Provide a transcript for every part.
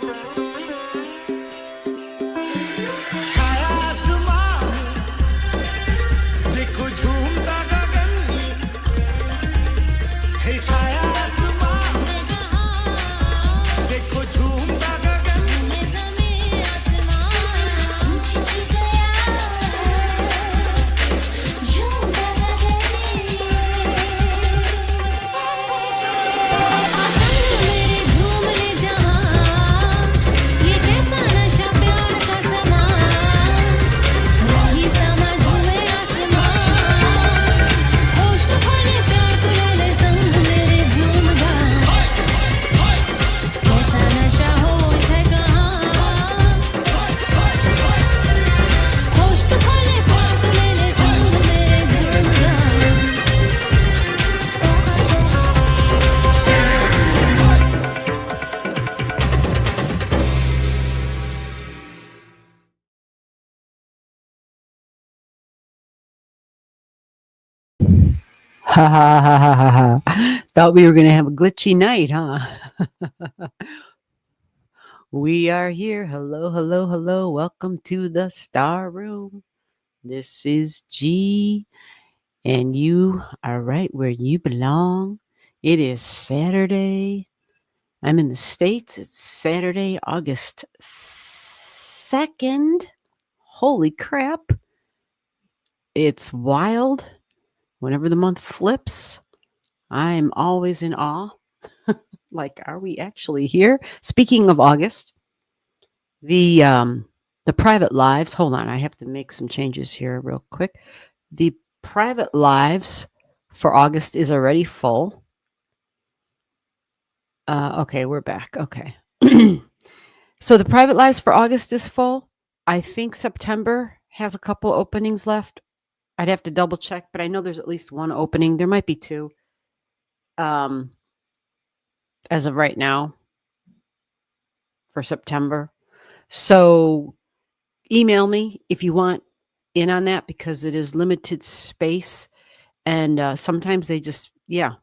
छाया आसमान देखो झूमता गगन है छाया आसमान देखो झूमता गगन Ha ha ha ha ha ha. Thought we were going to have a glitchy night, huh? We are here. Hello, hello, hello. Welcome to the Star Room. This is G, and you are right where you belong. It is Saturday. I'm in the States. It's Saturday, August 2nd. Holy crap. It's wild. Whenever the month flips, I'm always in awe. Like, are we actually here? Speaking of August, the private lives. Hold on, I have to make some changes here real quick. The private lives for August is already full. Okay, we're back. Okay. So the private lives for August is full. I think September has a couple openings left. I'd have to double check, but I know there's at least one opening. There might be two. As of right now for September. So email me if you want in on that, because it is limited space. And sometimes they just, like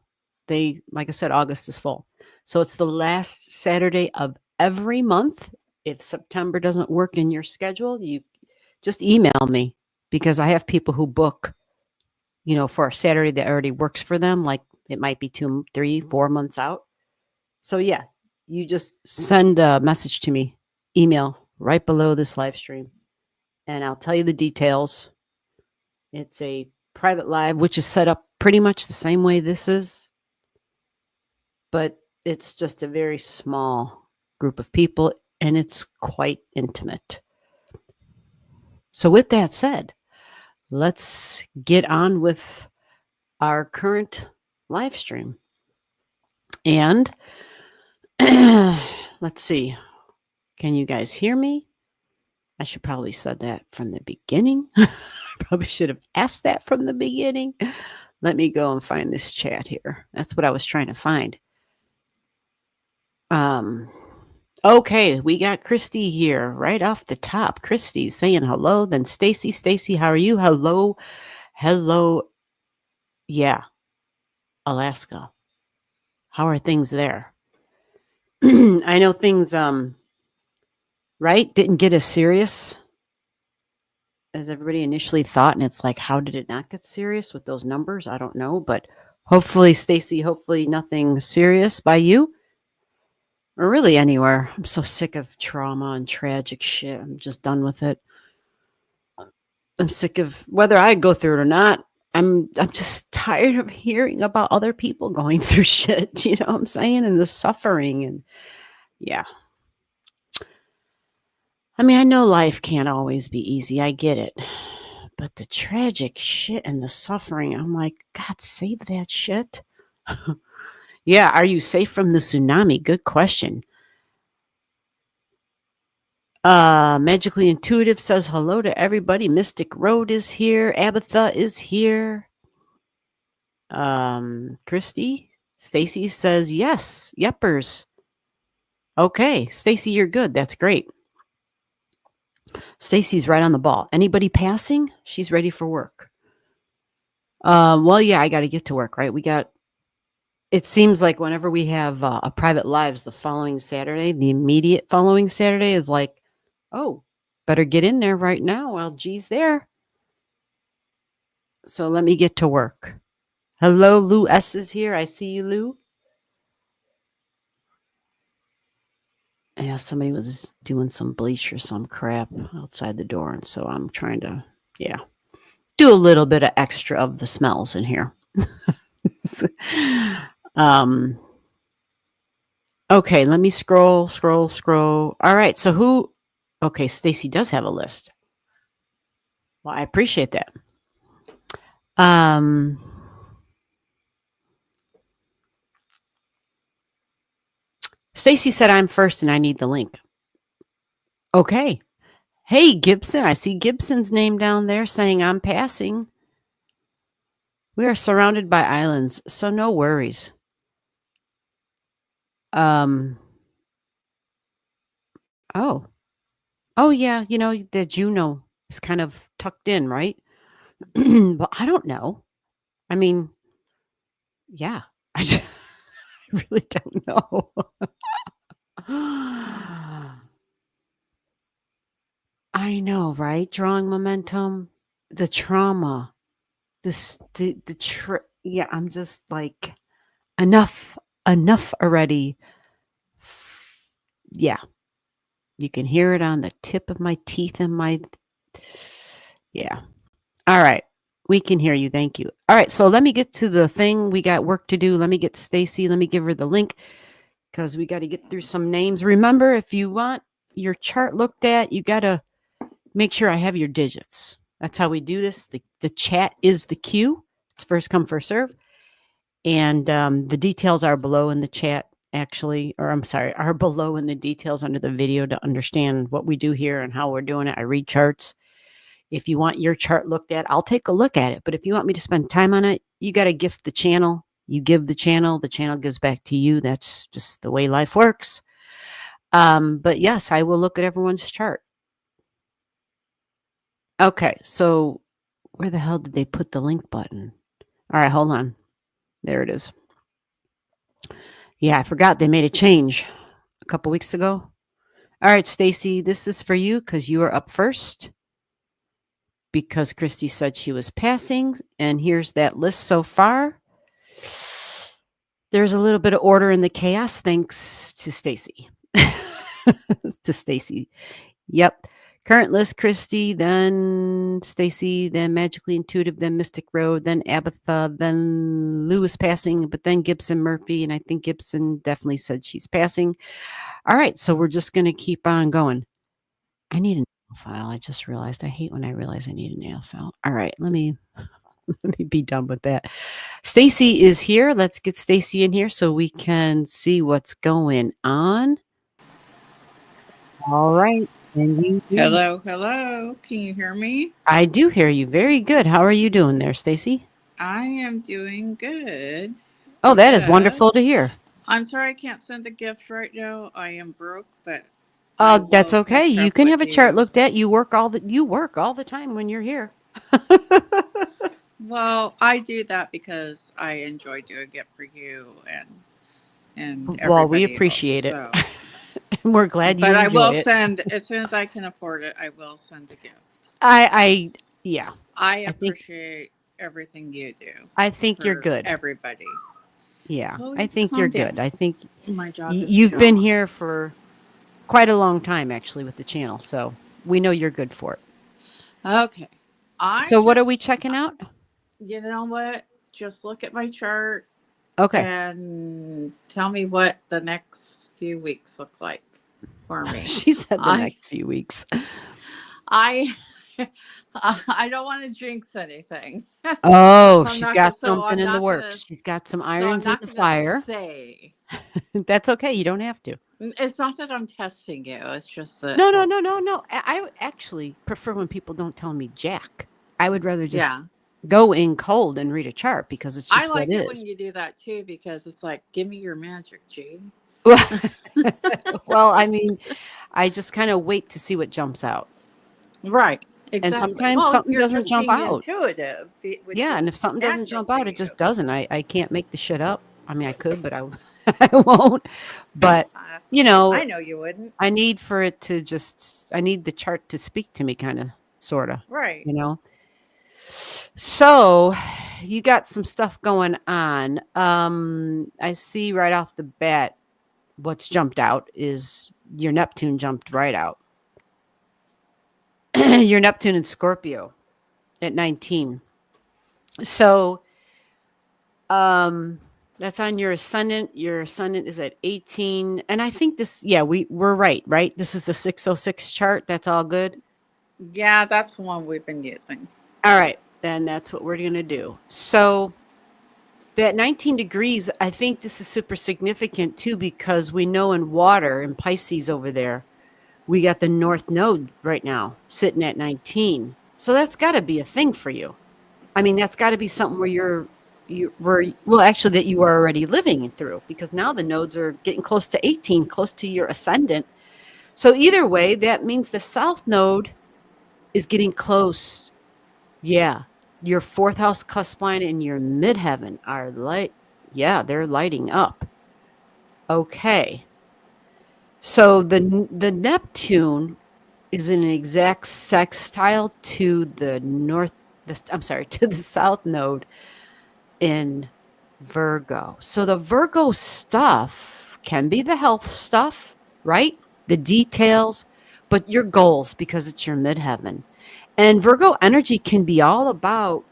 I said, August is full. So it's the last Saturday of every month. If September doesn't work in your schedule, you just email me, because I have people who book, for a Saturday that already works for them. Like it might be 2, 3, 4 months out. So yeah, you just send a message to me, email right below this live stream, and I'll tell you the details. It's a private live, which is set up pretty much the same way this is, but it's just a very small group of people, and it's quite intimate. So with that said, let's get on with our current live stream. And let's see. Can you guys hear me? I should probably said that from the beginning. Probably should have asked that from the beginning. Let me go and find this chat here. That's what I was trying to find. Okay, we got Christy here right off the top. Christy's saying hello. Then Stacy. Stacy, how are you? Hello. Hello. Yeah. Alaska. How are things there? I know things right, didn't get as serious as everybody initially thought, and it's like, how did it not get serious with those numbers? I don't know, but hopefully, Stacy, hopefully nothing serious by you, or really anywhere. I'm so sick of trauma and tragic shit. I'm just done with it. I'm sick of whether I go through it or not. I'm just tired of hearing about other people going through shit, you know what I'm saying? And the suffering, and yeah. I mean, I know life can't always be easy. I get it. But the tragic shit and the suffering, I'm like, God, save that shit. Yeah, are you safe from the tsunami? Good question. Magically Intuitive says hello to everybody. Mystic Road is here. Abatha is here. Christy. Stacy says yes. Yepers. Okay, Stacy, you're good. That's great. Stacy's right on the ball. Anybody passing? She's ready for work. Well, yeah, I got to get to work, right? We got It seems like whenever we have a private lives the following Saturday, the immediate following Saturday is like, oh, better get in there right now while G's there. So let me get to work. Hello, Lou S is here. I see you, Lou. Yeah, somebody was doing some bleach or some crap outside the door. And so I'm trying to, yeah, do a little bit of extra of the smells in here. um, okay, let me scroll. All right, so who? Okay, Stacy does have a list. Well, I appreciate that. Um, Stacy said I'm first and I need the link. Okay. Hey, Gibson. I see Gibson's name down there saying I'm passing. We are surrounded by islands, so no worries. Oh. Oh, yeah. You know, the Juno is kind of tucked in, right? But I don't know. I mean, yeah. I really don't know. I know, right? Drawing momentum, the trauma, yeah, I'm just like enough already. Yeah. You can hear it on the tip of my teeth and my yeah. All right. We can hear you. Thank you. All right. So let me get to the thing. We got work to do. Let me get Stacy. Let me give her the link because we got to get through some names. Remember, if you want your chart looked at, you got to make sure I have your digits. That's how we do this. The chat is the queue. It's first come, first serve. And the details are below in the chat, actually, or I'm sorry, are below in the details under the video to understand what we do here and how we're doing it. I read charts. If you want your chart looked at, I'll take a look at it. But if you want me to spend time on it, you got to gift the channel. You give the channel gives back to you. That's just the way life works. But yes, I will look at everyone's chart. Okay, so where the hell did they put the link button? All right, hold on. There it is. Yeah, I forgot they made a change a couple weeks ago. All right, Stacy, this is for you because you are up first. Because Christy said she was passing, and here's that list so far. There's a little bit of order in the chaos thanks to Stacy. To Stacy. Yep. Current list, Christy, then Stacy, then Magically Intuitive, then Mystic Road, then Abatha, then Lewis passing, but then Gibson Murphy, and I think Gibson definitely said she's passing. All right, so we're just going to keep on going. I need a nail file. I just realized I hate when I realize I need a nail file. All right, let me be done with that. Stacy is here. Let's get Stacy in here so we can see what's going on. All right. And you do. Hello. Can you hear me? I do hear you. Very good. How are you doing there, Stacy? I am doing good. Oh, that is wonderful to hear. I'm sorry I can't send a gift right now. I am broke, but that's okay. You can have a chart looked at. You work all the time when you're here. Well, I do that because I enjoy doing it for you and everybody well, we appreciate else, it. So. We're glad you enjoy it. But I will send, as soon as I can afford it, I will send a gift. Yeah. I appreciate everything you do. I think you're good. Everybody. Yeah, Chloe, I think you're good. I think my dog you've been here for quite a long time, actually, with the channel. So we know you're good for it. Okay. What are we checking out? You know what? Just look at my chart. Okay. And tell me what the next few weeks look like for me. She said the next few weeks. I don't want to jinx anything. Oh, she's got something in the works. She's got some irons in the fire. That's okay. You don't have to. It's not that I'm testing you. It's just that. No. I actually prefer when people don't tell me jack. I would rather just go in cold and read a chart because it's just I like what it when you do that too because it's like, give me your magic, G. Well, I mean, I just kind of wait to see what jumps out. Right. Exactly. And sometimes something doesn't jump out. Intuitive. Yeah, and if something doesn't jump out, it just doesn't. I can't make the shit up. I mean, I could, but I won't. But, I, you know, I know you wouldn't. I need for it to just, I need the chart to speak to me, kind of, sort of, Right. you know? So you got some stuff going on. I see right off the bat what's jumped out is your Neptune jumped right out. Your Neptune in Scorpio at 19. So that's on your ascendant. Your ascendant is at 18. And I think this, yeah, we're right? This is the 606 chart. That's all good. Yeah, that's the one we've been using. All right. Then that's what we're going to do. So that 19 degrees, I think this is super significant too, because we know in water, in Pisces over there, we got the North Node right now sitting at 19. So that's got to be a thing for you. I mean, that's got to be something where actually that you are already living through, because now the nodes are getting close to 18, close to your ascendant. So either way, that means the South Node is getting close. Yeah. Your fourth house cusp line and your midheaven are they're lighting up. Okay. So the Neptune is in an exact sextile to the to the South Node in Virgo. So the Virgo stuff can be the health stuff, right? The details, but your goals, because it's your midheaven. And Virgo energy can be all about,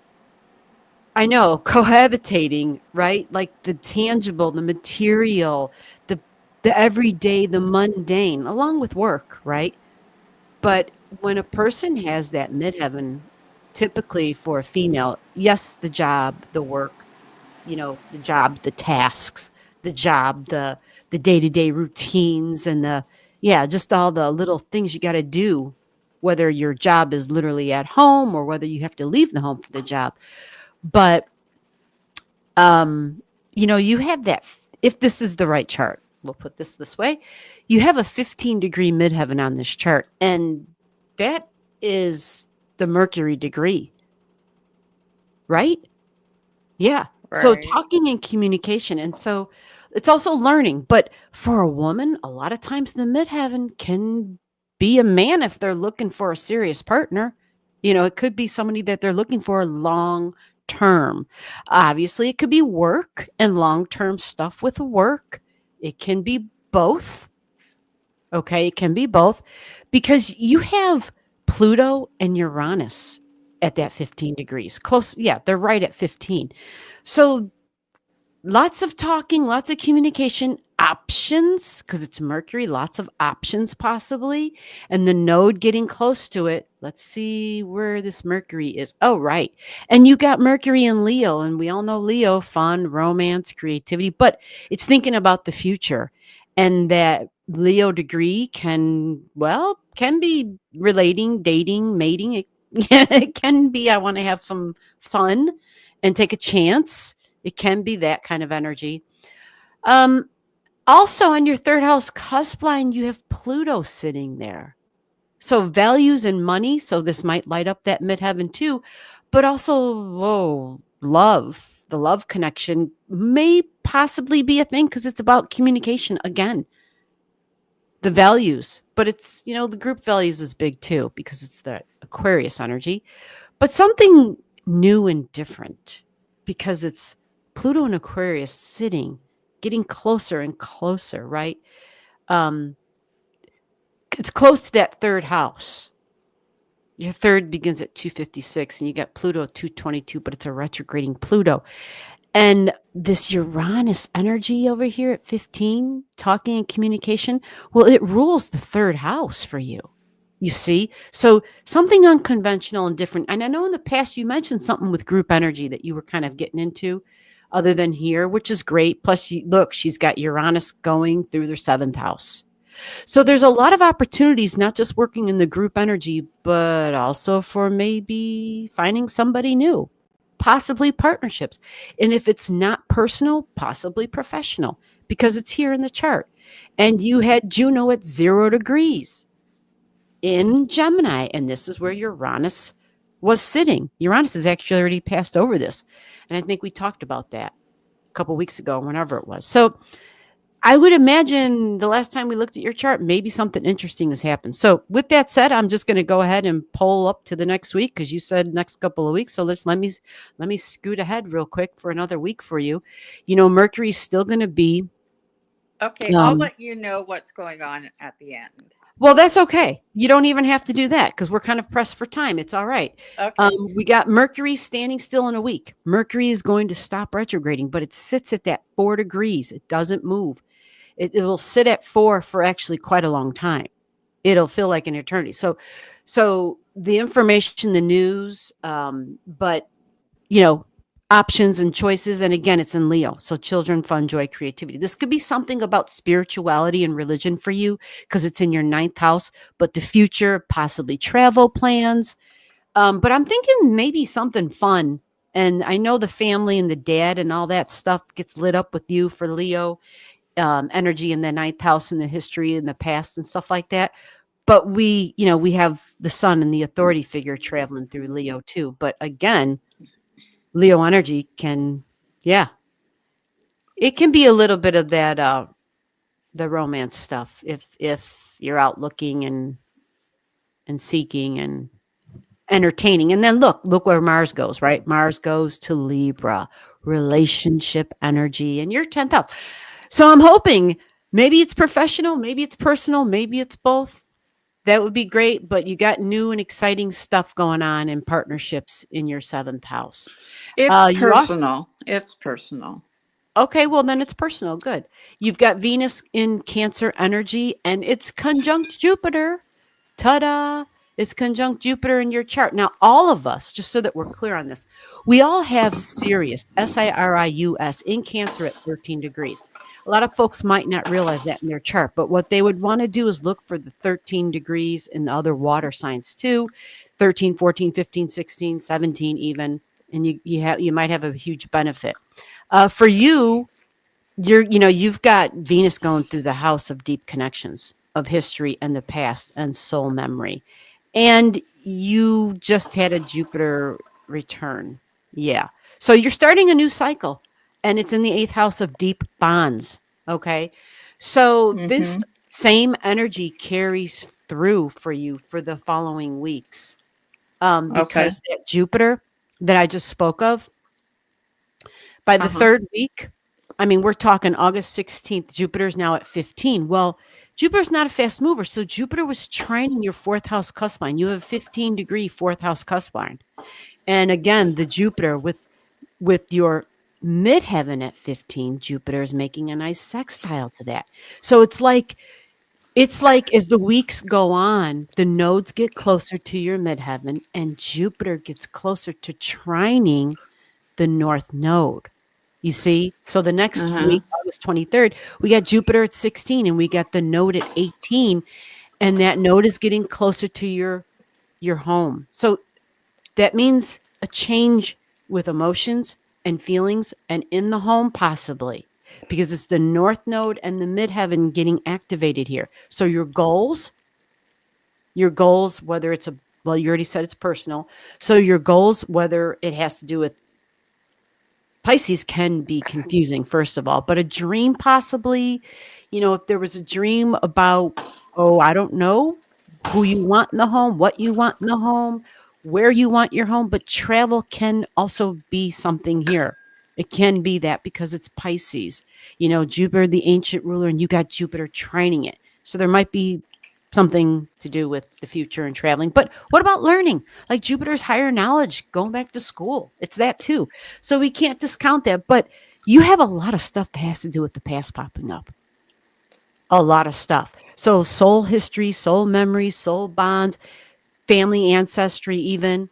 I know, cohabitating, right? Like the tangible, the material, the everyday, the mundane, along with work, right? But when a person has that midheaven, typically for a female, yes, the job, the work, the job, the tasks, the job, the day-to-day routines, and just all the little things you got to do, whether your job is literally at home or whether you have to leave the home for the job. But you have that, if this is the right chart, we'll put this way, you have a 15-degree midheaven on this chart, and that is the Mercury degree, right? Yeah. So Right. talking and communication. And so it's also learning. But for a woman, a lot of times the midheaven can be a man if they're looking for a serious partner. It could be somebody that they're looking for long term. Obviously, it could be work and long term stuff with work. It can be both. Okay. It can be both, because you have Pluto and Uranus at that 15 degrees. Close. Yeah, they're right at 15. So lots of talking, lots of communication, options, because it's Mercury, lots of options possibly. And the node getting close to it. Let's see where this Mercury is. Oh, right. And you got Mercury in Leo, and we all know Leo, fun, romance, creativity, but it's thinking about the future. And that Leo degree can be relating, dating, mating. It can be, I want to have some fun and take a chance. It can be that kind of energy. Also on your third house cusp line, you have Pluto sitting there. So values and money. So this might light up that midheaven too, but also love. The love connection may possibly be a thing, because it's about communication again. The values, but it's, the group values is big too, because it's the Aquarius energy, but something new and different, because it's Pluto and Aquarius sitting, getting closer and closer, right? It's close to that third house. Your third begins at 256, and you got Pluto at 222, but it's a retrograding Pluto. And this Uranus energy over here at 15, talking and communication, well, it rules the third house for you. You see? So something unconventional and different. And I know in the past you mentioned something with group energy that you were kind of getting into other than here, which is great. Plus, look, she's got Uranus going through their seventh house. So there's a lot of opportunities, not just working in the group energy, but also for maybe finding somebody new, possibly partnerships. And if it's not personal, possibly professional, because it's here in the chart. And you had Juno at 0 degrees in Gemini, and this is where Uranus was sitting. Uranus has actually already passed over this, and I think we talked about that. couple weeks ago, whenever it was. So I would imagine the last time we looked at your chart, maybe something interesting has happened. So with that said, I'm just going to go ahead and pull up to the next week because you said next couple of weeks. So let me scoot ahead real quick for another week for you. You know, Mercury's still going to be. Okay, I'll let you know what's going on at the end. Well, that's okay. You don't even have to do that because we're kind of pressed for time. It's all right. Okay. We got Mercury standing still in a week. Mercury is going to stop retrograding, but it sits at that 4 degrees. It doesn't move. It will sit at 4 for actually quite a long time. It'll feel like an eternity. So the information, the news, but you know, options and choices. And again, it's in Leo. So children, fun, joy, creativity. This could be something about spirituality and religion for you because it's in your 9th house, but the future, possibly travel plans. But I'm thinking maybe something fun. And I know the family and the dad and all that stuff gets lit up with you for Leo. Energy in the 9th house and the history in the past and stuff like that. But we have the sun and the authority figure traveling through Leo too. But again, Leo energy can, it can be a little bit of that, the romance stuff. If you're out looking and seeking and entertaining. And then look where Mars goes, right? Mars goes to Libra, relationship energy, and your 10th house. So I'm hoping maybe it's professional, maybe it's personal, maybe it's both. That would be great. But you got new and exciting stuff going on in partnerships in your 7th house. It's personal. It's personal. Okay, well, then it's personal. Good. You've got Venus in Cancer energy, and it's conjunct Jupiter. Ta-da! It's conjunct Jupiter in your chart. Now, all of us, just so that we're clear on this, we all have Sirius, Sirius, in Cancer at 13 degrees. A lot of folks might not realize that in their chart, but what they would want to do is look for the 13 degrees in the other water signs too, 13, 14, 15, 16, 17 even, and you might have a huge benefit. For you, you've got Venus going through the house of deep connections, of history and the past and soul memory. And you just had a Jupiter return. Yeah. So you're starting a new cycle, and it's in the 8th house of deep bonds. Okay. So this same energy carries through for you for the following weeks. Because that Jupiter that I just spoke of, by the 3rd week, I mean, we're talking August 16th, Jupiter's now at 15. Well, Jupiter's not a fast mover. So Jupiter was trining your 4th house cusp line. You have 15-degree 4th house cusp line. And again, the Jupiter with your midheaven at 15, Jupiter is making a nice sextile to that. So it's like as the weeks go on, the nodes get closer to your midheaven and Jupiter gets closer to trining the north node. You see? So the next week, August 23rd, we got Jupiter at 16 and we got the node at 18. And that node is getting closer to your home. So that means a change with emotions and feelings and in the home possibly. Because it's the north node and the midheaven getting activated here. So your goals, whether it's you already said it's personal. So your goals, whether it has to do with Pisces, can be confusing, first of all, but a dream possibly, if there was a dream about, I don't know, who you want in the home, what you want in the home, where you want your home, but travel can also be something here. It can be that because it's Pisces, Jupiter, the ancient ruler, and you got Jupiter trining it. So there might be something to do with the future and traveling. But what about learning? Like Jupiter's higher knowledge, going back to school. It's that too. So we can't discount that. But you have a lot of stuff that has to do with the past popping up. A lot of stuff. So soul history, soul memories, soul bonds, family ancestry even.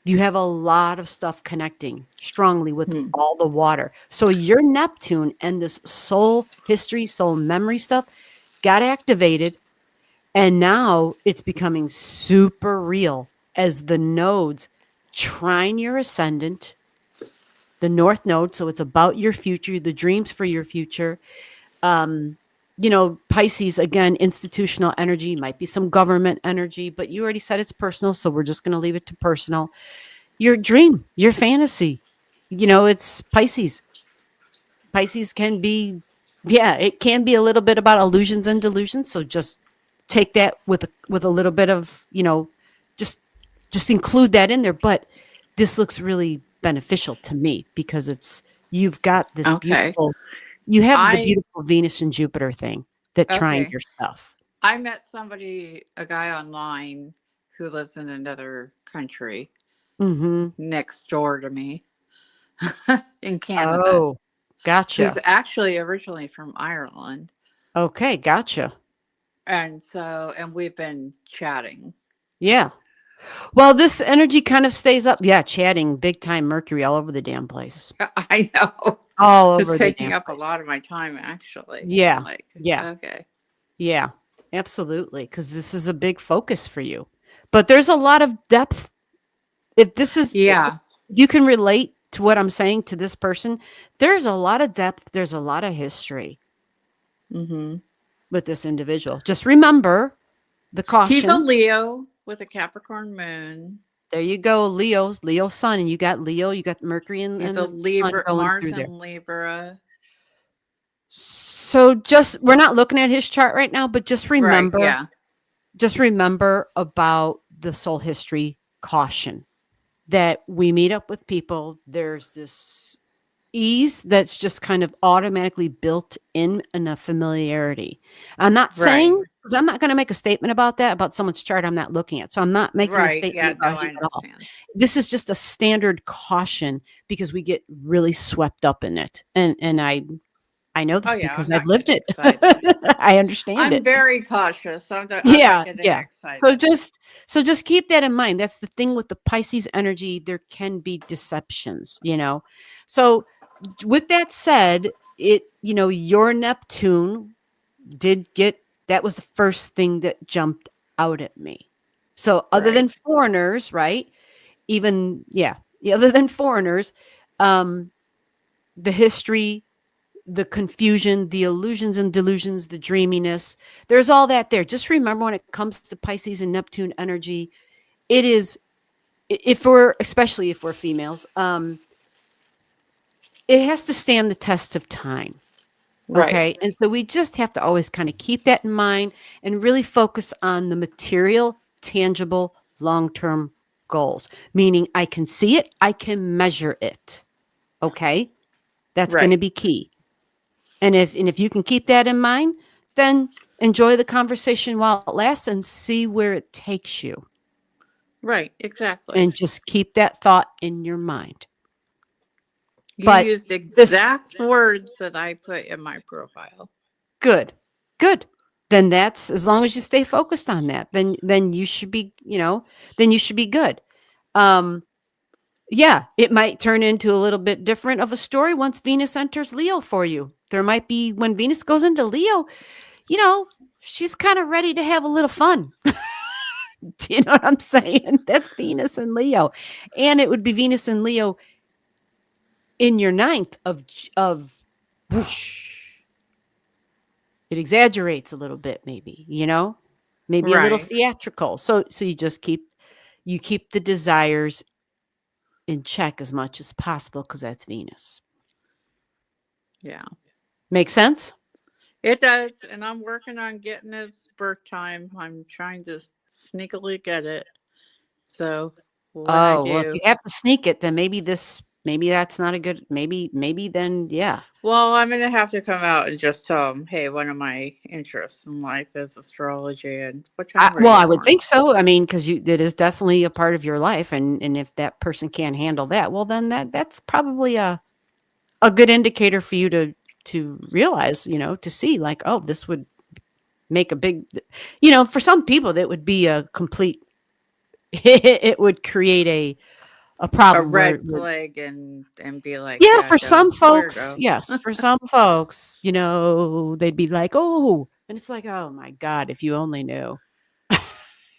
You have a lot of stuff connecting strongly with all the water. So your Neptune and this soul history, soul memory stuff got activated. And now it's becoming super real as the nodes trine your ascendant, the north node. So it's about your future, the dreams for your future. Pisces, again, institutional energy, might be some government energy, but you already said it's personal. So we're just going to leave it to personal. Your dream, your fantasy, it's Pisces. Pisces can be, yeah, it can be a little bit about illusions and delusions. So just take that with a little bit of, just include that in there. But this looks really beneficial to me because you've got this Okay. you have the I beautiful Venus and Jupiter thing that trine okay. your stuff. I met a guy online who lives in another country Mm-hmm. next door to me in Canada, Oh, who's gotcha. actually originally from Ireland. Okay, gotcha. And we've been chatting. Yeah. Well, this energy kind of stays up. Yeah, chatting, big time Mercury all over the damn place. I know. All It's over the taking damn up a place. lot of my time, actually. I'm Yeah. like, Yeah. okay. Yeah. Absolutely. Because this is a big focus for you. But there's a lot of depth. If Yeah. you can relate to what I'm saying to this person, there's a lot of depth. There's a lot of history Mm-hmm. with this individual. Just remember the He's a caution. Leo with a Capricorn moon. There you go, Leo sun, and you got Leo, you got Mercury and He's a the sun Libra, going Mars through there. and Libra. So we're not looking at his chart right now, but Right. Yeah. just remember about the soul history caution that we meet up with people. There's this ease that's just kind of automatically built in and a familiarity. I'm not saying, Right. because I'm not going to make a statement about that, about someone's chart I'm not looking at. So I'm not making a Right. statement Yeah. No, about I him at all. understand. This is just a standard caution because we get really swept up in it. And I know this Oh, yeah. because I'm I've not lived getting it. excited. I understand I'm it. very cautious. I'm not Yeah, getting yeah. excited. So just keep that in mind. That's the thing with the Pisces energy. There can be deceptions, So with that said, your Neptune that was the first thing that jumped out at me. So other Right. than foreigners, right? Other than foreigners, um, the history, the confusion, the illusions and delusions, the dreaminess, there's all that there. Just remember when it comes to Pisces and Neptune energy, it is, especially if we're females, it has to stand the test of time. Right. Okay. And so we just have to always kind of keep that in mind and really focus on the material, tangible, long term goals, meaning I can see it, I can measure it. Okay. That's going to Right. be key. And if you can keep that in mind, then enjoy the conversation while it lasts and see where it takes you. Right. Exactly. And just keep that thought in your mind. You But used this exact words that I put in my profile. good. Then that's, as long as you stay focused on that, then you should be, then you should be good. Yeah, it might turn into a little bit different of a story once Venus enters Leo for you. There might be, when Venus goes into Leo, she's kind of ready to have a little fun. Do you know what I'm saying? That's Venus and Leo. And it would be Venus and Leo in your ninth of whoosh. It exaggerates a little bit, maybe, maybe a little Right. theatrical. So you keep the desires in check as much as possible because that's Venus. Yeah. Make sense? It does. And I'm working on getting his birth time. I'm trying to sneakily get it. So when I Oh, well, if do, you have to sneak it, then maybe that's not a good, maybe then, yeah. well, I'm going to have to come out and just tell him, hey, one of my interests in life is astrology, and which I'm ready I would for. think so. I mean, because it is definitely a part of your life, and if that person can't handle that, well, then that's probably a good indicator for you to realize, to see like, oh, this would make a big, for some people that would be a complete, it would create a A problem where red flag and be like, yeah, yeah, for some folks, weirdo. yes, for some folks, they'd be like, oh, and it's like, oh my God, if you only knew.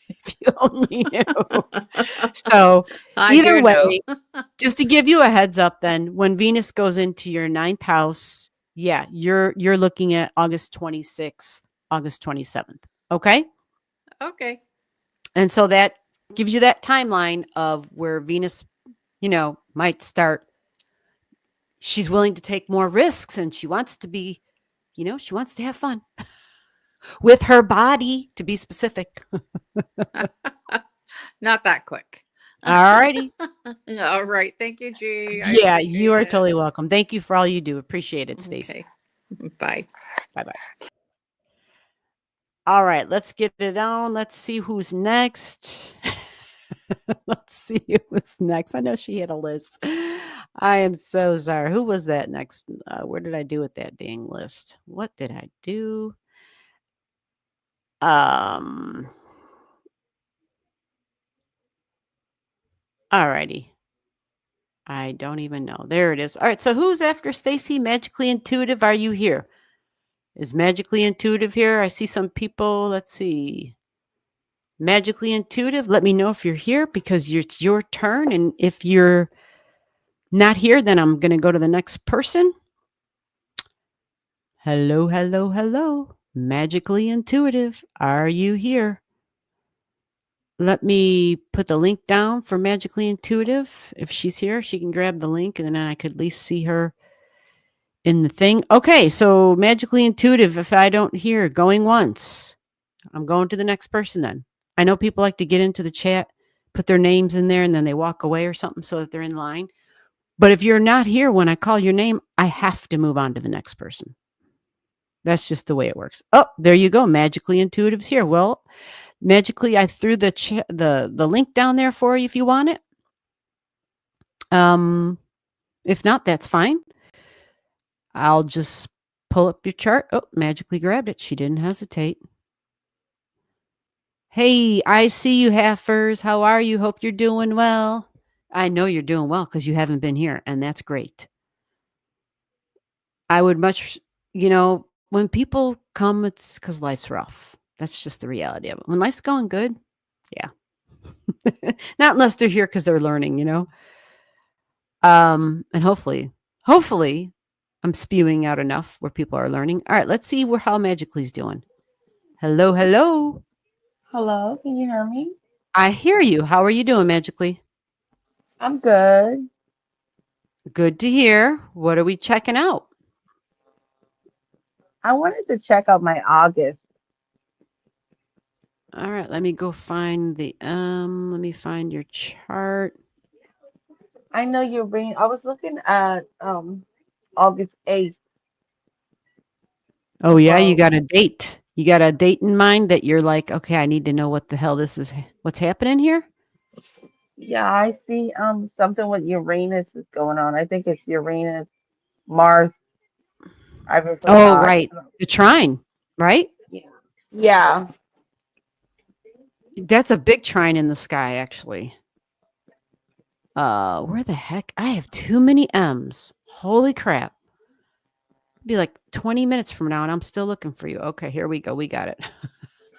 If you only knew. So I either do know. way, just to give you a heads up, then when Venus goes into your ninth house, yeah, you're looking at August 26th, August 27th. Okay. Okay. And so that gives you that timeline of where Venus, might start she's willing to take more risks and she wants to be, she wants to have fun with her body, to be specific. Not that quick. All righty. All right. Thank you, G. I Yeah, you are appreciate it. totally welcome. Thank you for all you do. Appreciate it, Stacey. Okay. Bye. Bye-bye. All right, let's get it on. Let's see who's next. Let's see who's next. I know she had a list. I am so sorry. Who was that next? Where did I do with that dang list? What did I do? All righty. I don't even know. There it is. All right, so who's after Stacey? Magically Intuitive, are you here? Is Magically Intuitive here? I see some people. Let's see. Magically Intuitive, let me know if you're here because it's your turn. And if you're not here, then I'm going to go to the next person. Hello, hello, hello. Magically Intuitive, are you here? Let me put the link down for Magically Intuitive. If she's here, she can grab the link and then I could at least see her in the thing. Okay, so Magically Intuitive, if I don't hear, going once, I'm going to the next person then. I know people like to get into the chat, put their names in there, and then they walk away or something so that they're in line. But if you're not here when I call your name, I have to move on to the next person. That's just the way it works. Oh, there you go. Magically Intuitive's here. Well, Magically, I threw the link down there for you if you want it. If not, that's fine. I'll just pull up your chart. Oh, Magically grabbed it. She didn't hesitate. Hey, I see you, Halfers. How are you? Hope you're doing well. I know you're doing well because you haven't been here, and that's great. I would much, when people come, it's because life's rough. That's just the reality of it. When life's going good, yeah. Not unless they're here because they're learning, And hopefully, I'm spewing out enough where people are learning. All right, let's see how Magically's doing. Hello, hello. Hello, can you hear me? I hear you. How are you doing, Magically? I'm good. Good to hear. What are we checking out? I wanted to check out my August. All right, let me go find let me find your chart. I know you're bringing, I was looking at August 8th. Oh yeah, you Well, got a date. You got a date in mind that you're like, okay, I need to know what the hell this is, what's happening here? yeah, I see something with Uranus is going on. I think it's Uranus, Mars. I Oh, forgot. right. The trine, right? Yeah. Yeah. That's a big trine in the sky, actually. Where the heck? I have too many M's. Holy crap. It'd be like 20 minutes from now and I'm still looking for you. Okay, here we go. We got it.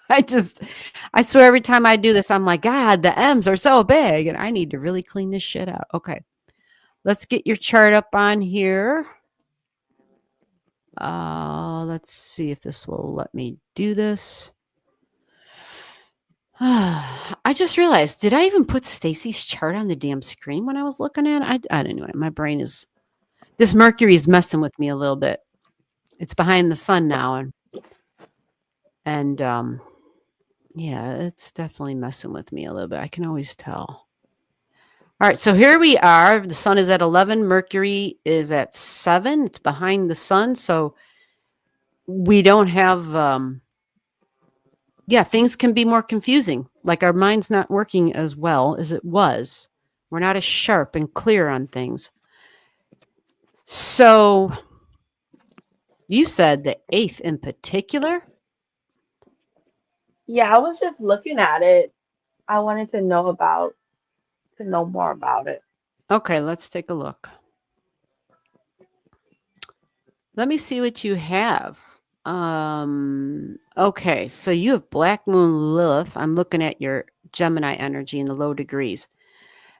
I swear every time I do this, I'm like, God, the M's are so big and I need to really clean this shit out. Okay. Let's get your chart up on here. Let's see if this will let me do this. I just realized, did I even put Stacy's chart on the damn screen when I was looking at it? I don't know. My brain is, this Mercury is messing with me a little bit. It's behind the sun now. And yeah, it's definitely messing with me a little bit. I can always tell. All right, so here we are. The sun is at 11. Mercury is at 7. It's behind the sun. So we don't have, things can be more confusing. Like our mind's not working as well as it was. We're not as sharp and clear on things. So you said the 8th in particular? Yeah, I was just looking at it. I wanted to know more about it. Okay, let's take a look. Let me see what you have. Okay, so you have Black Moon Lilith. I'm looking at your Gemini energy in the low degrees.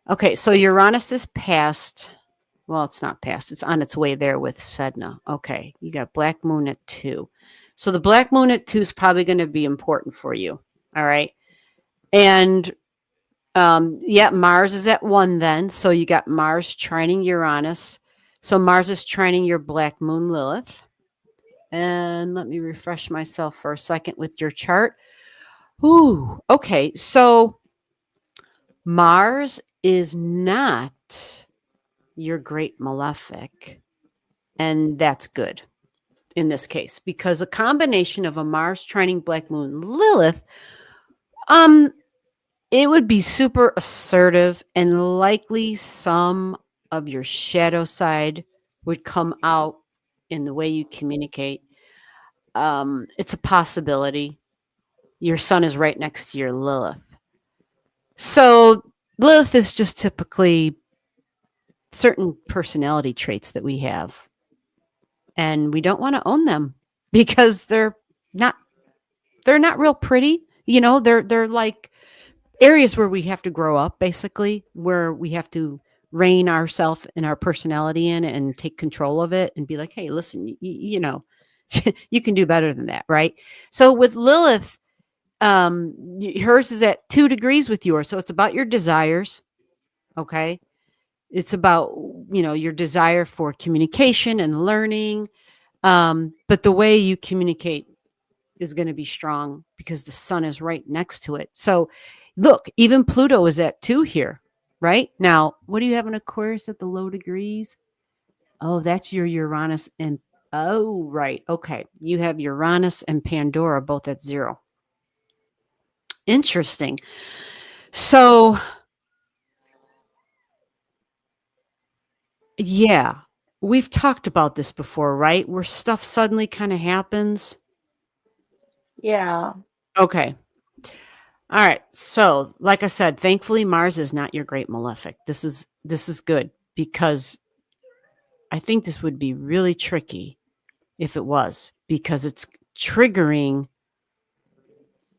Okay, so Uranus is past. Well, it's not past. It's on its way there with Sedna. Okay, you got Black Moon at 2. So the Black Moon at 2 is probably going to be important for you. All right. And Mars is at 1 then. So you got Mars trining Uranus. So Mars is trining your black moon Lilith. And let me refresh myself for a second with your chart. Ooh, okay. So Mars is not your great malefic. And that's good in this case, because a combination of a Mars trining black moon Lilith, it would be super assertive, and likely some of your shadow side would come out in the way you communicate. It's a possibility. Your sun is right next to your Lilith. So Lilith is just typically certain personality traits that we have, and we don't want to own them because not they're not real pretty. You know, they're like areas where we have to grow up, basically, where we have to rein ourselves and our personality in and take control of it and be like, hey, listen, you know, you can do better than that, right? So with Lilith, hers is at 2 degrees with yours. So it's about your desires. Okay. It's about, you know, your desire for communication and learning. But the way you communicate is going to be strong because the sun is right next to it. So look, even Pluto is at 2 here, right? Now, what do you have in Aquarius at the low degrees? Oh, that's your Uranus and, oh, right. Okay. You have Uranus and Pandora both at 0. Interesting. So, yeah, we've talked about this before, right? Where stuff suddenly kind of happens. Yeah. Okay. All right. So, like I said, thankfully Mars is not your great malefic. This is good, because I think this would be really tricky if it was, because it's triggering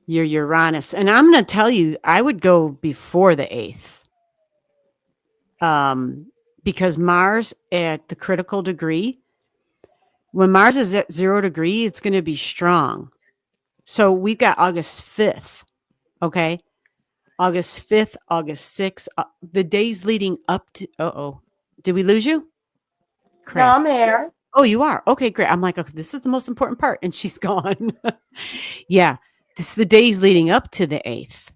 your Uranus. And I'm going to tell you, I would go before the 8th. Because Mars at the critical degree, when Mars is at 0 degree, it's going to be strong. So we've got August 5th. Okay. August 5th, August 6th, the days leading up to, did we lose you? No, Crap. I'm here. Oh, you are? Okay, great. I'm like, okay, this is the most important part. And she's gone. Yeah. This is the days leading up to the 8th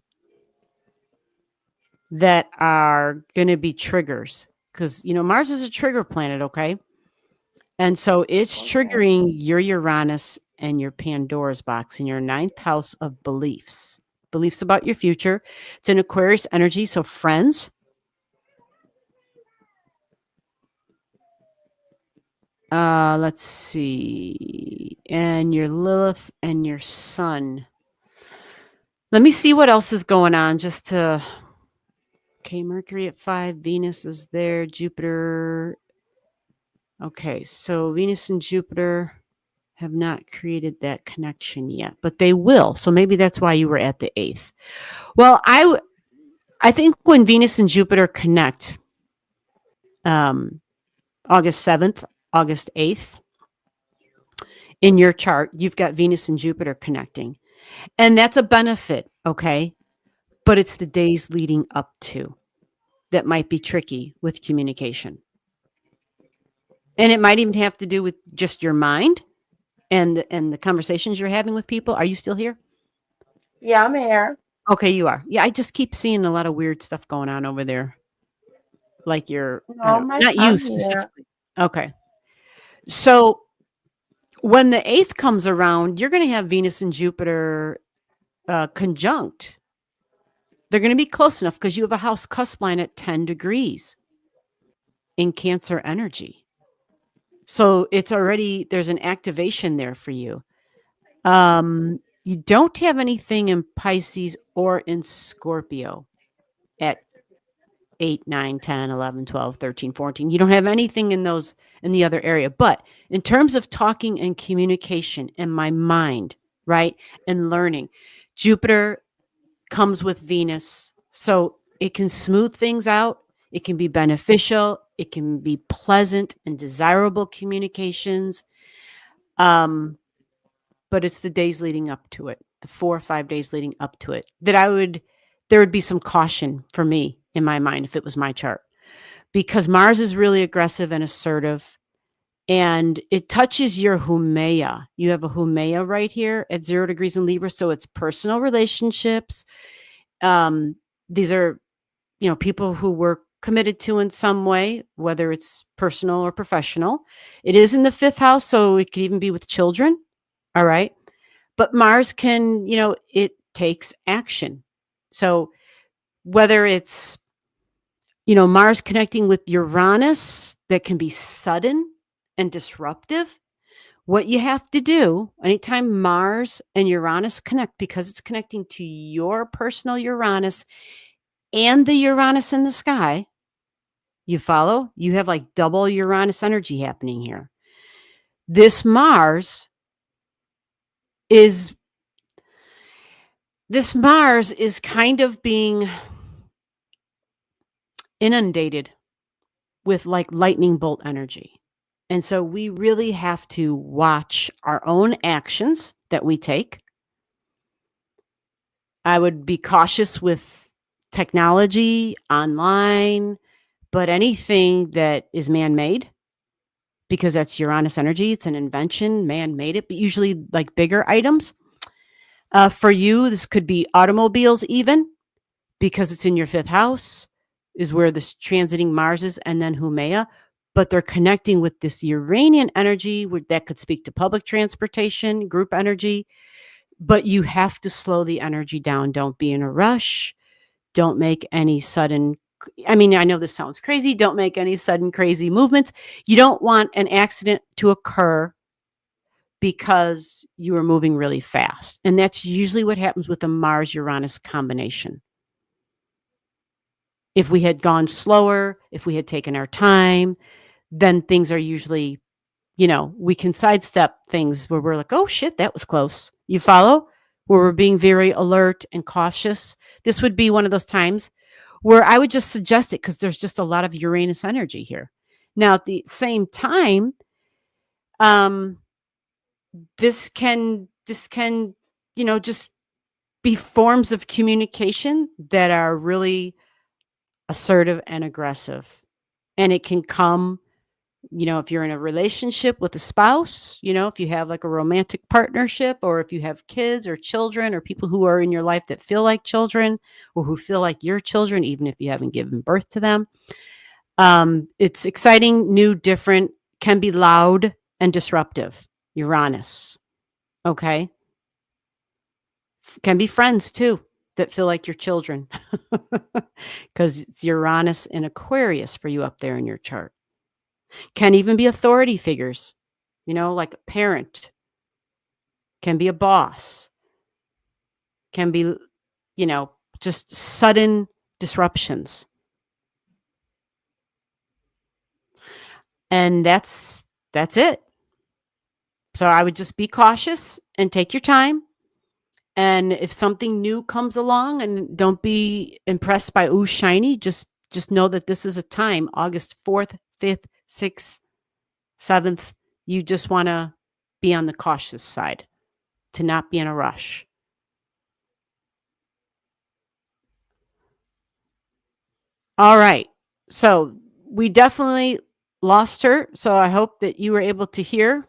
that are going to be triggers, because, you know, Mars is a trigger planet. Okay. And so it's Okay. triggering your Uranus and your Pandora's box in your 9th house of beliefs about your future. It's an Aquarius energy. So friends, let's see, and your Lilith and your sun. Let me see what else is going on just to, okay, Mercury at 5, Venus is there, Jupiter. Okay, so Venus and Jupiter have not created that connection yet, but they will. So maybe that's why you were at the 8th. Well, I think when Venus and Jupiter connect, August 7th, August 8th, in your chart, you've got Venus and Jupiter connecting. And that's a benefit, okay? But it's the days leading up to that might be tricky with communication. And it might even have to do with just your mind and the conversations you're having with people. Are you still here? Yeah, I'm here. Okay, you are. Yeah, I just keep seeing a lot of weird stuff going on over there. Like you're, No, not you I'm here. specifically. Okay. So when the 8th comes around, you're going to have Venus and Jupiter conjunct. They're going to be close enough because you have a house cusp line at 10 degrees in Cancer energy. So it's already, there's an activation there for you. You don't have anything in Pisces or in Scorpio at 8, 9, 10, 11, 12, 13, 14. You don't have anything in those in the other area. But in terms of talking and communication and my mind, right, and learning, Jupiter comes with Venus. So it can smooth things out. It can be beneficial. It can be pleasant and desirable communications. But it's the days leading up to it, the 4 or 5 days leading up to it, that there would be some caution for me in my mind if it was my chart. because Mars is really aggressive and assertive, and it touches your Humea. You have a Humea right here at 0 degrees in Libra, so it's personal relationships. These are, people who we're committed to in some way, whether it's personal or professional. It is in the 5th house, so it could even be with children. All right. But Mars can, it takes action. So whether it's, Mars connecting with Uranus, that can be sudden and disruptive. What you have to do anytime Mars and Uranus connect, because it's connecting to your personal Uranus and the Uranus in the sky, you follow? You have like double Uranus energy happening here. This Mars is kind of being inundated with like lightning bolt energy. And so we really have to watch our own actions that we take. I would be cautious with technology, online, but anything that is man-made, because that's Uranus energy. It's an invention, man made it, but usually like bigger items. For you, this could be automobiles even, because it's in your 5th house, is where this transiting Mars is, and then Humea. But they're connecting with this Uranian energy that could speak to public transportation, group energy. But you have to slow the energy down. Don't be in a rush. Don't make any sudden, I know this sounds crazy. Don't make any sudden crazy movements. You don't want an accident to occur because you are moving really fast. And that's usually what happens with the Mars-Uranus combination. If we had gone slower, if we had taken our time, then things are usually, we can sidestep things where we're like, oh shit, that was close. You follow? Where we're being very alert and cautious. This would be one of those times where I would just suggest it, because there's just a lot of Uranus energy here. Now, at the same time, this can, just be forms of communication that are really assertive and aggressive. And it can come, if you're in a relationship with a spouse, if you have like a romantic partnership, or if you have kids or children or people who are in your life that feel like children, or who feel like your children, even if you haven't given birth to them. It's exciting, new, different, can be loud and disruptive. Uranus. Okay. Can be friends too that feel like your children, because it's Uranus in Aquarius for you up there in your chart. Can even be authority figures, like a parent, can be a boss, can be, just sudden disruptions. And that's it. So I would just be cautious and take your time. And if something new comes along, and don't be impressed by, ooh, shiny, just know that this is a time, August 4th, 5th, 6th, 7th, you just want to be on the cautious side, to not be in a rush. All right. So we definitely lost her. So I hope that you were able to hear.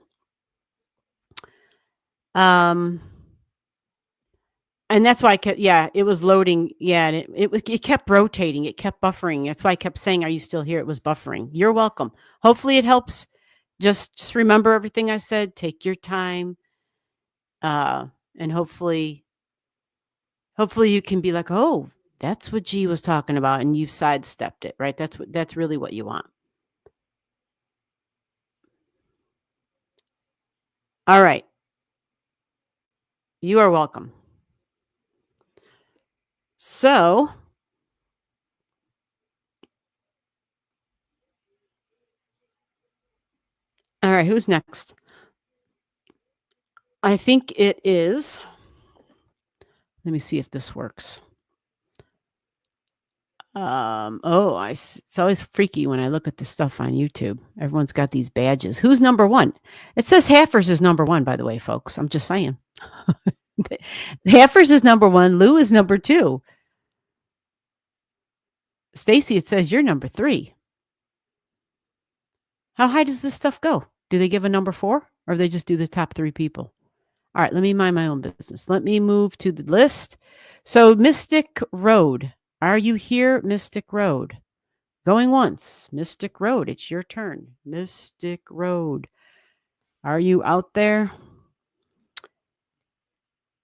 And that's why I kept, it was loading. Yeah. And it kept rotating. It kept buffering. That's why I kept saying, are you still here? It was buffering. You're welcome. Hopefully it helps. Just remember everything I said. Take your time. And hopefully you can be like, oh, that's what G was talking about. And you've sidestepped it, right? That's really what you want. All right. You are welcome. So, all right, who's next? I think it is. Let me see if this works. It's always freaky when I look at this stuff on YouTube. Everyone's got these badges. Who's number one? It says Haffers is number one, by the way, folks. I'm just saying. Haffers is number one. Lou is number two. Stacy, it says you're number three. How high does this stuff go? Do they give a number 4 or they just do the top 3 people? All right, let me mind my own business. Let me move to the list. So, Mystic Road. Are you here, Mystic Road? Going once. Mystic Road, it's your turn. Mystic Road. Are you out there?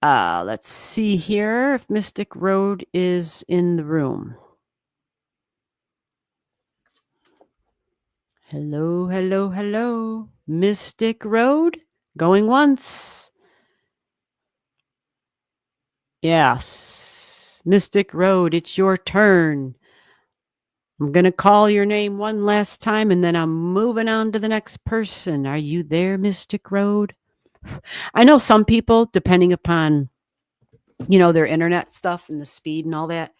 Let's see here if Mystic Road is in the room. Hello, hello, hello. Mystic Road. Going once. Yes. Mystic Road, it's your turn. I'm going to call your name one last time and then I'm moving on to the next person. Are you there, Mystic Road? I know some people, depending upon, their internet stuff and the speed and all that,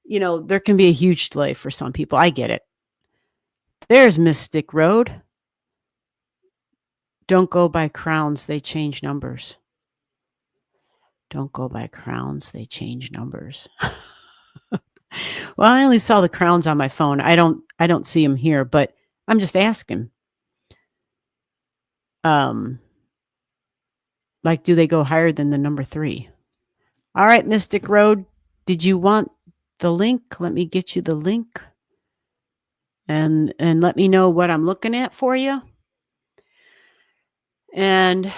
there can be a huge delay for some people. I get it. There's Mystic Road. Don't go by crowns, they change numbers. Don't go by crowns, they change numbers. Well, I only saw the crowns on my phone. I don't see them here, but I'm just asking. Like, do they go higher than the number 3? All right, Mystic Road. Did you want the link? Let me get you the link. And let me know what I'm looking at for you. And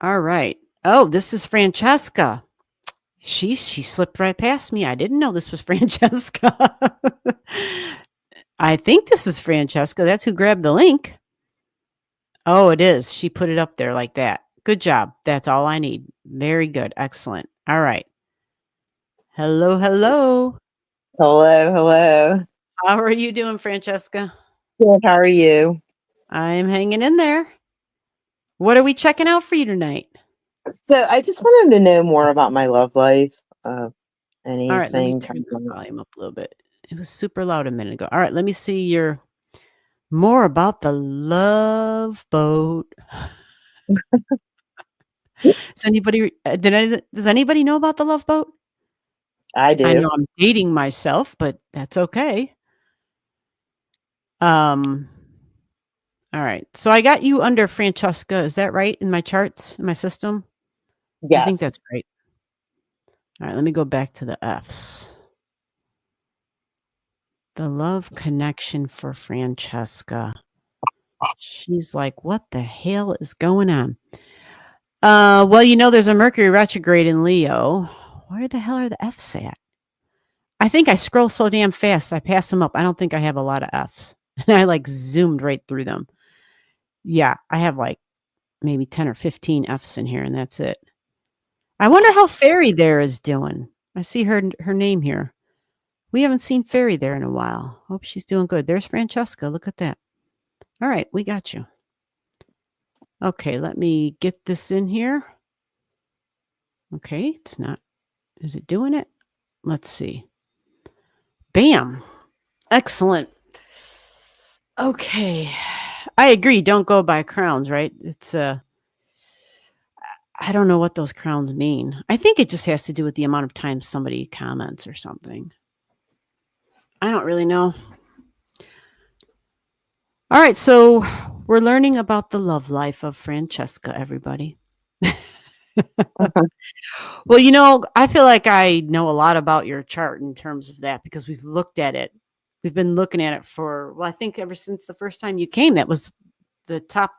all right. Oh, this is Francesca. She slipped right past me. I didn't know this was Francesca. I think this is Francesca. That's who grabbed the link. Oh, it is. She put it up there like that. Good job. That's all I need. Very good. Excellent. All right. Hello, hello. Hello, hello. How are you doing, Francesca? Good, how are you? I'm hanging in there. What are we checking out for you tonight? So I just wanted to know more about my love life. All right, let me Anything turn kind the of volume up a little bit. It was super loud a minute ago. All right, let me see your more about the love boat. Does anybody know about the love boat? I I do. know I'm dating myself, but that's okay. All right. So I got you under Francesca. Is that right in my charts, in my system? I think Yes. that's right. All right, let me go back to the Fs. The love connection for Francesca. She's like, what the hell is going on? Well, there's a Mercury retrograde in Leo. Where the hell are the Fs at? I think I scroll so damn fast, I pass them up. I don't think I have a lot of Fs. And I zoomed right through them. Yeah, I have maybe 10 or 15 Fs in here, and that's it. I wonder how Fairy there is doing. I see her name here. We haven't seen Fairy there in a while. Hope she's doing good. There's Francesca. Look at that. All right, we got you. Okay, let me get this in here. Okay, it's not. Is it doing it? Let's see. Bam. Excellent. Okay. I agree. Don't go by crowns, right? It's I don't know what those crowns mean. I think it just has to do with the amount of times somebody comments or something. I don't really know. All right, so we're learning about the love life of Francesca, everybody. Well, I feel like I know a lot about your chart in terms of that because we've looked at it. We've been looking at it for, I think ever since the first time you came, that was the top,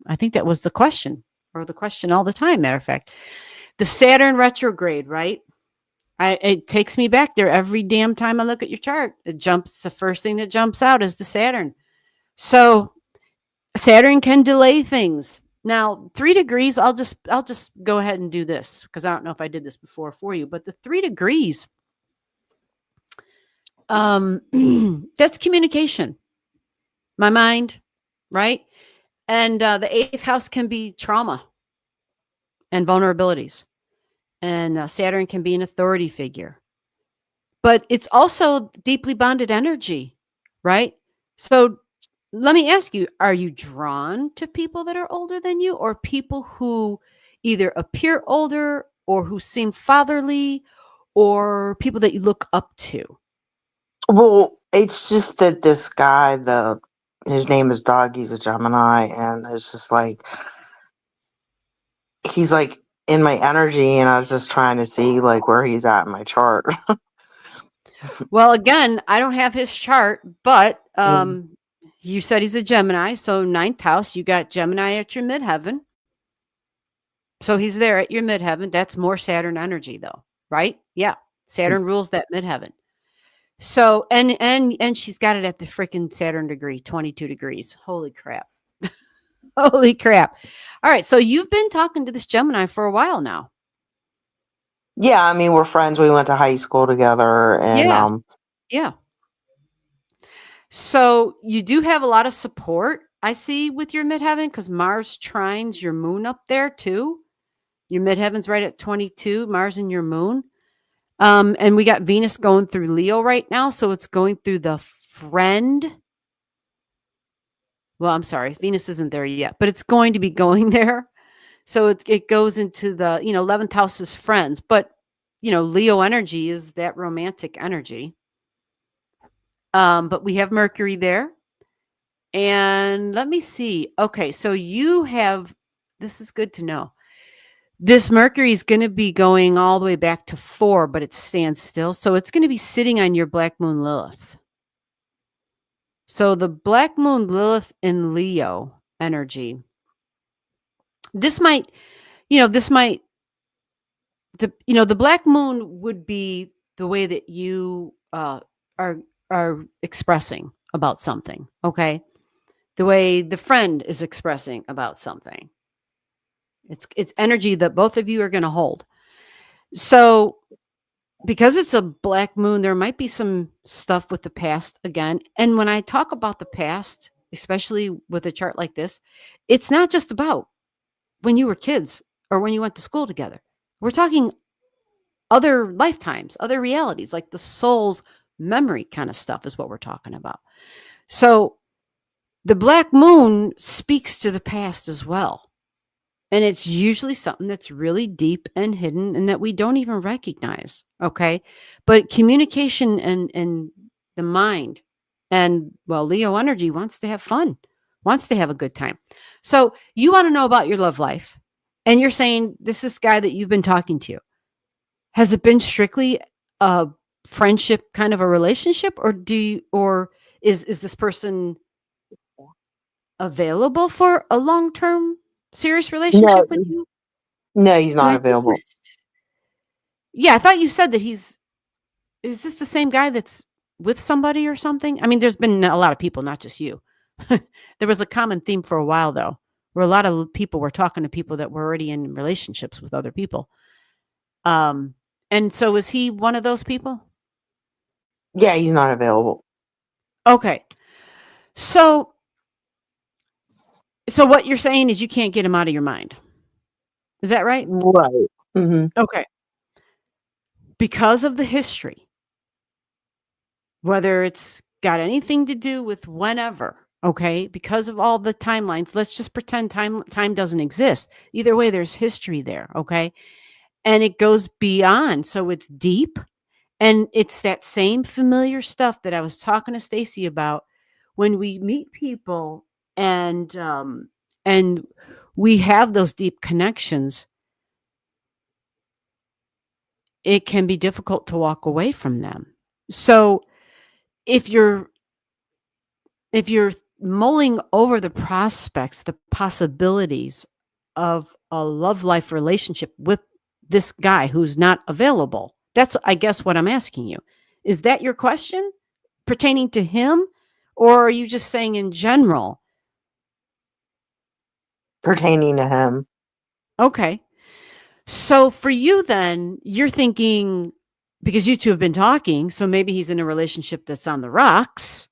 I think that was the question or the question all the time, matter of fact. The Saturn retrograde, right? It takes me back there every damn time I look at your chart. The first thing that jumps out is the Saturn. So Saturn can delay things. Now, 3 degrees, I'll just go ahead and do this because I don't know if I did this before for you, but the 3 degrees, that's communication. My mind, right? And the 8th house can be trauma and vulnerabilities. And Saturn can be an authority figure. But it's also deeply bonded energy, right? So let me ask you, are you drawn to people that are older than you or people who either appear older or who seem fatherly or people that you look up to? Well, it's just that this guy, his name is Dog. He's a Gemini, and it's just like he's like in my energy, and I was just trying to see like where he's at in my chart. Well, again, I don't have his chart, but Mm. you said he's a Gemini. So ninth house, you got Gemini at your midheaven. So he's there at your midheaven. That's more Saturn energy, though, right? Yeah, Saturn rules that midheaven. So and she's got it at the freaking Saturn degree, 22 degrees. Holy crap. Holy crap. All right, so you've been talking to this Gemini for a while now. Yeah, I mean we're friends. We went to high school together, and Yeah. Yeah. So you do have a lot of support, I see, with your midheaven, because Mars trines your moon up there too. Your midheaven's right at 22, Mars and your moon. And we got Venus going through Leo right now. So it's going through the friend. Well, I'm sorry, Venus isn't there yet, but it's going to be going there. So it goes into the, 11th house is friends. But, Leo energy is that romantic energy. But we have Mercury there. And let me see. Okay, so this is good to know. This Mercury is going to be going all the way back to 4, but it stands still. So it's going to be sitting on your Black Moon Lilith. So the Black Moon Lilith in Leo energy, this might, the Black Moon would be the way that you are expressing about something, okay? The way the friend is expressing about something. It's energy that both of you are going to hold. So because it's a black moon, there might be some stuff with the past again. And when I talk about the past, especially with a chart like this, it's not just about when you were kids or when you went to school together. We're talking other lifetimes, other realities, like the soul's memory kind of stuff is what we're talking about. So the black moon speaks to the past as well. And it's usually something that's really deep and hidden and that we don't even recognize. Okay. But communication and the mind and, well, Leo energy wants to have fun, wants to have a good time. So you want to know about your love life. And you're saying this is guy that you've been talking to. Has it been strictly a friendship kind of a relationship, or is this person available for a long-term serious No, relationship with you? no, he's 'Cause not I think available. yeah, I thought you said that is this the same guy that's with somebody or something? I mean, there's been a lot of people, not just you. There was a common theme for a while, though, where a lot of people were talking to people that were already in relationships with other people. And so is he one of those people? Yeah, he's not available. Okay. So what you're saying is you can't get him out of your mind. Is that right? Right. Hmm. Okay. Because of the history, whether it's got anything to do with whenever, okay, because of all the timelines, let's just pretend time doesn't exist. Either way, there's history there, okay? And it goes beyond. So it's deep, and it's that same familiar stuff that I was talking to Stacy about when we meet people and we have those deep connections. It can be difficult to walk away from them. So if you're mulling over the prospects, the possibilities of a love life relationship with this guy who's not available, that's, I guess, what I'm asking you. Is that your question pertaining to him, or are you just saying in general? Pertaining to him. Okay. So for you, then, you're thinking, because you two have been talking, so maybe he's in a relationship that's on the rocks,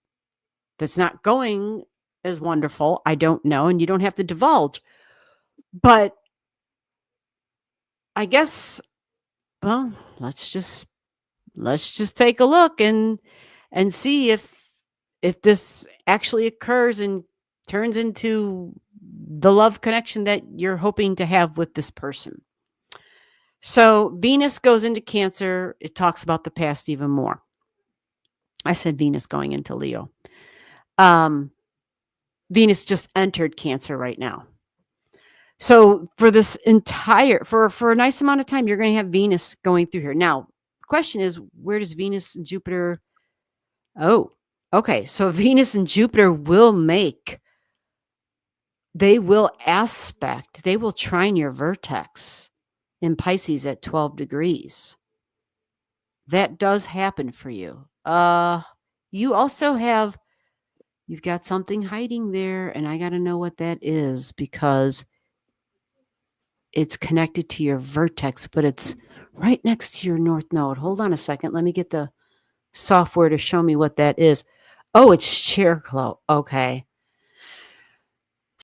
that's not going as wonderful. I don't know, and you don't have to divulge. But I guess, well, let's just take a look and see if this actually occurs and turns into the love connection that you're hoping to have with this person. So Venus goes into Cancer. It talks about the past even more. I said Venus going into Leo. Venus just entered Cancer right now. So for this entire, for a nice amount of time, you're going to have Venus going through here. Now, the question is, where does Venus and Jupiter? Oh, okay. So Venus and Jupiter they will aspect, they will trine your vertex in Pisces at 12 degrees. That does happen for you. You also you've got something hiding there, and I got to know what that is because it's connected to your vertex, but it's right next to your north node. Hold on a second. Let me get the software to show me what that is. Oh, it's Cheroklo. Okay.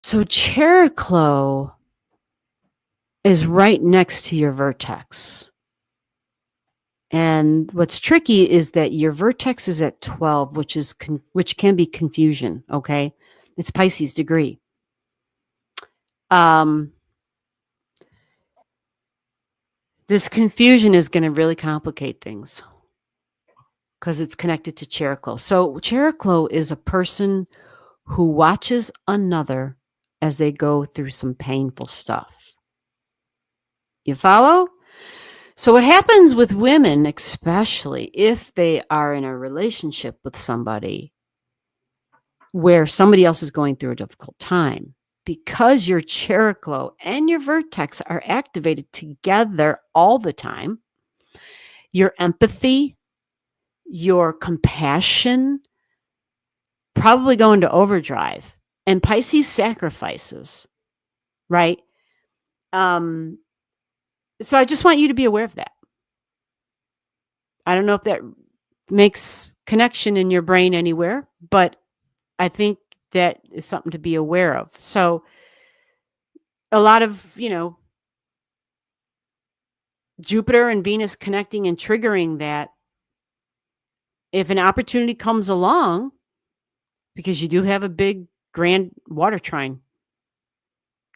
So Cheroklo is right next to your vertex. And what's tricky is that your vertex is at 12, which can be confusion, okay? It's Pisces degree. This confusion is going to really complicate things because it's connected to Cheroklo. So Cheroklo is a person who watches another as they go through some painful stuff. You follow? So what happens with women, especially if they are in a relationship with somebody where somebody else is going through a difficult time, because your Cheroklo and your vertex are activated together all the time, your empathy, your compassion probably go into overdrive. And Pisces sacrifices, right? So I just want you to be aware of that. I don't know if that makes connection in your brain anywhere, but I think that is something to be aware of. So a lot of, Jupiter and Venus connecting and triggering that. If an opportunity comes along, because you do have a big grand water trine,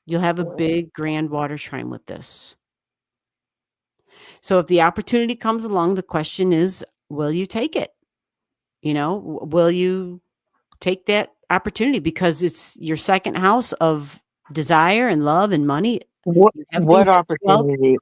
you'll have a big grand water trine with this. So if the opportunity comes along, the question is, will you take it? Will you take that opportunity? Because it's your second house of desire and love and money. What opportunity?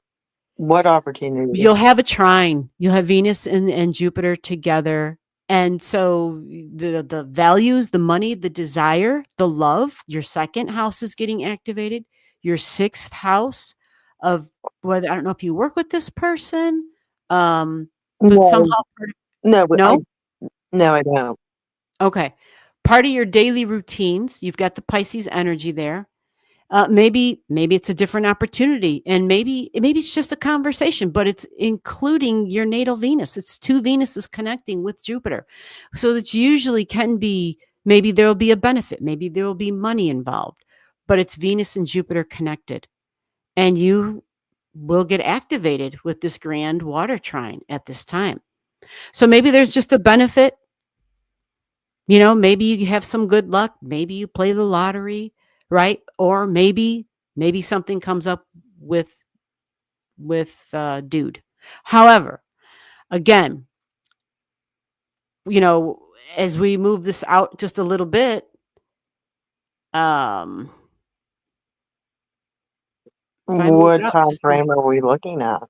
What opportunity? You'll have a trine. You'll have Venus and Jupiter together. And so the values, the money, the desire, the love, your second house is getting activated. Your sixth house of whether, I don't know if you work with this person, but somehow. No, no? I don't. Okay. Part of your daily routines, you've got the Pisces energy there. Maybe it's a different opportunity, and maybe it's just a conversation, but it's including your natal Venus. It's two Venuses connecting with Jupiter. So that usually can be, maybe there will be a benefit. Maybe there will be money involved, but it's Venus and Jupiter connected. And you will get activated with this grand water trine at this time. So maybe there's just a benefit. Maybe you have some good luck. Maybe you play the lottery, right? Or maybe something comes up with dude. However, again, as we move this out just a little bit, what time frame are we looking at?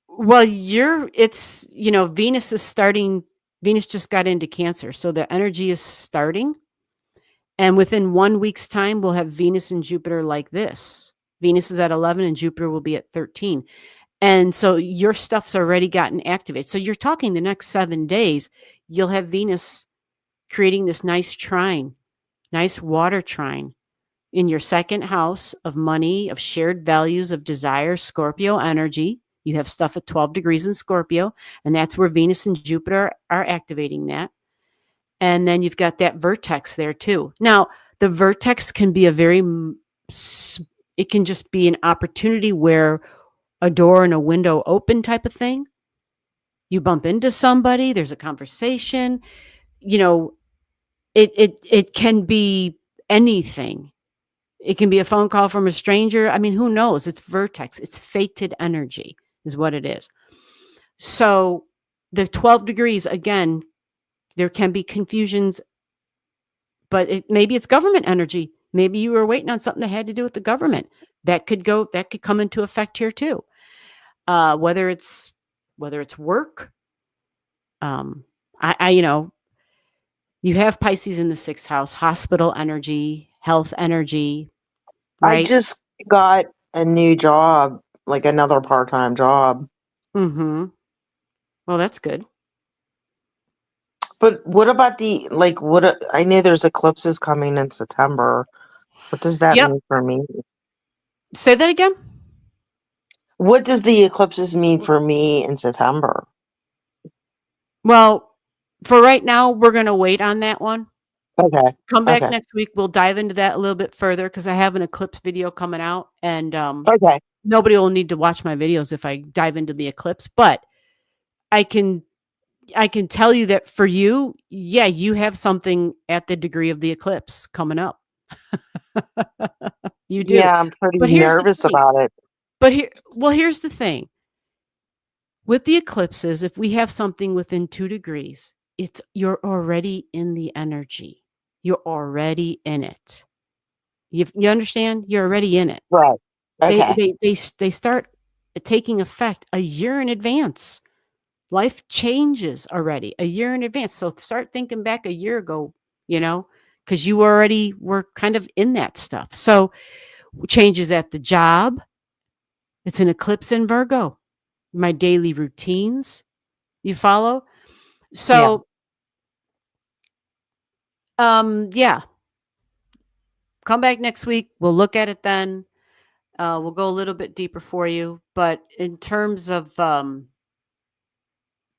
Well, Venus is starting. Venus just got into Cancer, so the energy is starting. And within 1 week's time, we'll have Venus and Jupiter like this. Venus is at 11 and Jupiter will be at 13. And so your stuff's already gotten activated. So you're talking the next 7 days, you'll have Venus creating this nice trine, nice water trine in your second house of money, of shared values, of desire, Scorpio energy. You have stuff at 12 degrees in Scorpio, and that's where Venus and Jupiter are activating that. And then you've got that vertex there too. Now, the vertex can be it can just be an opportunity where a door and a window open type of thing. You bump into somebody, there's a conversation, it can be anything. It can be a phone call from a stranger. I mean, who knows? It's vertex. It's fated energy is what it is. So The 12 degrees, again, there can be confusions, but maybe it's government energy. Maybe you were waiting on something that had to do with the government. That could come into effect here too. Whether it's work, you have Pisces in the 6th house, hospital energy, health energy, I right? just got a new job, like another part-time job. Mm-hmm. Well, that's good. But what about I know there's eclipses coming in September. What does that Yep. mean for me? Say that again. What does the eclipses mean for me in September? Well, for right now, we're going to wait on that one. Okay. Come back Okay. next week. We'll dive into that a little bit further because I have an eclipse video coming out, and Okay. nobody will need to watch my videos if I dive into the eclipse. But I can tell you that for you, yeah, you have something at the degree of the eclipse coming up. You do. Yeah, I'm pretty But here's the nervous thing. about it. Here's the thing. With the eclipses, if we have something within 2 degrees, you're already in the energy. You're already in it. You understand? You're already in it. Right. Okay. They start taking effect a year in advance. Life changes already a year in advance. So start thinking back a year ago, because you already were kind of in that stuff. So changes at the job. It's an eclipse in Virgo. My daily routines. You follow? Yeah. So, yeah. Come back next week. We'll look at it then. We'll go a little bit deeper for you. But in terms of the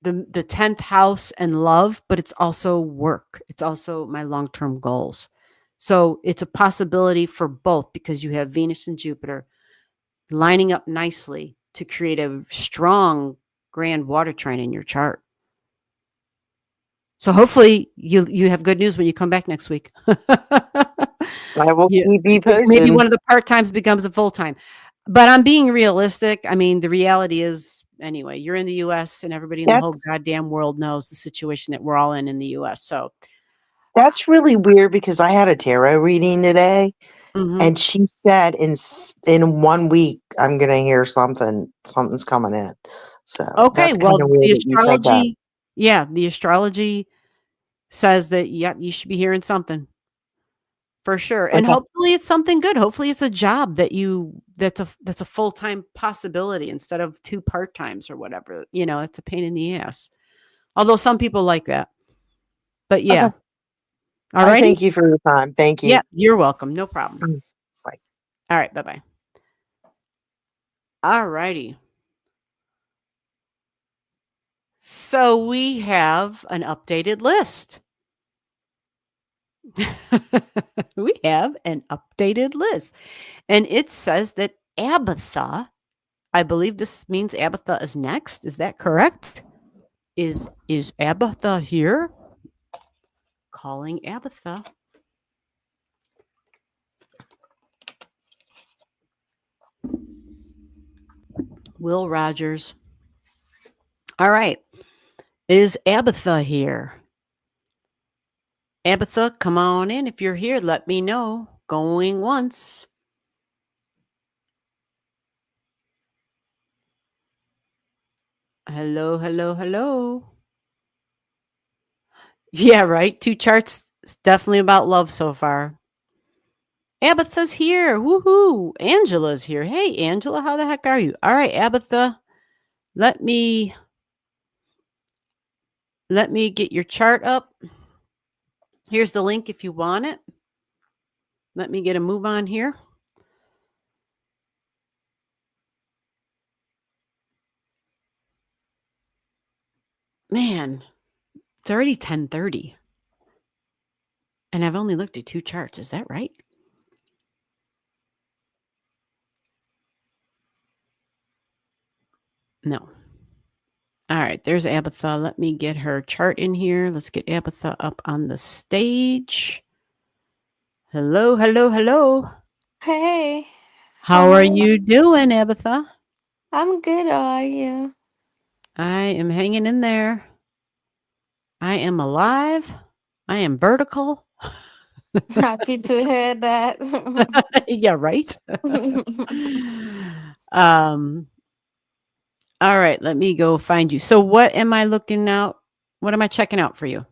10th house and love, but it's also work. It's also my long-term goals. So it's a possibility for both because you have Venus and Jupiter lining up nicely to create a strong grand water trine in your chart. So hopefully you have good news when you come back next week. I will Yeah. keep you Maybe posted. one of the part-times becomes a full-time. But I'm being realistic. I mean, the reality is, anyway, you're in the US and everybody in the whole That's goddamn world knows the situation that we're all in the US. So, that's really weird because I had a tarot reading today, mhm. and she said in 1 week I'm gonna hear something's coming in. So Okay, that's kind well, of weird that you said that. the astrology says that, yeah, you should be hearing something for sure. And Okay. hopefully it's something good. Hopefully it's a job that's a full-time possibility instead of 2 part-times or whatever. It's a pain in the ass. Although some people like that. But yeah. Okay. All I righty? thank you for your time. Thank you. Yeah, you're welcome. No problem. Mm. Bye. All right, bye-bye. All righty. So we have an updated list. We have an updated list. And it says that Abatha, I believe this means Abatha is next. Is that correct? Is Abatha here? Calling Abatha. Will Rogers. All right. Is Abatha here? Abatha, come on in. If you're here, let me know. Going once. Hello, hello, hello. Yeah, right. 2 charts. It's definitely about love so far. Abatha's here. Woohoo. Angela's here. Hey, Angela, how the heck are you? All right, Abatha. Let me get your chart up. Here's the link if you want it. Let me get a move on here. Man, it's already 10:30. And I've only looked at 2 charts. Is that right? No. All right, there's Abatha. Let me get her chart in here. Let's get Abatha up on the stage. Hello, hello, hello. Hey, How are you doing, Abatha? I'm good. How are you? I am hanging in there. I am alive. I am vertical. Happy to hear that. Yeah, right. um all right, let me go find you. So what am I looking out? What am I checking out for you?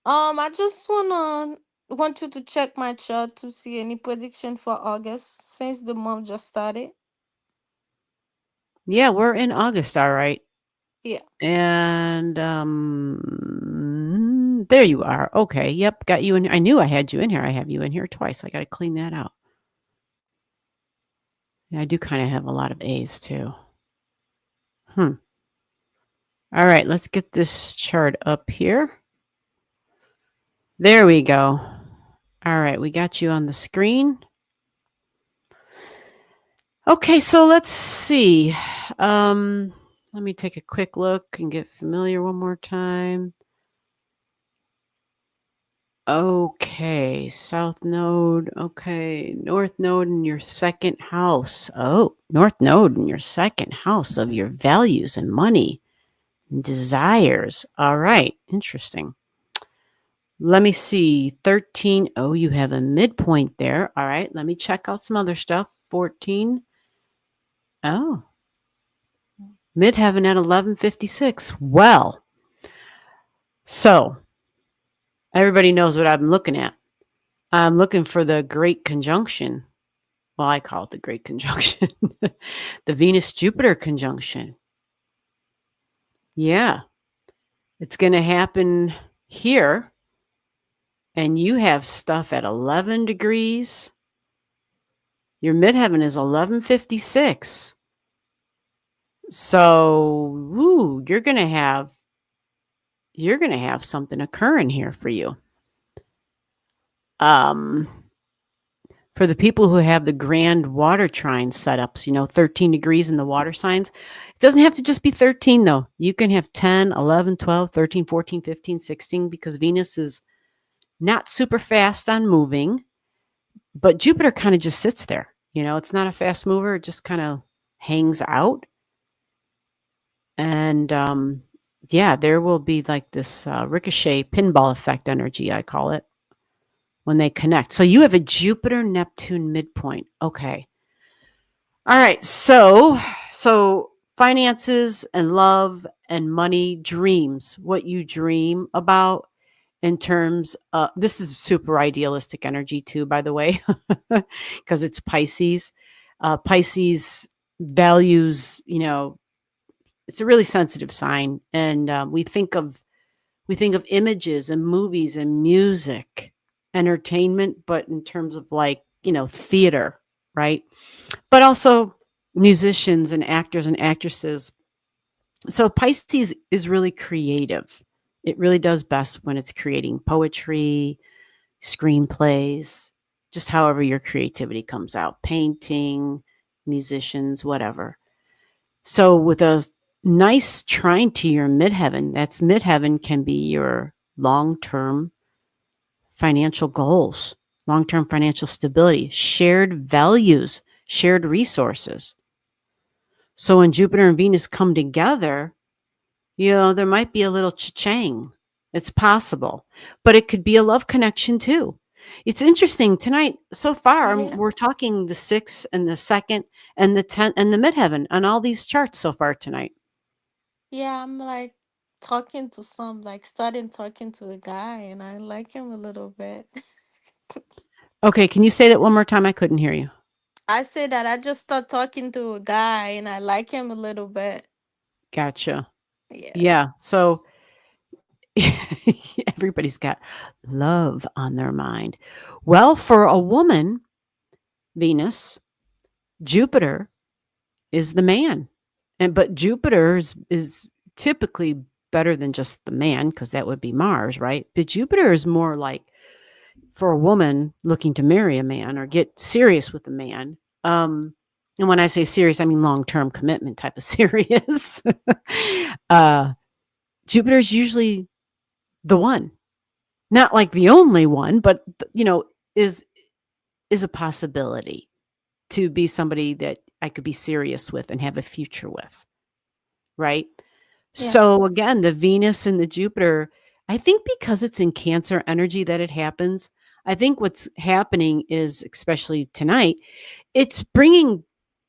I just want you to check my chart to see any prediction for August since the month just started. Yeah, we're in August, all right. Yeah. And there you are. Okay. Yep, got you in. I knew I had you in here. I have you in here twice. I got to clean that out. Yeah, I do kind of have a lot of A's too. All right, let's get this chart up here. There we go. All right, we got you on the screen. Okay, so let's see. Let me take a quick look and get familiar one more time. Okay, South Node. Okay, North Node in your second house. Oh, North Node in your second house of your values and money and desires. All right, interesting. Let me see. 13. Oh, you have a midpoint there. All right, let me check out some other stuff. 14. Oh, midheaven at 1156. Well, so everybody knows what I'm looking at. I'm looking for the Great Conjunction. Well, I call it the Great Conjunction. The Venus-Jupiter conjunction. Yeah. It's going to happen here. And you have stuff at 11 degrees. Your midheaven is 1156. So, you're going to have something occurring here for you. For the people who have the grand water trine setups, 13 degrees in the water signs, it doesn't have to just be 13 though. You can have 10, 11, 12, 13, 14, 15, 16 because Venus is not super fast on moving, but Jupiter kind of just sits there. It's not a fast mover. It just kind of hangs out. And there will be like this ricochet pinball effect energy, I call it, when they connect. So you have a Jupiter-Neptune midpoint. Okay. All right. So finances and love and money, dreams, what you dream about in terms of, this is super idealistic energy too, by the way, because it's Pisces. Pisces values, it's a really sensitive sign. And we think of images and movies and music, entertainment, but in terms of theater, right? But also musicians and actors and actresses. So Pisces is really creative. It really does best when it's creating poetry, screenplays, just however your creativity comes out, painting, musicians, whatever. So with a nice trine to your midheaven, that's midheaven can be your long-term financial goals, long-term financial stability, shared values, shared resources. So when Jupiter and Venus come together, there might be a little cha-chang. It's possible, but it could be a love connection too. It's interesting tonight so far. Yeah. We're talking the 6th and the 2nd and the 10th and the midheaven on all these charts so far tonight. Yeah, I'm like starting talking to a guy and I like him a little bit. Okay, can you say that one more time? I couldn't hear you. I say that I just start talking to a guy and I like him a little bit. Gotcha. Yeah. Yeah. So everybody's got love on their mind. Well, for a woman, Venus, Jupiter is the man. But Jupiter is typically better than just the man because that would be Mars, right? But Jupiter is more like for a woman looking to marry a man or get serious with a man. And when I say serious, I mean long-term commitment type of serious. Jupiter is usually the one, not like the only one, but is a possibility to be somebody that I could be serious with and have a future with, right? Yeah. So again, the Venus and the Jupiter, I think because it's in Cancer energy that it happens. I think what's happening is, especially tonight, it's bringing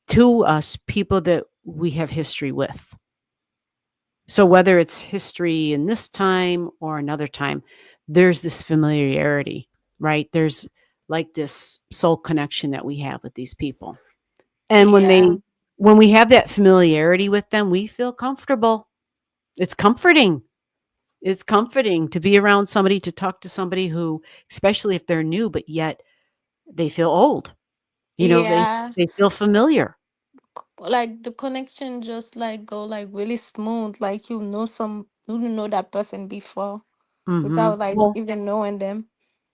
to us people that we have history with. So whether it's history in this time or another time, there's this familiarity, right? There's like this soul connection that we have with these people. And Yeah. when we have that familiarity with them, we feel comfortable. It's comforting. It's comforting to be around somebody, to talk to somebody who, especially if they're new, but yet they feel old. You know, Yeah. they feel familiar. Like the connection just like go like really smooth. Like you know that person before without like Well, even knowing them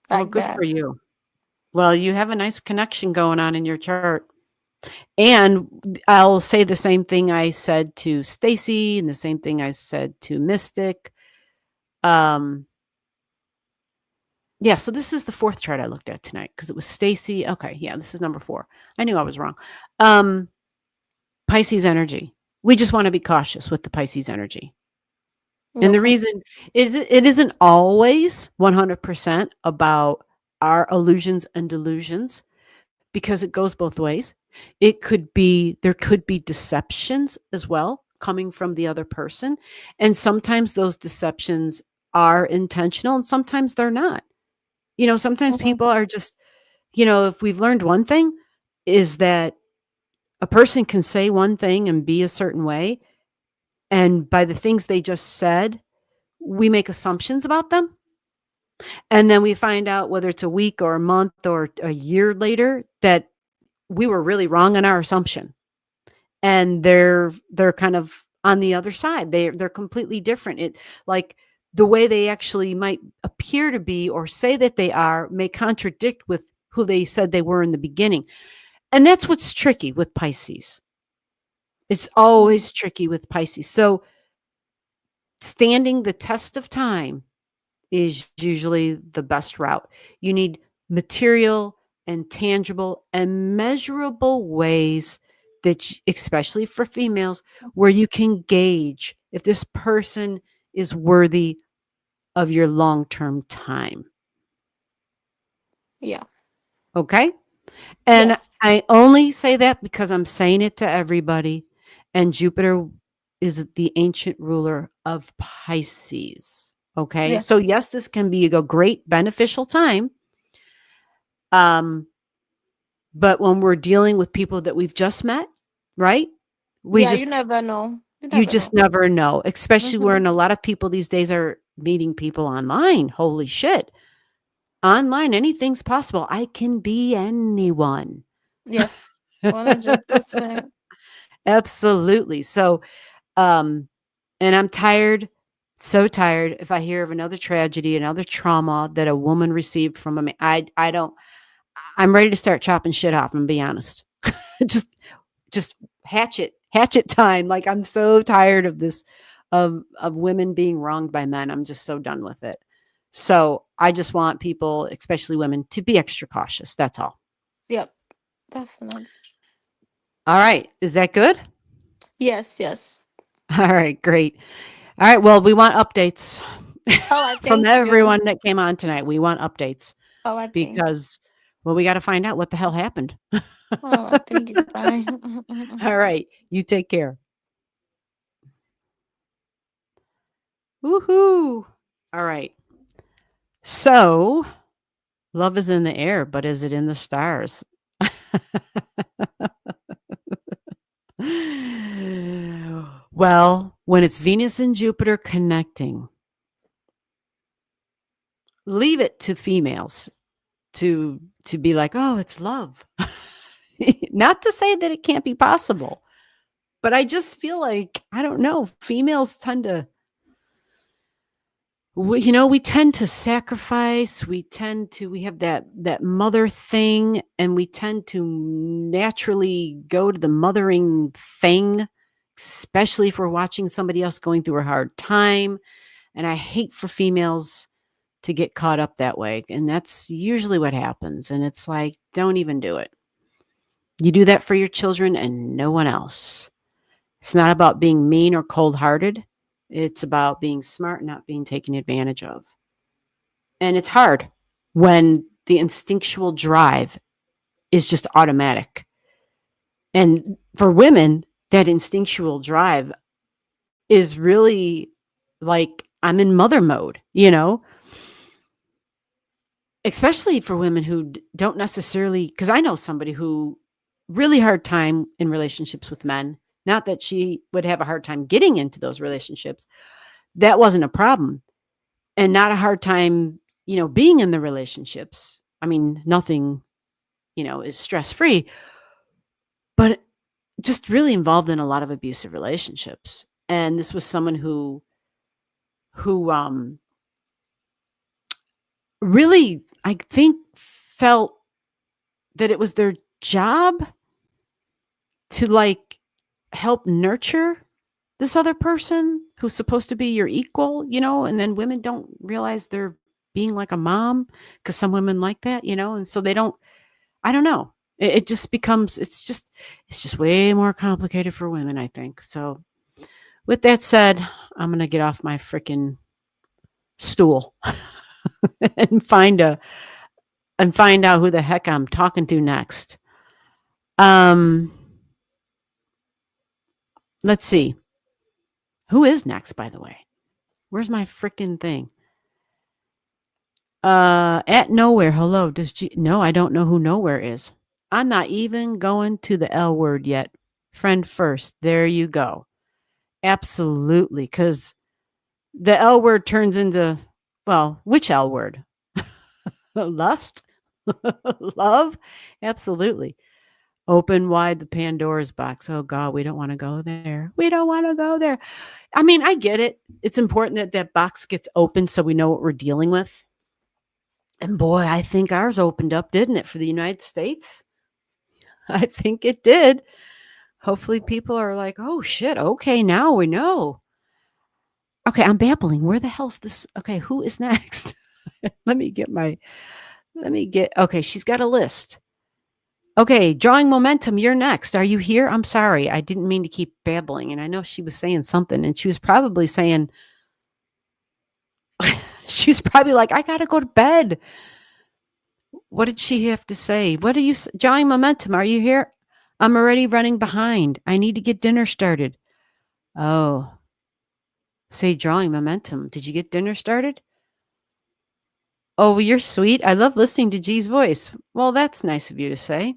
well, like good for that. you. Well, you have a nice connection going on in your chart. And I'll say the same thing I said to Stacy and the same thing I said to Mystic. Um, yeah, so this is the fourth chart I looked at tonight because it was Stacy. Okay, yeah, this is number 4. I knew I was wrong. Pisces energy. We just want to be cautious with the Pisces energy. And the Okay. reason is it isn't always 100% about our illusions and delusions, because it goes both ways. There could be deceptions as well coming from the other person. And sometimes those deceptions are intentional and sometimes they're not. Sometimes Mhm. people are just, if we've learned one thing, is that a person can say one thing and be a certain way. And by the things they just said, we make assumptions about them. And then we find out, whether it's a week or a month or a year later, that we were really wrong in our assumption. And they're kind of on the other side. They're completely different. It like the way they actually might appear to be or say that they are may contradict with who they said they were in the beginning. And that's what's tricky with Pisces. It's Mhm. always tricky with Pisces. So standing the test of time is usually the best route. You need material and tangible and measurable ways that, especially for females, where you can gauge if this person is worthy of your long term time. Yeah. Okay. And Yes. I only say that because I'm saying it to everybody. And Jupiter is the ancient ruler of Pisces. Okay. Yeah. So, yes, this can be a great beneficial time. Um, but when we're dealing with people that we've just met, right? We Yeah. You just, never know. You you never just know. never know, especially Hmm. when a lot of people these days are meeting people online. Holy shit. Online, anything's possible. I can be anyone. Yes. 100%. Absolutely. So, um, and I'm tired, so tired if I hear of another tragedy, another trauma that a woman received from a man. I don't, I'm ready to start chopping shit off and be honest. just just hatchet time. Like, I'm so tired of this, of women being wronged by men. I'm just so done with it. So I just want people, especially women, to be extra cautious. That's all. Yep. Definitely. All right. Is that good? Yes. Yes. All right, great. All right. Well, we want updates All right. from Thank you. everyone that came on tonight. We want updates All right. Thank you. because, well, we got to find out what the hell happened. All right. Thank you. Bye. All right. You take care. Woohoo. All right. So, love is in the air, but is it in the stars? Well, when it's Venus and Jupiter connecting, leave it to females to be like, "Oh, it's love." Not to say that it can't be possible, but I just feel like, I don't know, females tend to, we tend to sacrifice, we have that mother thing, and we tend to naturally go to the mothering thing, especially if we're watching somebody else going through a hard time. And I hate for females to get caught up that way. And that's usually what happens. And it's like, don't even do it. You do that for your children and no one else. It's not about being mean or cold hearted. It's about being smart, not being taken advantage of. And it's hard when the instinctual drive is just automatic. And for women, that instinctual drive is really like I'm in mother mode, especially for women who don't necessarily, because I know somebody who really hard time in relationships with men. Not that she would have a hard time getting into those relationships. That wasn't a problem. And not a hard time, being in the relationships. I mean, nothing, is stress free, but just really involved in a lot of abusive relationships. And this was someone who really, I think, felt that it was their job to like help nurture this other person who's supposed to be your equal, and then women don't realize they're being like a mom, because some women like that, and so they don't, I don't know. It just becomes, it's just way more complicated for women, I think. So with that said, I'm going to get off my freaking stool and find out who the heck I'm talking to next. Let's see. Who is next, by the way? Where's my freaking thing? At Nowhere. Hello. No, I don't know who Nowhere is. I'm not even going to the L word yet. Friend first. There you go. Absolutely. Because the L word turns into, well, which L word? Lust? Love? Absolutely. Open wide the Pandora's box. Oh, God, we don't want to go there. We don't want to go there. I mean, I get it. It's important that that box gets open so we know what we're dealing with. And boy, I think ours opened up, didn't it, for the United States? I think it did. Hopefully people are like, oh, shit. Okay, now we know. Okay, I'm babbling. Where the hell's this? Okay, who is next? Okay, she's got a list. Okay, Drawing Momentum, you're next. Are you here? I'm sorry. I didn't mean to keep babbling. And I know she was saying something, and she was probably saying, she was probably like, I got to go to bed. What did she have to say? What are you, Drawing Momentum, are you here? I'm already running behind. I need to get dinner started. Oh, say Drawing Momentum. Did you get dinner started? Oh, well, you're sweet. I love listening to G's voice. Well, that's nice of you to say.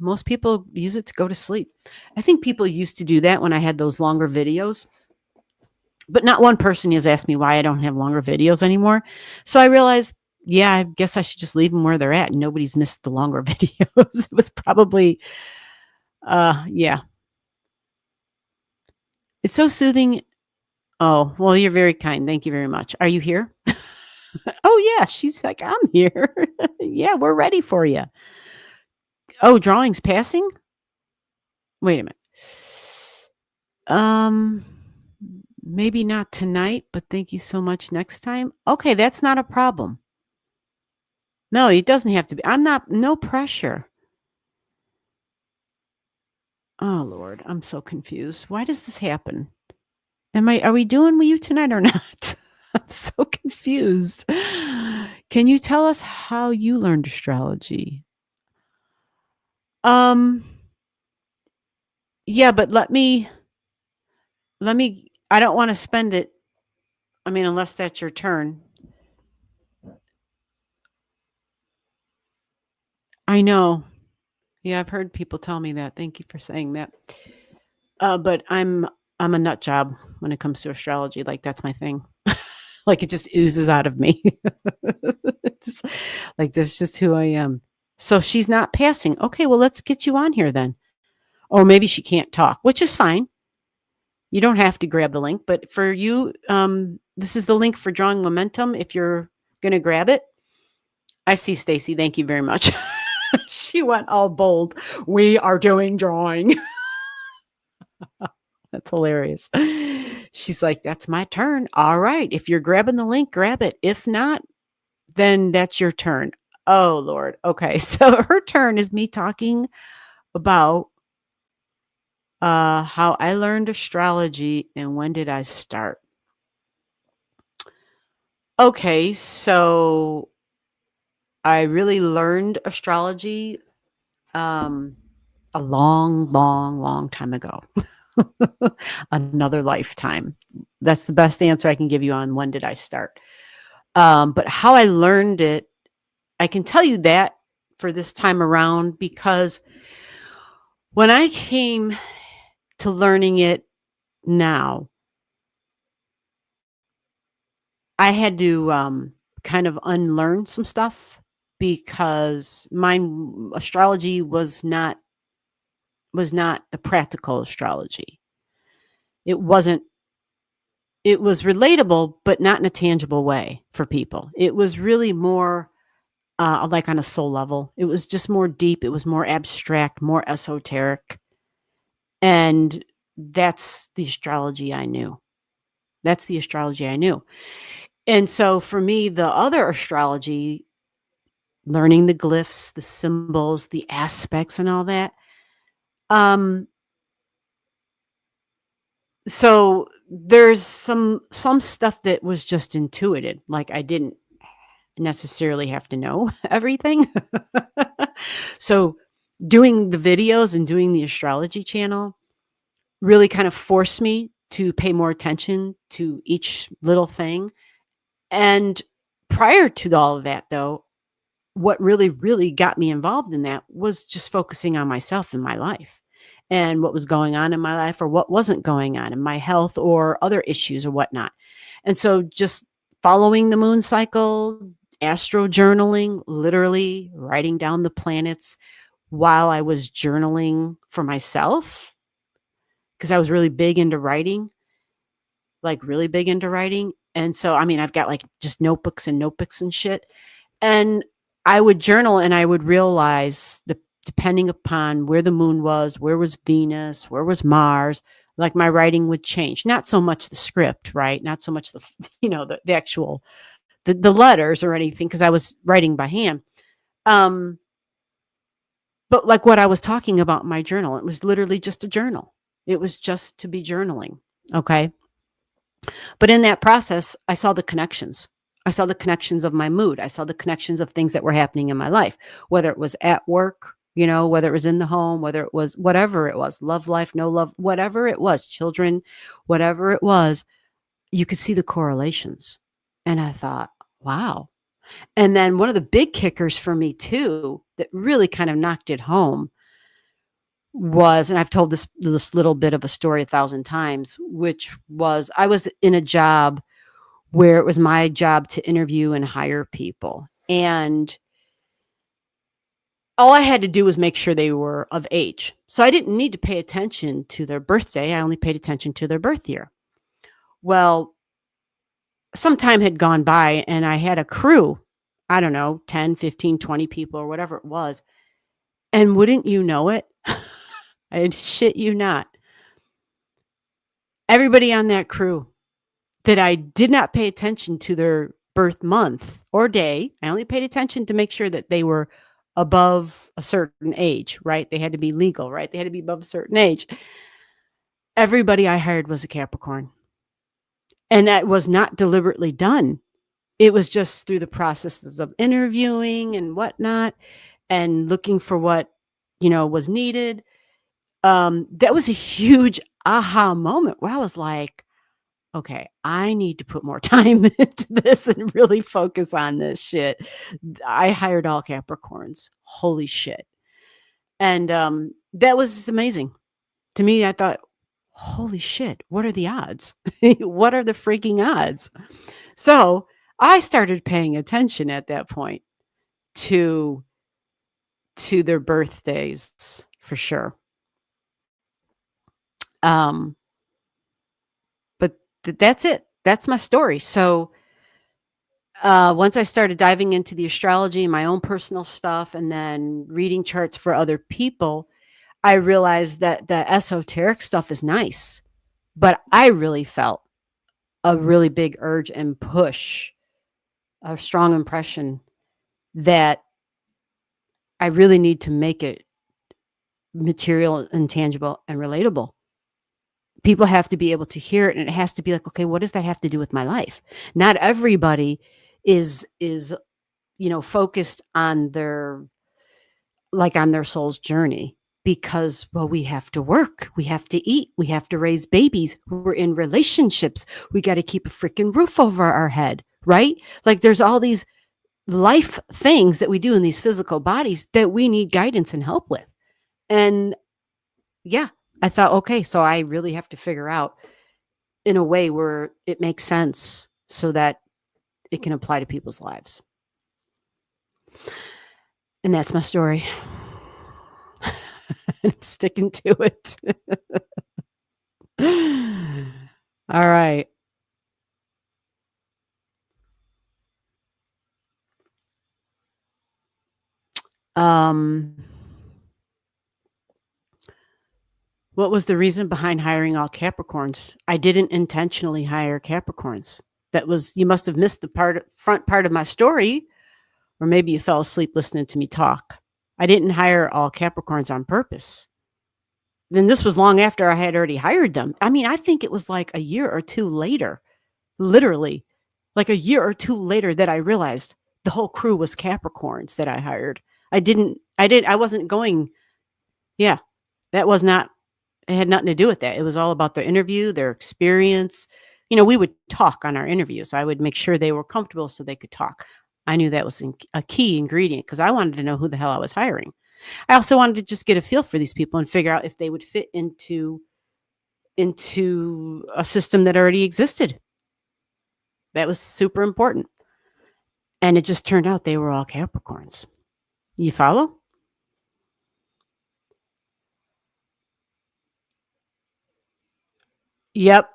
Most people use it to go to sleep. I think people used to do that when I had those longer videos. But not one person has asked me why I don't have longer videos anymore. So I realized, yeah, I guess I should just leave them where they're at. And nobody's missed the longer videos. It was probably, yeah. It's so soothing. Oh, well, you're very kind. Thank you very much. Are you here? Oh, yeah. She's like, I'm here. Yeah, we're ready for you. Oh, drawing's passing? Wait a minute. Maybe not tonight, but thank you so much next time. Okay, that's not a problem. No, it doesn't have to be. No pressure. Oh, Lord, I'm so confused. Why does this happen? Are we doing with you tonight or not? I'm so confused. Can you tell us how you learned astrology? Yeah, but let me, I don't want to spend it. I mean, unless that's your turn. I know. Yeah, I've heard people tell me that. Thank you for saying that. But I'm a nut job when it comes to astrology. Like, that's my thing. Like, it just oozes out of me. Just like, that's just who I am. So she's not passing. Okay, well, let's get you on here then. Or maybe she can't talk, which is fine. You don't have to grab the link, but for you, this is the link for Drawing Momentum. If you're going to grab it. I see Stacy. Thank you very much. She went all bold. We are doing drawing. That's hilarious. She's like, that's my turn. All right. If you're grabbing the link, grab it. If not, then that's your turn. Oh, Lord. Okay. So her turn is me talking about how I learned astrology and when did I start. Okay, so I really learned astrology a long, long, long time ago. Another lifetime. That's the best answer I can give you on when did I start. But how I learned it, I can tell you that for this time around because when I came to learning it now, I had to kind of unlearn some stuff because mine astrology was not the practical astrology. It wasn't it was relatable, but not in a tangible way for people. It was really more like on a soul level. It was just more deep. It was more abstract, more esoteric. And that's the astrology I knew. That's the astrology I knew. And so for me, the other astrology, learning the glyphs, the symbols, the aspects, and all that, um, so there's some stuff that was just intuited, like I didn't necessarily have to know everything. So doing the videos and doing the astrology channel really kind of forced me to pay more attention to each little thing. And prior to all of that, though, what really, really got me involved in that was just focusing on myself and my life and what was going on in my life or what wasn't going on in my health or other issues or whatnot. And so just following the moon cycle, astro journaling, literally writing down the planets while I was journaling for myself, because I was really big into writing, like really big into writing. And so, I mean, I've got like just notebooks and notebooks and shit. And I would journal and I would realize that depending upon where the moon was, where was Venus, where was Mars, like my writing would change. Not so much the script, right? Not so much the, the actual, the letters or anything, because I was writing by hand. But like what I was talking about in my journal, it was literally just a journal. It was just to be journaling. Okay. But in that process, I saw the connections. I saw the connections of my mood. I saw the connections of things that were happening in my life, whether it was at work, whether it was in the home, whether it was whatever it was, love life, no love, whatever it was, children, whatever it was, you could see the correlations. And I thought, wow. And then one of the big kickers for me too, that really kind of knocked it home was, and I've told this little bit of a story 1,000 times, which was I was in a job where it was my job to interview and hire people. And all I had to do was make sure they were of age. So I didn't need to pay attention to their birthday. I only paid attention to their birth year. Well, some time had gone by and I had a crew, I don't know, 10, 15, 20 people or whatever it was. And wouldn't you know it? I shit you not. Everybody on that crew that I did not pay attention to their birth month or day. I only paid attention to make sure that they were above a certain age, right? They had to be legal, right? They had to be above a certain age. Everybody I hired was a Capricorn. And that was not deliberately done. It was just through the processes of interviewing and whatnot and looking for what, was needed. That was a huge aha moment where I was like, okay, I need to put more time into this and really focus on this shit. I hired all Capricorns. Holy shit. And that was amazing. To me, I thought, holy shit, what are the odds? What are the freaking odds? So I started paying attention at that point to their birthdays for sure. But that's it. That's my story. So once I started diving into the astrology and my own personal stuff and then reading charts for other people, I realized that the esoteric stuff is nice, but I really felt a really big urge and push, a strong impression that I really need to make it material and tangible and relatable People have to be able to hear it, and it has to be like, okay, what does that have to do with my life? Not everybody is focused on their soul's journey, because, well, we have to work, we have to eat, we have to raise babies, we're in relationships, we got to keep a freaking roof over our head, right? Like, there's all these life things that we do in these physical bodies that we need guidance and help with. And yeah, I thought, okay, so I really have to figure out in a way where it makes sense so that it can apply to people's lives. And that's my story. I'm sticking to it. All right. What was the reason behind hiring all Capricorns? I didn't intentionally hire Capricorns. You must have missed the front part of my story, or maybe you fell asleep listening to me talk. I didn't hire all Capricorns on purpose. Then this was long after I had already hired them. I mean, I think it was like a year or two later, literally, like a year or two later, that I realized the whole crew was Capricorns that I hired. I wasn't going, yeah, that was not, it had nothing to do with that. It was all about their interview, their experience. We would talk on our interviews. I would make sure they were comfortable so they could talk. I knew that was a key ingredient because I wanted to know who the hell I was hiring. I also wanted to just get a feel for these people and figure out if they would fit into a system that already existed. That was super important. And it just turned out they were all Capricorns. You follow? Yep.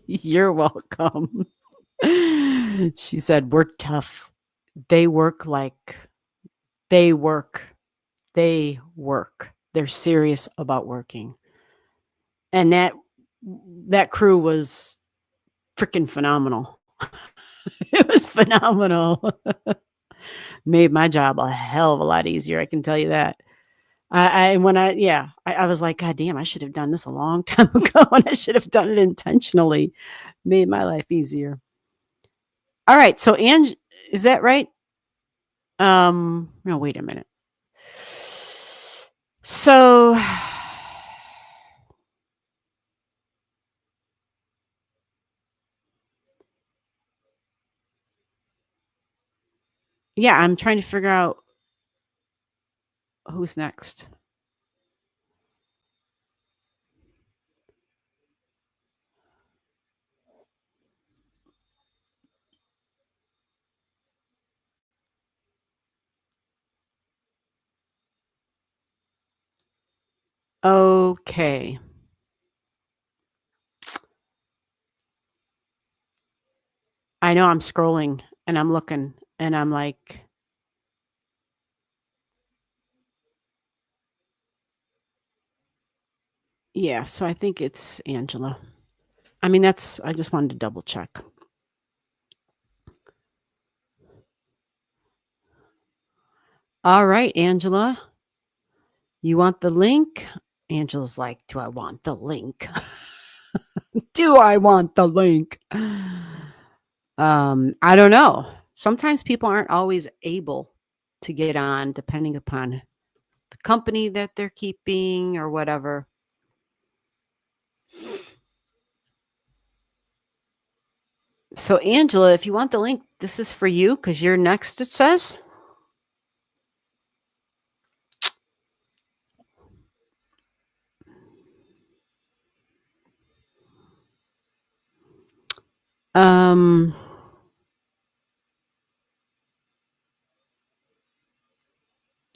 You're welcome. She said, we're tough. They work. They're serious about working. And that crew was freaking phenomenal. It was phenomenal. Made my job a hell of a lot easier. I can tell you that. I was like, God damn, I should have done this a long time ago, and I should have done it intentionally. Made my life easier. All right. So, Ange, is that right? No, wait a minute. So, yeah, I'm trying to figure out who's next. Okay. I know I'm scrolling and I'm looking and I'm like, yeah, so I think it's Angela. I mean, I just wanted to double check. All right, Angela. You want the link? Angela's like, do I want the link? Do I want the link? I don't know. Sometimes people aren't always able to get on, depending upon the company that they're keeping or whatever. So, Angela, if you want the link, this is for you because you're next, it says.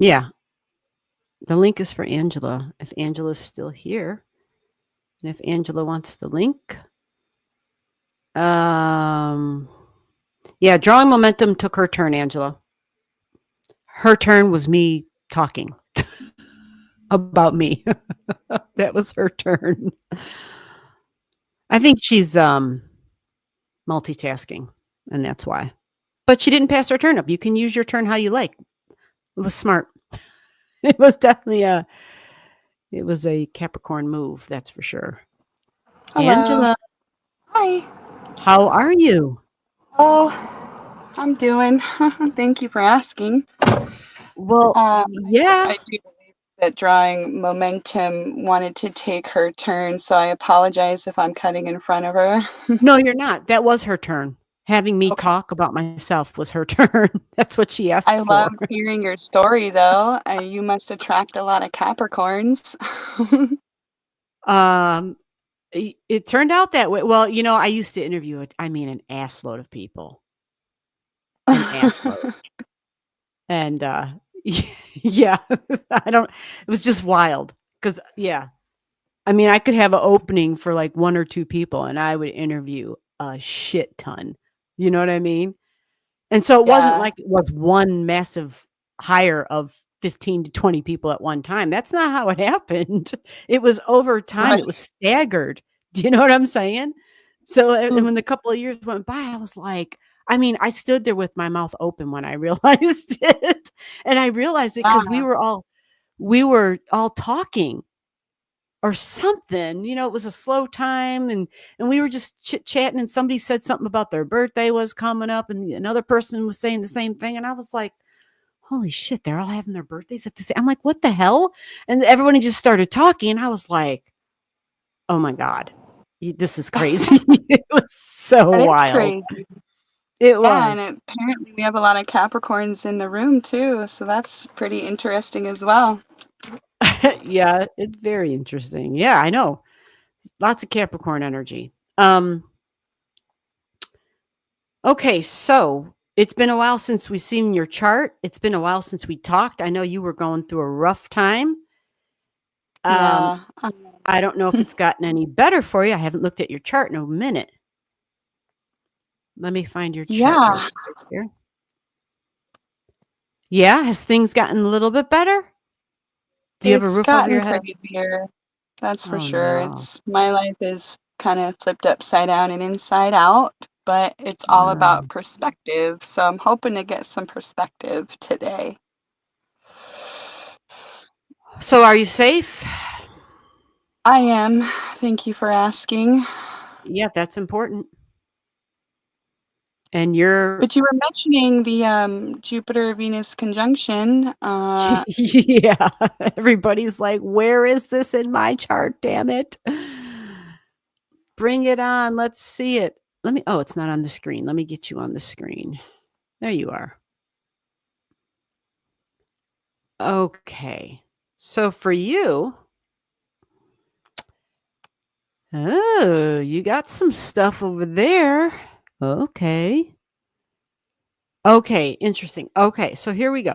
Yeah, the link is for Angela. If Angela's still here, and if Angela wants the link, yeah, drawing momentum took her turn, Angela. Her turn was me talking about me. That was her turn. I think she's multitasking, and that's why. But she didn't pass her turn up. You can use your turn how you like. It was smart. It was definitely It was a Capricorn move, that's for sure. Hello. Angela, Hi. how are you? Oh, I'm doing. Thank you for asking. Well, yeah. I do believe that drawing momentum wanted to take her turn, so I apologize if I'm cutting in front of her. No, you're not. That was her turn. Having me Okay. talk about myself was her turn. That's what she asked I love for. hearing your story, though. You must attract a lot of Capricorns. Um, it turned out that way. Well, I used to interview an assload of people. An assload. And yeah, it was just wild. Because I could have an opening for like 1 or 2 people and I would interview a shit ton. You know what I mean? And so it wasn't Yeah. like it was one massive hire of 15 to 20 people at one time. That's not how it happened. It was over time. Right. It was staggered. Do you know what I'm saying? So Mm. when the couple of years went by, I was like, I stood there with my mouth open when I realized it. And I realized it because Yeah. we were all talking or something. It was a slow time and we were just chit-chatting and somebody said something about their birthday was coming up and another person was saying the same thing. And I was like, holy shit, they're all having their birthdays at the same. I'm like, what the hell? And everyone just started talking. And I was like, oh my God, this is crazy. It was so That is wild. crazy. It Yeah, and was. apparently we have a lot of Capricorns in the room too, so that's pretty interesting as well. Yeah, it's very interesting. Yeah, I know. Lots of Capricorn energy. Okay, so it's been a while since we've seen your chart. It's been a while since we talked. I know you were going through a rough time. Yeah. I don't know if it's gotten any better for you. I haven't looked at your chart in a minute. Let me find your chart Yeah. real quick here. Yeah, has things gotten a little bit better? Do you have a It's roof over gotten your head? crazier. That's for Oh sure. no. My life is kind of flipped upside down and inside out, but it's all about perspective. So I'm hoping to get some perspective today. So are you safe? I am. Thank you for asking. Yeah, that's important. And you're But you were mentioning the Jupiter-Venus conjunction. yeah, everybody's like, where is this in my chart? Damn it. Bring it on. Let's see it. Oh, it's not on the screen. Let me get you on the screen. There you are. Okay. So for you, oh, you got some stuff over there. Okay. Okay, interesting. Okay, so here we go.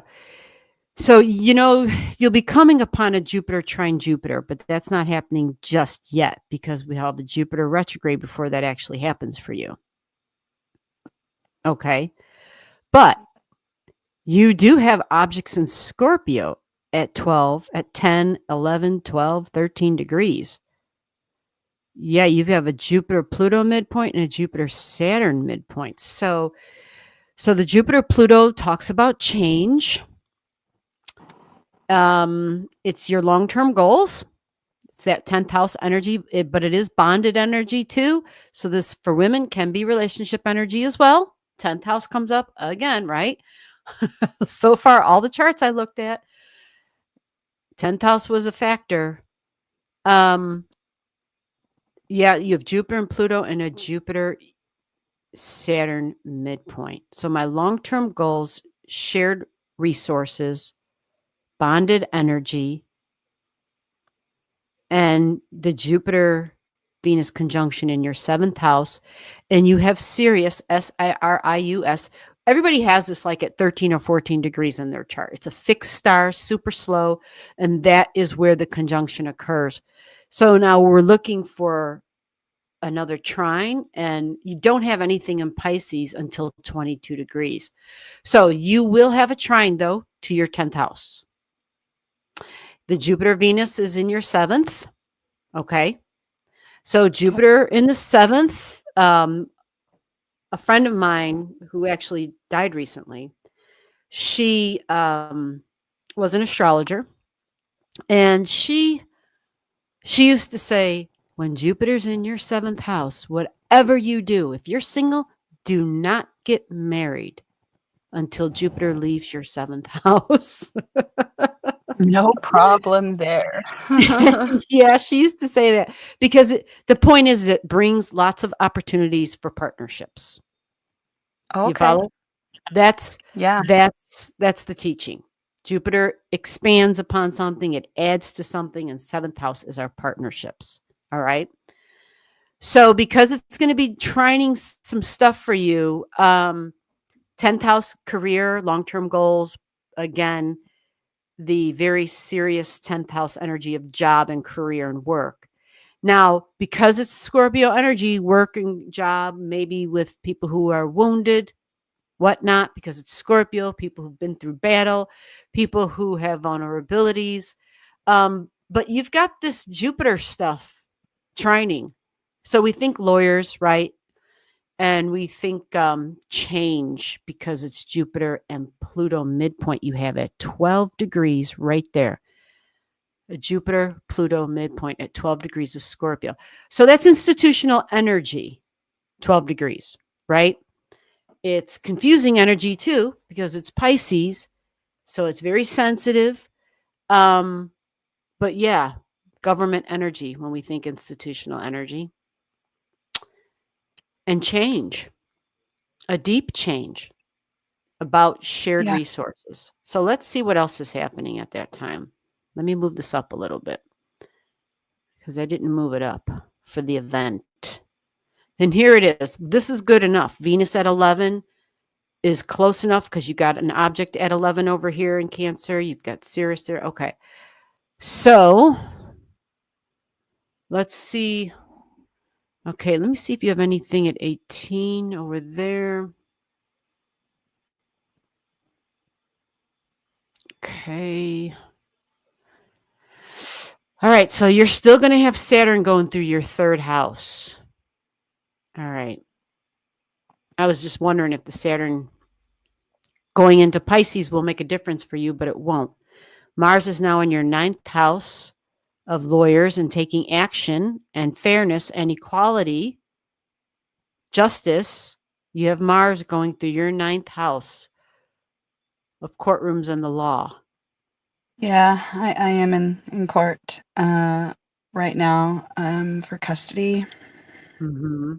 So, you'll be coming upon a Jupiter trine Jupiter, but that's not happening just yet because we have the Jupiter retrograde before that actually happens for you. Okay. But you do have objects in Scorpio at 12, at 10, 11, 12, 13 degrees. Yeah, you have a Jupiter Pluto midpoint and a Jupiter Saturn midpoint. So the Jupiter Pluto talks about change. It's your long-term goals. It's that 10th house energy, but it is bonded energy too. So this for women can be relationship energy as well. 10th house comes up again, right? So far, all the charts I looked at, 10th house was a factor. Yeah, you have Jupiter and Pluto and a Jupiter Saturn midpoint. So my long-term goals, shared resources, bonded energy, and the Jupiter Venus conjunction in your 7th house, and you have Sirius, Sirius. Everybody has this like at 13 or 14 degrees in their chart. It's a fixed star, super slow, and that is where the conjunction occurs. So now we're looking for another trine, and you don't have anything in Pisces until 22 degrees. So you will have a trine, though, to your 10th house. The Jupiter Venus is in your 7th. Okay. So Jupiter in the 7th, a friend of mine who actually died recently, she was an astrologer, and she She used to say, when Jupiter's in your 7th house, whatever you do, if you're single, do not get married until Jupiter leaves your 7th house. No problem there. Yeah, she used to say that because the point is it brings lots of opportunities for partnerships. You Okay. follow? That's Yeah. that's the teaching. Jupiter expands upon something, it adds to something, and 7th house is our partnerships. All right. So because it's going to be trying some stuff for you, 10th house career, long-term goals, again, the very serious 10th house energy of job and career and work. Now, because it's Scorpio energy, work and job, maybe with people who are wounded, whatnot, because it's Scorpio, people who've been through battle, people who have vulnerabilities. But you've got this Jupiter stuff trining. So we think lawyers, right? And we think change because it's Jupiter and Pluto midpoint. You have at 12 degrees right there. A Jupiter, Pluto midpoint at 12 degrees of Scorpio. So that's institutional energy, 12 degrees, right? It's confusing energy too because it's Pisces. So it's very sensitive. But yeah, government energy when we think institutional energy. And change, a deep change about shared Yeah. resources. So let's see what else is happening at that time. Let me move this up a little bit because I didn't move it up for the event. And here it is. This is good enough. Venus at 11 is close enough because you got an object at 11 over here in Cancer. You've got Sirius there. Okay. So let's see. Okay, let me see if you have anything at 18 over there. Okay. All right, so you're still going to have Saturn going through your 3rd house. All right. I was just wondering if the Saturn going into Pisces will make a difference for you, but it won't. Mars is now in your 9th house of lawyers and taking action and fairness and equality, justice. You have Mars going through your 9th house of courtrooms and the law. Yeah, I am in court right now for custody Mm-hmm.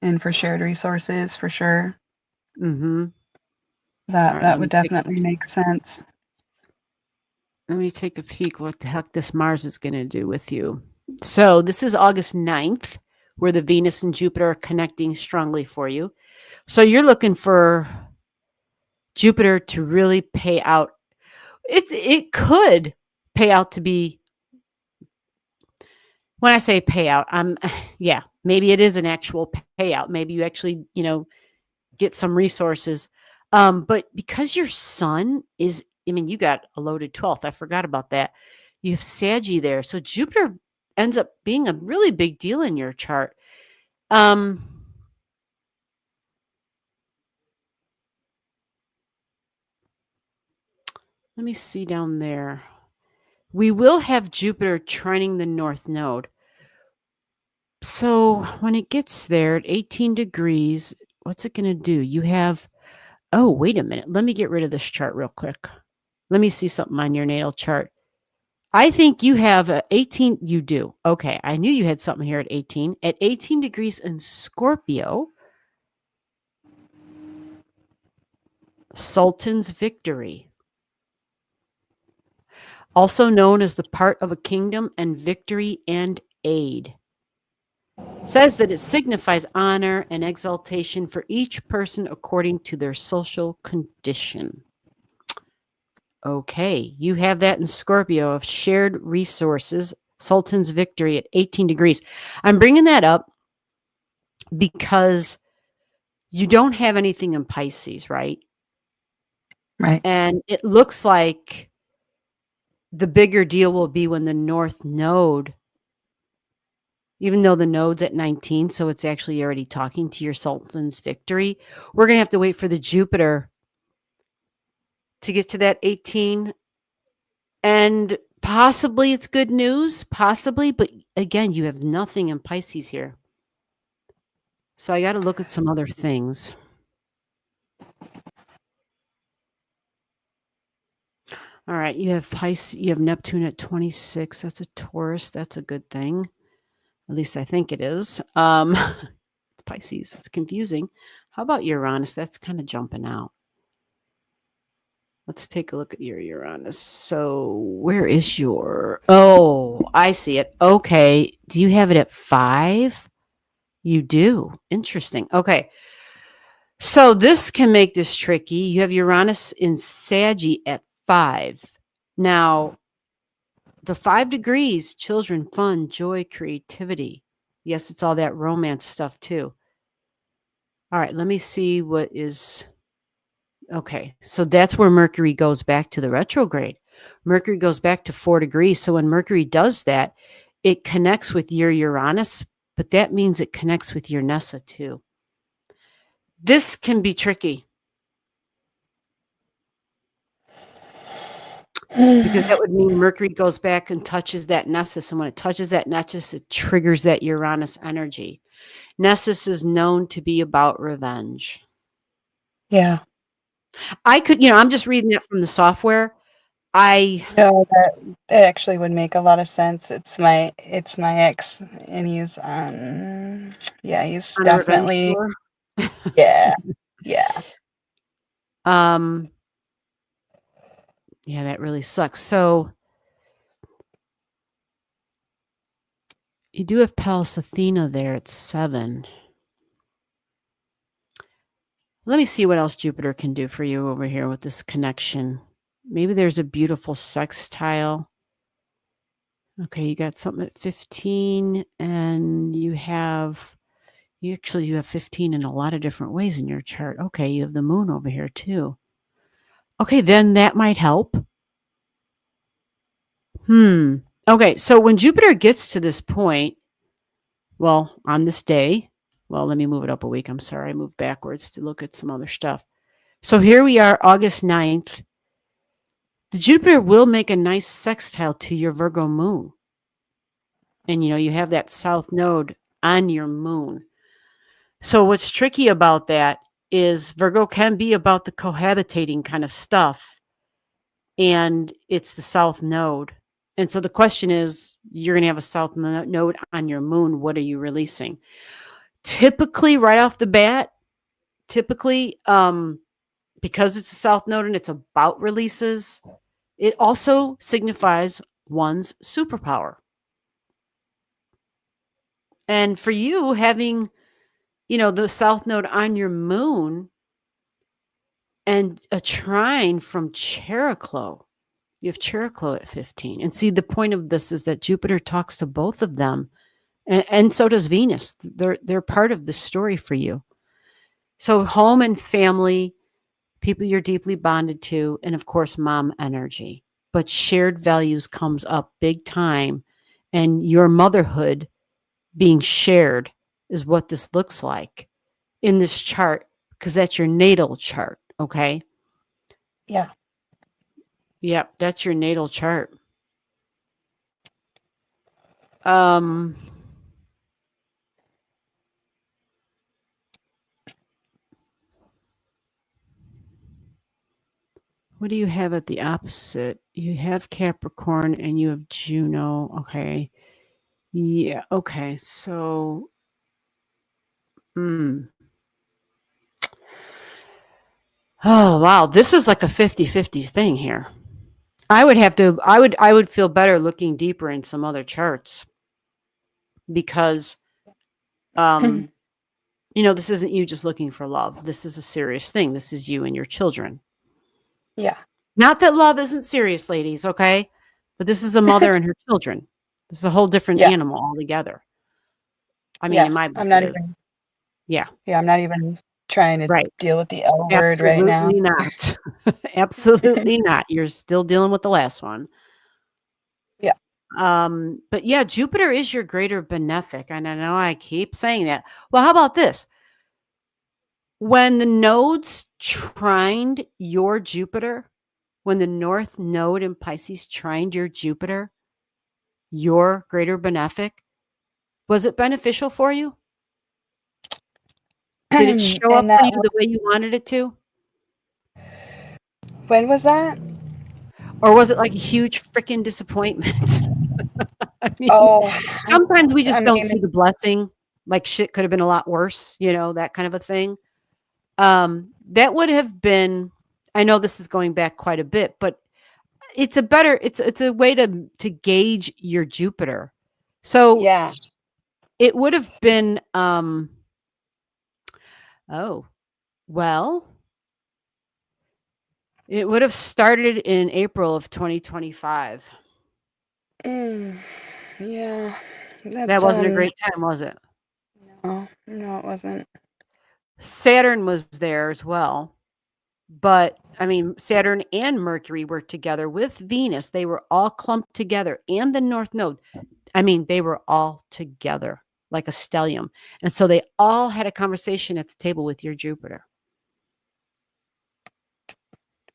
and for shared resources for sure. Mm-hmm. All That right, that would definitely make sense. let me take a peek what the heck this Mars is going to do with you. So this is August 9th, where the Venus and Jupiter are connecting strongly for you. So you're looking for Jupiter to really pay out. It could pay out to be, when I say payout, yeah, maybe it is an actual payout. Maybe you actually, get some resources. But because your sun is, you got a loaded 12th. I forgot about that. You have Saggy there. So Jupiter ends up being a really big deal in your chart. Let me see down there. We will have Jupiter trining the North Node. So when it gets there at 18 degrees, what's it going to do? You have, oh, wait a minute. Let me get rid of this chart real quick. Let me see something on your natal chart. I think you have 18. You do. Okay. I knew you had something here at 18. At 18 degrees in Scorpio, Sultan's victory. Also known as the part of a kingdom and victory and aid. It says that it signifies honor and exaltation for each person according to their social condition. Okay, you have that in Scorpio of shared resources, Sultan's victory at 18 degrees. I'm bringing that up because you don't have anything in Pisces, right? Right. And it looks like the bigger deal will be when the North Node, even though the node's at 19, so it's actually already talking to your Sultan's victory, we're going to have to wait for the Jupiter to get to that 18. And Possibly it's good news, possibly, but again, you have nothing in Pisces here. So I got to look at some other things. All right, you have Pisces, you have Neptune at 26. That's a Taurus. That's a good thing. At least I think it is. It's Pisces. It's confusing. How about Uranus? That's kind of jumping out. Let's take a look at your Uranus. So where is your... Oh, I see it. Okay. Do you have it at 5? You do. Interesting. Okay. So this can make this tricky. You have Uranus in Saggy at 5. Now, the 5 degrees, children, fun, joy, creativity. Yes, it's all that romance stuff too. All right, let me see what is... Okay, so that's where Mercury goes back to the retrograde. Mercury goes back to 4 degrees. So when Mercury does that, it connects with your Uranus, but that means it connects with your Nessa too. This can be tricky because that would mean Mercury goes back and touches that Nessus. And when it touches that Nessus, it triggers that Uranus energy. Nessus is known to be about revenge. Yeah. I could, I'm just reading that from the software. No, that actually would make a lot of sense. It's my ex, and he's he's On a revenge definitely tour. yeah. Yeah, that really sucks. So you do have Pallas Athena there at 7. Let me see what else Jupiter can do for you over here with this connection. Maybe there's a beautiful sextile. Okay, you got something at 15, and you have 15 in a lot of different ways in your chart. Okay, you have the moon over here too. Okay, then that might help. Okay, so when Jupiter gets to this point, well, on this day, well, let me move it up a week. I'm sorry, I moved backwards to look at some other stuff. So here we are, August 9th. The Jupiter will make a nice sextile to your Virgo moon. And, you have that south node on your moon. So what's tricky about that is Virgo can be about the cohabitating kind of stuff. And it's the south node. And so the question is, you're going to have a south node on your moon. What are you releasing? Typically, right off the bat, because it's a south node and it's about releases, it also signifies one's superpower. And for you, having, the south node on your moon and a trine from Chariklo, you have Chariklo at 15. And see, the point of this is that Jupiter talks to both of them, and so does Venus. They're part of the story for you. So home and family, people you're deeply bonded to, and of course, mom energy. But shared values comes up big time, and your motherhood being shared is what this looks like in this chart, because that's your natal chart, okay? Yeah. Yep, that's your natal chart. What do you have at the opposite? You have Capricorn and you have Juno. Okay. Yeah. Okay. So, oh, wow. This is like a 50-50 thing here. I would feel better looking deeper in some other charts because, this isn't you just looking for love. This is a serious thing. This is you and your children. Yeah. Not that love isn't serious, ladies, okay? But this is a mother and her children. This is a whole different animal altogether. I mean, in my book, I'm not it is. even. Yeah. Yeah, I'm not even trying to deal with the L word Absolutely right now. Not. Absolutely not. You're still dealing with the last one. Yeah. But yeah, Jupiter is your greater benefic. And I know I keep saying that. Well, how about this? When the nodes trined your Jupiter, when the North Node in Pisces trined your Jupiter, your greater benefic, was it beneficial for you? Did it show up And for that you the way you wanted it to? when was that? Or was it like a huge freaking disappointment? I mean, Oh, sometimes we I just don't mean, see the blessing, like shit could have been a lot worse, that kind of a thing. That would have been, I know this is going back quite a bit, but it's a way to gauge your Jupiter. So yeah. it would have been, oh, well, it would have started in April of 2025. Yeah. That That's wasn't a great time, was it? no, it wasn't. Saturn was there as well. But I mean, Saturn and Mercury were together with Venus. They were all clumped together, and the North Node. I mean, they were all together like a stellium. And so they all had a conversation at the table with your Jupiter.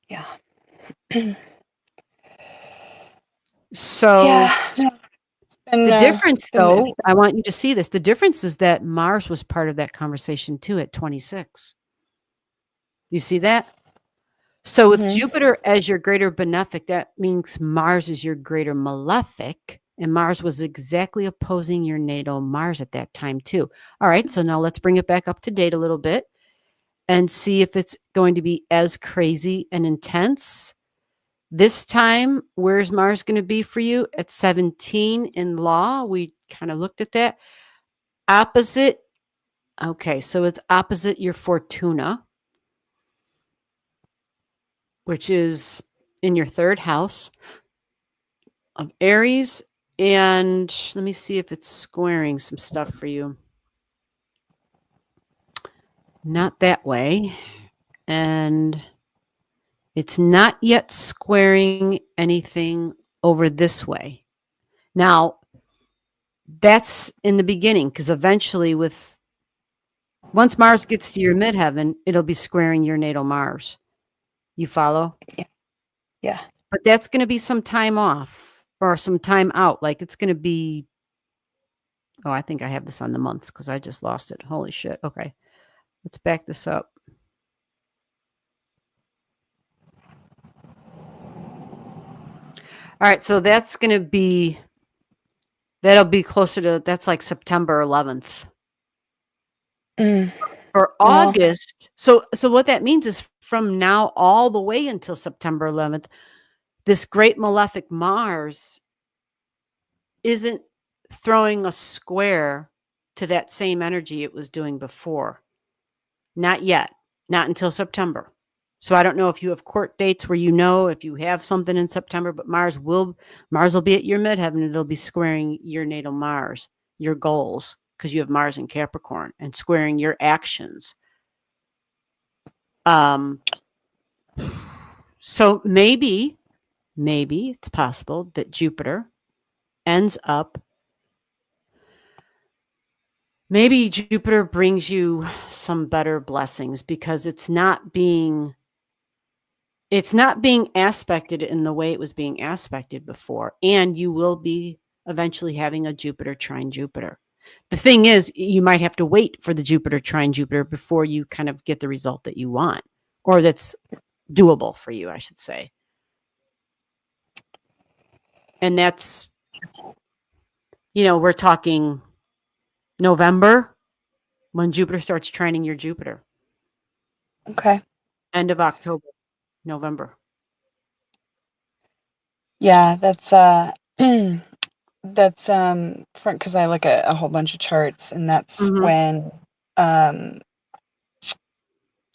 Yeah. So Yeah. the difference, though, it's I want you to see this. The difference is that Mars was part of that conversation too at 26. You see that? So with Mhm. Jupiter as your greater benefic, that means Mars is your greater malefic. And Mars was exactly opposing your natal Mars at that time too. All right, so now let's bring it back up to date a little bit and see if it's going to be as crazy and intense. This time, where's Mars going to be for you? At 17 in law. We kind of looked at that. Opposite. Okay, so it's opposite your Fortuna, which is in your third house of Aries. And let me see if it's squaring some stuff for you. Not that way. And it's not yet squaring anything over this way. Now, that's in the beginning, because eventually once Mars gets to your midheaven, it'll be squaring your natal Mars. You follow? Yeah. But that's going to be some time off or some time out. Like it's going to be, oh, I think I have this on the months because I just lost it. Holy shit. Okay. Let's back this up. All right. So that'll be closer to, that's like September 11th. For Well, August. So what that means is from now all the way until September 11th, this great malefic Mars isn't throwing a square to that same energy it was doing before. Not yet. Not until September. So I don't know if you have court dates where if you have something in September, but Mars will be at your midheaven. It'll be squaring your natal Mars, your goals, because you have Mars in Capricorn, and squaring your actions. So maybe it's possible that Jupiter ends up, maybe Jupiter brings you some better blessings because it's not being aspected in the way it was being aspected before. And you will be eventually having a Jupiter trine Jupiter. The thing is, you might have to wait for the Jupiter trine Jupiter before you kind of get the result that you want, or that's doable for you, I should say. And that's, we're talking November when Jupiter starts trining your Jupiter. okay. End of October, November. Yeah, that's that's because I look at a whole bunch of charts, and that's when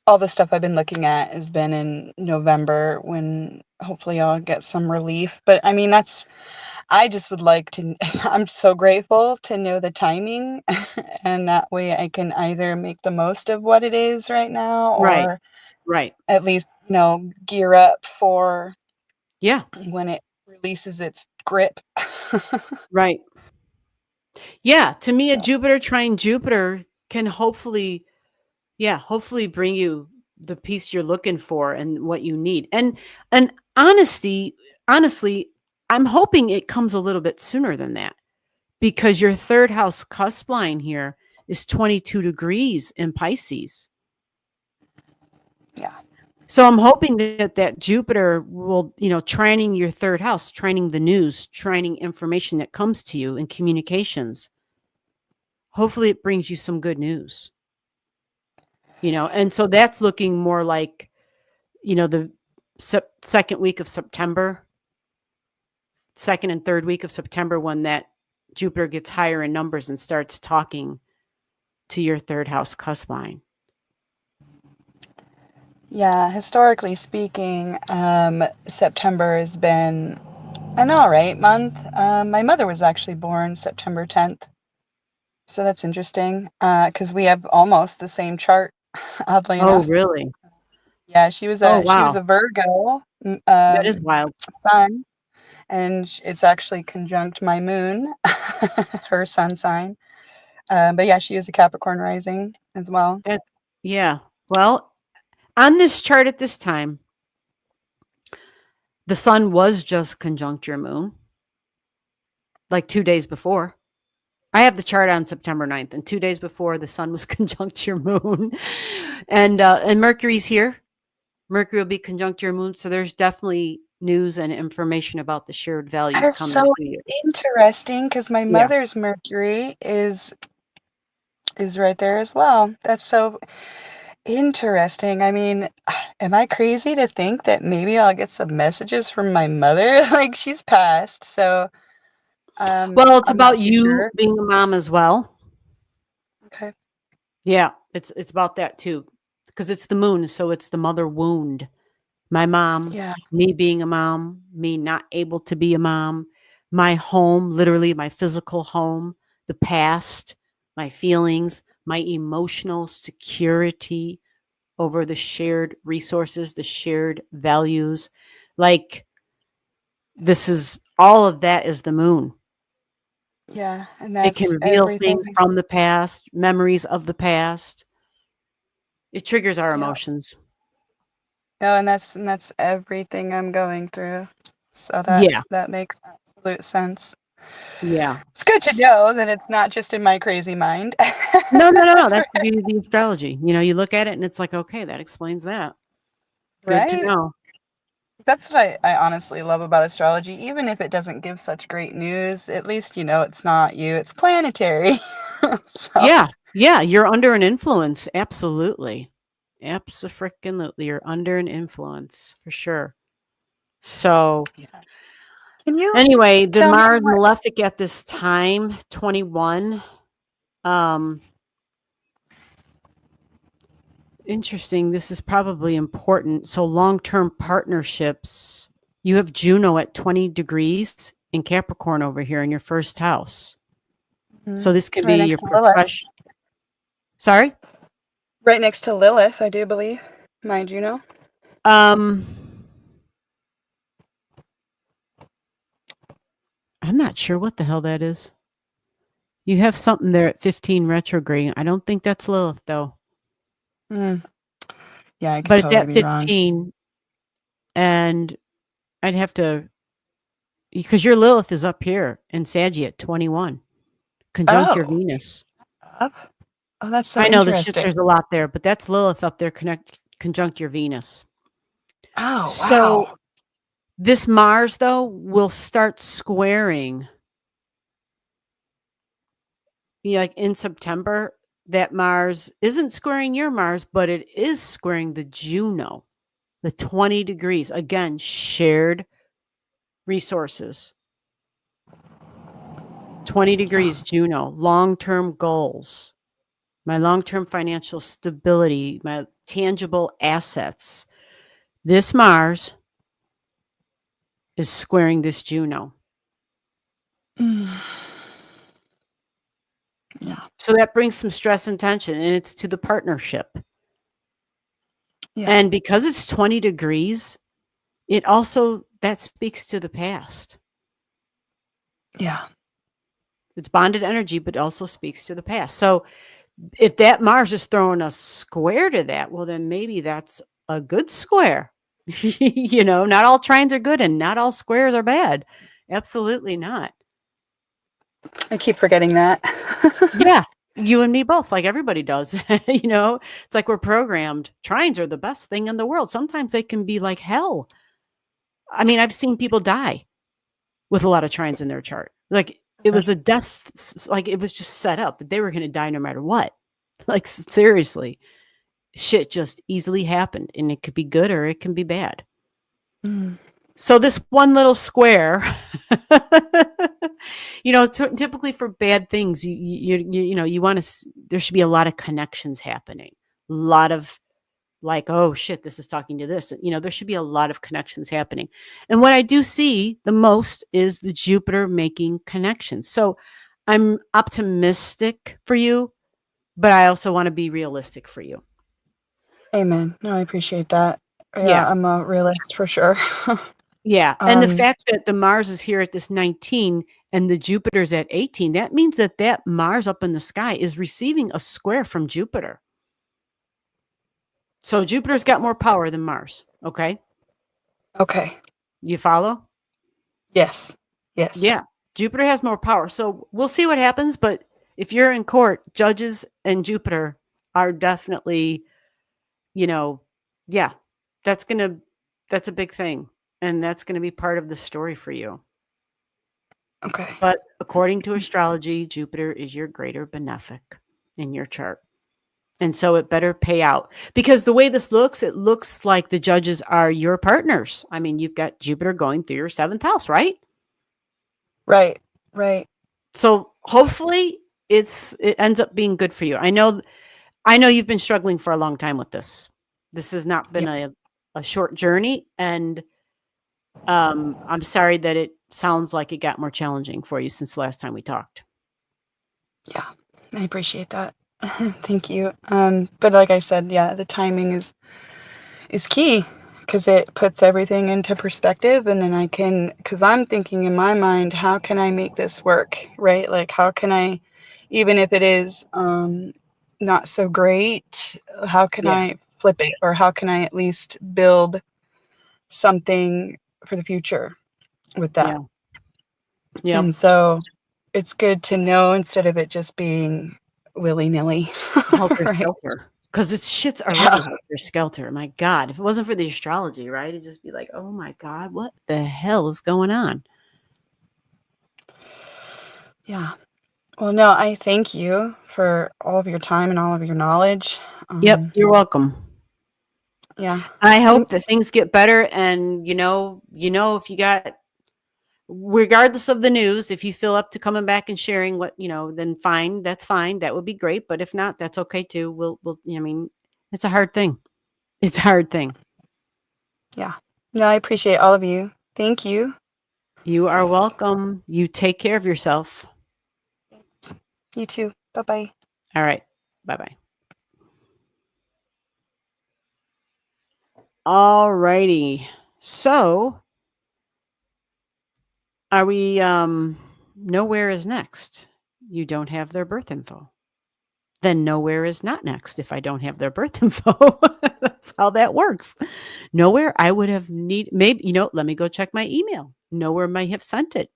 all the stuff I've been looking at has been in November, when hopefully I'll get some relief. But I mean, I just would like to, I'm so grateful to know the timing, and that way I can either make the most of what it is right now, Right. or Right. at least, gear up for Yeah. when it releases its grip. Right. Yeah. To me, a So, Jupiter trine Jupiter can hopefully bring you the piece you're looking for and what you need. And honestly, I'm hoping it comes a little bit sooner than that, because your third house cusp line here is 22 degrees in Pisces. Yeah. So I'm hoping that Jupiter will, trining your third house, training the news, training information that comes to you in communications. Hopefully it brings you some good news. And so that's looking more like, the second week of September, second and third week of September, when that Jupiter gets higher in numbers and starts talking to your third house cusp line. Yeah, historically speaking, September has been an all right month. My mother was actually born September 10th. So that's interesting, because we have almost the same chart, oddly Oh, enough. really? Yeah, she was Oh, a wow. Virgo That is wild. sun, and it's actually conjunct my moon, her sun sign. But yeah, she is a Capricorn rising as well. Yeah. Well, on this chart at this time, the sun was just conjunct your moon, like 2 days before. I have the chart on September 9th, and 2 days before, the sun was conjunct your moon. And Mercury's here. Mercury will be conjunct your moon. So there's definitely news and information about the shared values That is coming so to you. interesting, because my Yeah. mother's Mercury is right there as well. That's so interesting. I mean, am I crazy to think that maybe I'll get some messages from my mother? Like, she's passed, so Well, it's I'm not about too you sure. being a mom as well. Okay. Yeah, it's about that too, because it's the moon, so it's the mother wound. My mom, Yeah. me being a mom, me not able to be a mom, my home, literally my physical home, the past, my feelings, my emotional security over the shared resources, the shared values. Like, this is all of that is the moon. Yeah, and It can that's reveal everything. things from the past, memories of the past. It triggers our Yeah. emotions. No, and that's everything I'm going through. So Yeah. that makes absolute sense. Yeah. It's good to know that it's not just in my crazy mind. No. That's the beauty of the astrology. You look at it and it's like, okay, that explains that. Good to Right? know. That's what I honestly love about astrology. Even if it doesn't give such great news, at least you know it's not you, it's planetary. So, Yeah. Yeah. You're under an influence. Absolutely. Abso-freaking-lutely. You're under an influence for sure. So can you anyway, the tell me Mars what? malefic at this time, 21. Interesting. This is probably important. So long-term partnerships, you have Juno at 20 degrees in Capricorn over here in your first house. So this could Right be next your to Lilith. profession. Sorry? Right next to Lilith, I do believe. Mind you know. I'm not sure what the hell that is. You have something there at 15 retrograde. I don't think that's Lilith though. Yeah, I could But it's totally at be wrong. 15 and I'd have to, because your Lilith is up here in Saggy at 21. Conjunct your Oh. Venus. Oh, that's so I know interesting. there's a lot there, but that's Lilith up there conjunct your Venus. Oh, So wow. this Mars though will start squaring. Like in September, that Mars isn't squaring your Mars, but it is squaring the Juno, the 20 degrees. Again, shared resources. 20 degrees Juno, long-term goals, my long-term financial stability, my tangible assets. This Mars is squaring this Juno. Yeah. So that brings some stress and tension, and it's to the partnership. Yeah. And because it's 20 degrees, it also, that speaks to the past. Yeah. It's bonded energy, but also speaks to the past. So if that Mars is throwing a square to that, well, then maybe that's a good square. Not all trines are good and not all squares are bad. Absolutely not. I keep forgetting that. Yeah, you and me both, like everybody does. It's like we're programmed. Trines are the best thing in the world. Sometimes they can be like hell. I mean, I've seen people die with a lot of trines in their chart. Like it was a death, like it was just set up that they were going to die no matter what. Like seriously, shit just easily happened, and it could be good or it can be bad. Mm. So this one little square, typically for bad things, you want to. There should be a lot of connections happening. A lot of like, oh shit, this is talking to this. There should be a lot of connections happening. And what I do see the most is the Jupiter making connections. So I'm optimistic for you, but I also want to be realistic for you. Amen. No, I appreciate that. Yeah. Yeah, I'm a realist for sure. Yeah. And the fact that the Mars is here at this 19 and the Jupiter's at 18, that means that Mars up in the sky is receiving a square from Jupiter. So Jupiter's got more power than Mars. Okay. Okay. You follow? Yes. Yes. Yeah. Jupiter has more power. So we'll see what happens. But if you're in court, judges and Jupiter are definitely, yeah, that's a big thing. And that's going to be part of the story for you. Okay. But according to astrology, Jupiter is your greater benefic in your chart. And so it better pay out, because the way this looks, it looks like the judges are your partners. I mean, you've got Jupiter going through your 7th house, right? Right. Right. So hopefully it ends up being good for you. I know you've been struggling for a long time with this. This has not been a short journey. And I'm sorry that it sounds like it got more challenging for you since the last time we talked. Yeah, I appreciate that. Thank you. But like I said, yeah, the timing is key, because it puts everything into perspective, and then because I'm thinking in my mind, how can I make this work, right? Like, how can I, even if it is not so great, how can I flip it, or how can I at least build something for the future with that? Yeah. And so it's good to know, instead of it just being willy-nilly. Helter-skelter. Because shit's already helter-skelter. My God, if it wasn't for the astrology, right? It'd just be like, oh my God, what the hell is going on? Yeah. Well, no, I thank you for all of your time and all of your knowledge. Yep, you're welcome. Yeah. I hope that things get better, and if you got, regardless of the news, if you feel up to coming back and sharing what, then fine, that's fine. That would be great. But if not, that's okay too. We'll, it's a hard thing. It's a hard thing. Yeah. No, I appreciate all of you. Thank you. You are welcome. You take care of yourself. You too. Bye-bye. All right. Bye-bye. All righty. So are we, nowhere is next. You don't have their birth info. Then nowhere is not next if I don't have their birth info. That's how that works. Nowhere, I would have maybe, let me go check my email. Nowhere might have sent it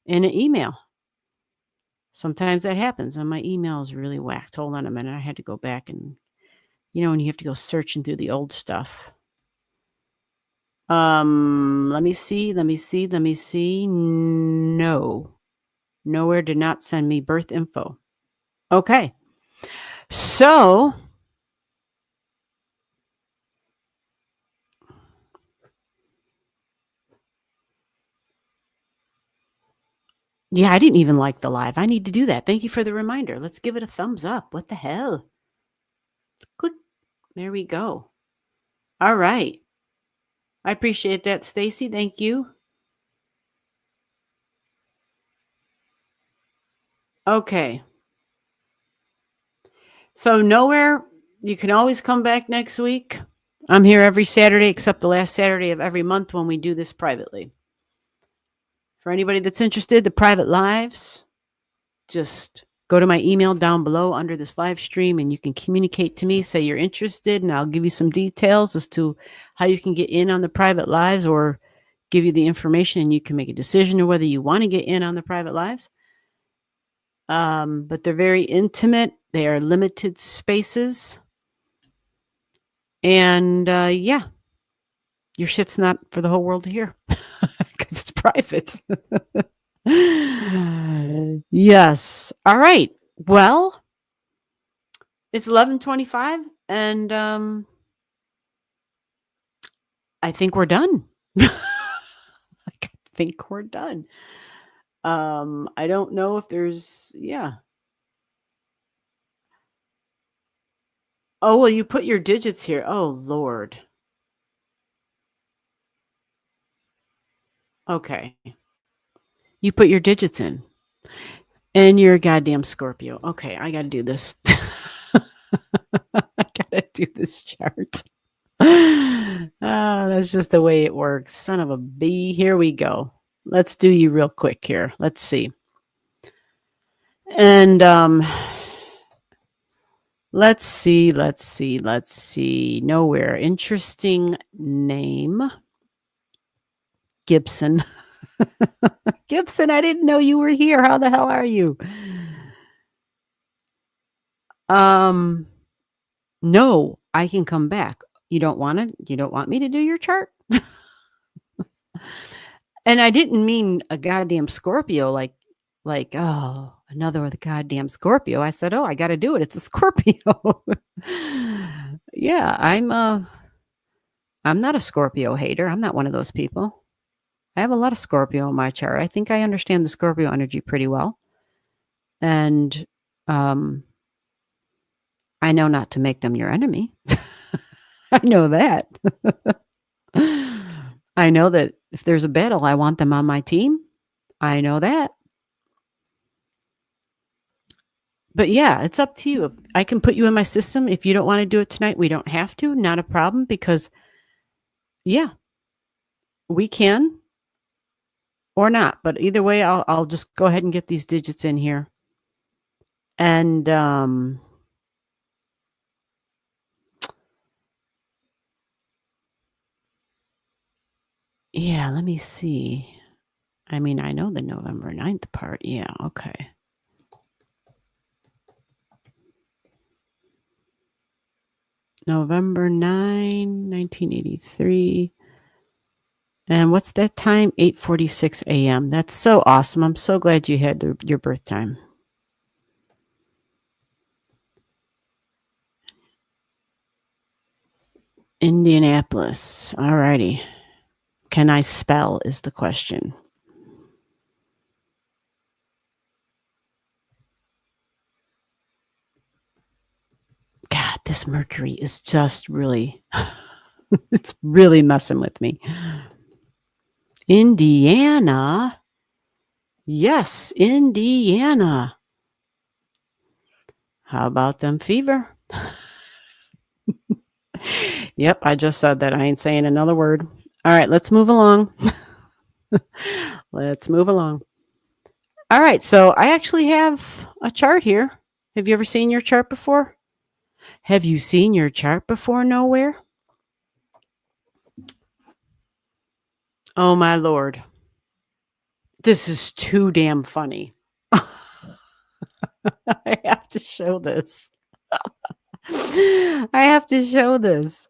in an email. Sometimes that happens, and my email is really whacked. Hold on a minute. I had to go back and, when you have to go searching through the old stuff. Let me see. No. Nowhere did not send me birth info. Okay. So yeah, I didn't even like the live. I need to do that. Thank you for the reminder. Let's give it a thumbs up. What the hell? Click. There we go. All right. I appreciate that, Stacy. Thank you. Okay. So nowhere, you can always come back next week. I'm here every Saturday except the last Saturday of every month when we do this privately. For anybody that's interested, the private lives, just go to my email down below under this live stream and you can communicate to me, say you're interested, and I'll give you some details as to how you can get in on the private lives or give you the information and you can make a decision on whether you want to get in on the private lives. But they're very intimate. They are limited spaces. And yeah, your shit's not for the whole world to hear because it's private. Yes. All right. Well, it's 11:25 and I think we're done. I think we're done. I don't know if there's Oh, well, you put your digits here. Oh, Lord. Okay. You put your digits in. And you're a goddamn Scorpio. Okay, I got to do this. I got to do this chart. That's just the way it works. Son of a bee. Here we go. Let's do you real quick here. Let's see. And let's see. Nowhere. Interesting name. Gibson. Gibson, I didn't know you were here. How the hell are you? No, I can come back. You don't want to? You don't want me to do your chart? And I didn't mean a goddamn Scorpio like oh, another with a goddamn Scorpio. I said, "Oh, I got to do it. It's a Scorpio." Yeah, I'm not a Scorpio hater. I'm not one of those people. I have a lot of Scorpio in my chart. I think I understand the Scorpio energy pretty well. And I know not to make them your enemy. I know that. I know that if there's a battle, I want them on my team. I know that. But yeah, it's up to you. I can put you in my system. If you don't want to do it tonight, we don't have to. Not a problem because, yeah, we can or not. But either way, I'll just go ahead and get these digits in here. And yeah, let me see. I mean, I know the November 9th part. Yeah, okay. November 9, 1983. And what's that time? 8:46 a.m. That's so awesome. I'm so glad you had your birth time. Indianapolis. All righty. Can I spell is the question. God, this Mercury is just really, it's really messing with me. Indiana. Yes, Indiana. How about them fever? Yep, I just said that. I ain't saying another word. All right, let's move along. Let's move along. All right, so I actually have a chart here. Have you ever seen your chart before? Have you seen your chart before nowhere? Oh, my Lord. This is too damn funny. I have to show this. I have to show this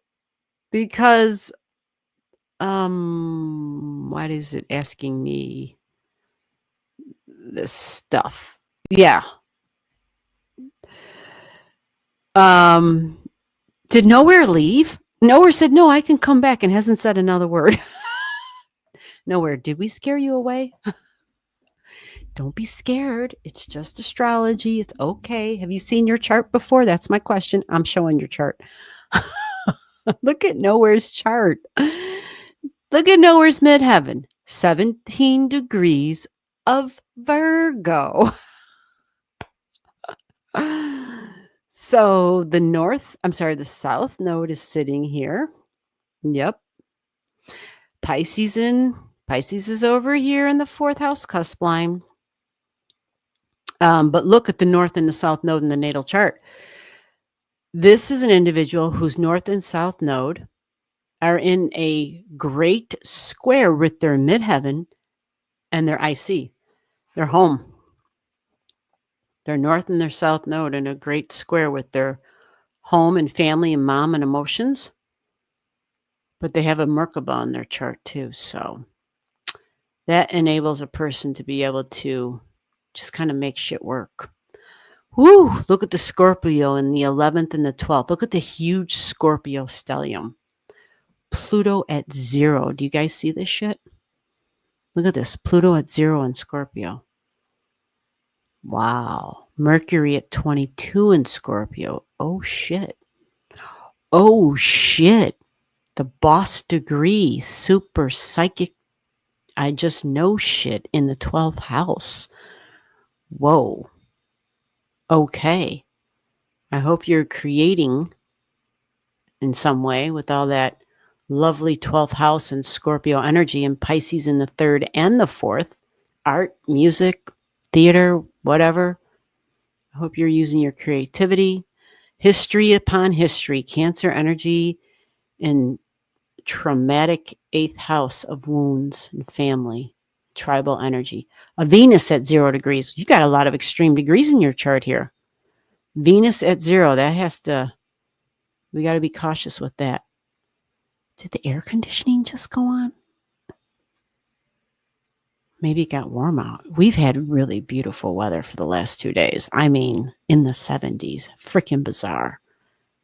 because what is it asking me this stuff? Yeah. Did Nowhere leave? Nowhere said, no, I can come back and hasn't said another word. Nowhere, did we scare you away? Don't be scared. It's just astrology. It's okay. Have you seen your chart before? That's my question. I'm showing your chart. Look at Nowhere's chart. Look at Nowhere's midheaven. 17 degrees of Virgo. So the south node is sitting here. Yep. Pisces is over here in the fourth house cusp line. But look at the north and the south node in the natal chart. This is an individual whose north and south node are in a great square with their midheaven and their IC, their home. Their north and their south node in a great square with their home and family and mom and emotions. But they have a Merkaba in their chart too. So that enables a person to be able to just kind of make shit work. Woo! Look at the Scorpio in the 11th and the 12th. Look at the huge Scorpio stellium. Pluto at 0. Do you guys see this shit? Look at this. Pluto at 0 in Scorpio. Wow. Mercury at 22 in Scorpio. Oh, shit. Oh, shit. The boss degree, super psychic. I just know shit in the 12th house. Whoa. Okay. I hope you're creating in some way with all that lovely 12th house and Scorpio energy and Pisces in the 3rd and the 4th. Art, music, theater, whatever. I hope you're using your creativity. History upon history, Cancer energy and traumatic 8th house of wounds and family, tribal energy. A Venus at 0 degrees. You got a lot of extreme degrees in your chart here. Venus at 0, that has to, we got to be cautious with that. Did the air conditioning just go on? Maybe it got warm out. We've had really beautiful weather for the last 2 days. I mean, in the 70s. Freaking bizarre.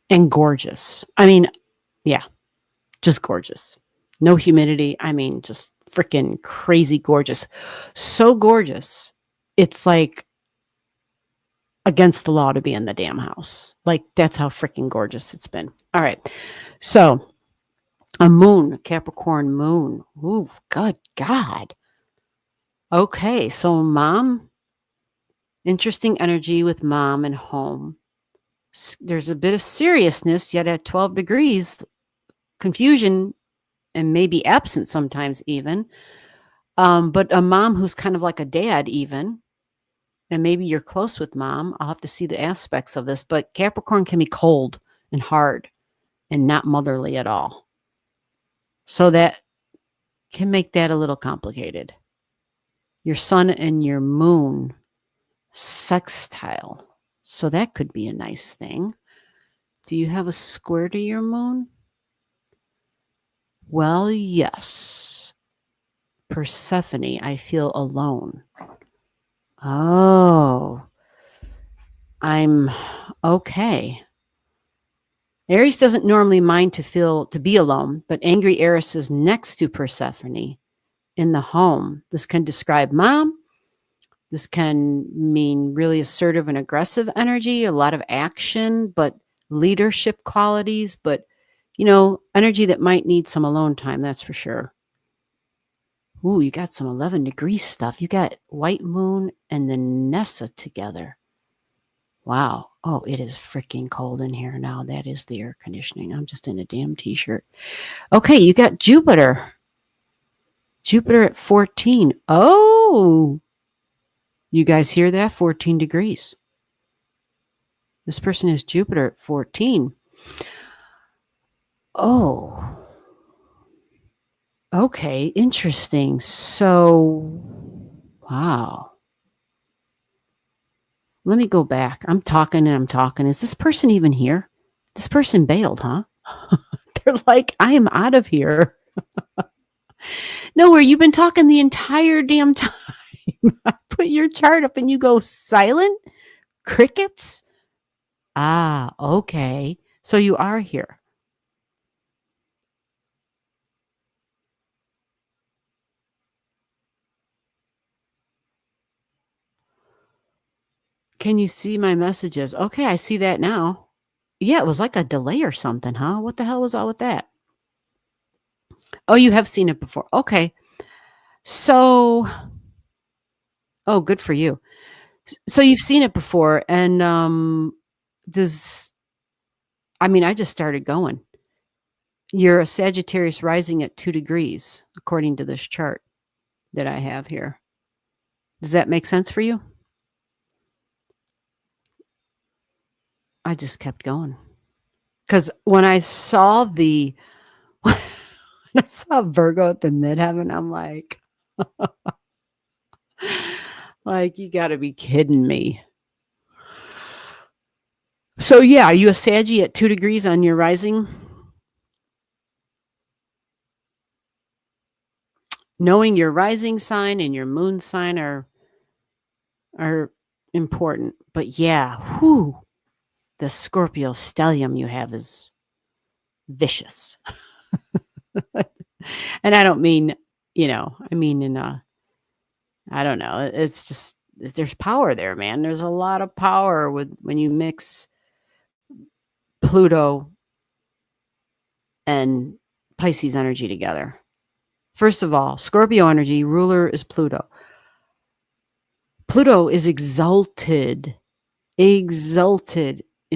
And gorgeous. I mean, yeah, just gorgeous. No humidity. I mean, just freaking crazy gorgeous. So gorgeous. It's like against the law to be in the damn house. Like, that's how freaking gorgeous it's been. All right. So, a moon, Capricorn moon. Ooh, good God. Okay, so mom, interesting energy with mom and home. There's a bit of seriousness, yet at 12 degrees, confusion and maybe absent sometimes even. But a mom who's kind of like a dad even, and maybe you're close with mom. I'll have to see the aspects of this, but Capricorn can be cold and hard and not motherly at all. So that can make that a little complicated. Your sun and your moon sextile. So that could be a nice thing. Do you have a square to your moon? Well, yes. Persephone, I feel alone. Oh, I'm okay. Aries doesn't normally mind to be alone, but angry Eris is next to Persephone in the home. This can describe mom. This can mean really assertive and aggressive energy, a lot of action, but leadership qualities, but, energy that might need some alone time, that's for sure. Ooh, you got some 11 degree stuff. You got white moon and the Nessa together. Wow. Oh, it is freaking cold in here now. That is the air conditioning. I'm just in a damn t-shirt. Okay, you got Jupiter. Jupiter at 14. Oh, you guys hear that? 14 degrees. This person has Jupiter at 14. Oh. Okay, interesting. So, wow. Let me go back. I'm talking. Is this person even here? This person bailed, huh? They're like, I am out of here. Nowhere. You've been talking the entire damn time. I put your chart up and you go silent? Crickets? Ah, okay. So you are here. Can you see my messages? Okay, I see that now. Yeah, it was like a delay or something, huh? What the hell was all with that? Oh, you have seen it before. Okay. So, oh, good for you. So you've seen it before, and I just started going. You're a Sagittarius rising at 2 degrees, according to this chart that I have here. Does that make sense for you? I just kept going. Because when I saw when I saw Virgo at the midheaven, I'm like, you got to be kidding me. So yeah, are you a Saggy at 2 degrees on your rising? Knowing your rising sign and your moon sign are important. But yeah, the Scorpio stellium you have is vicious. And I don't mean, I mean in I don't know. It's just there's power there, man. There's a lot of power when you mix Pluto and Pisces energy together. First of all, Scorpio energy, ruler is Pluto. Pluto is exalted in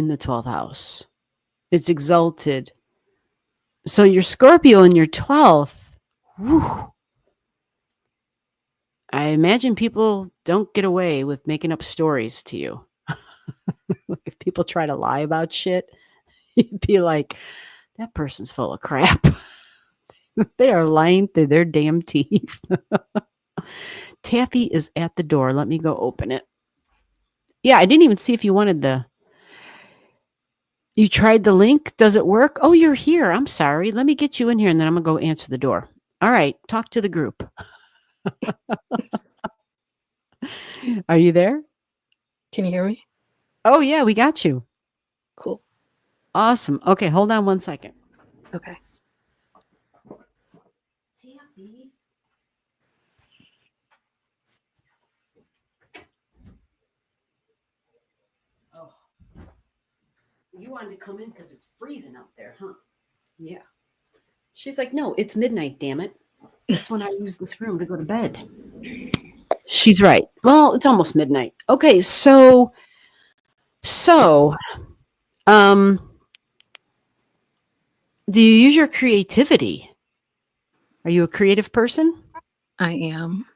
the 12th house. It's exalted. So your Scorpio in your 12th, I imagine people don't get away with making up stories to you. Like if people try to lie about shit, you'd be like, that person's full of crap. They are lying through their damn teeth. Taffy is at the door. Let me go open it. Yeah, I didn't even see if you wanted you tried the link. Does it work? Oh, you're here. I'm sorry. Let me get you in here and then I'm going to go answer the door. All right. Talk to the group. Are you there? Can you hear me? Oh, yeah, we got you. Cool. Awesome. Okay, hold on 1 second. Okay. Oh, you wanted to come in because it's freezing out there, huh? Yeah. She's like, no, it's midnight, damn it. That's when I use this room to go to bed. She's right. Well, it's almost midnight. Okay, so do you use your creativity? Are you a creative person? I am.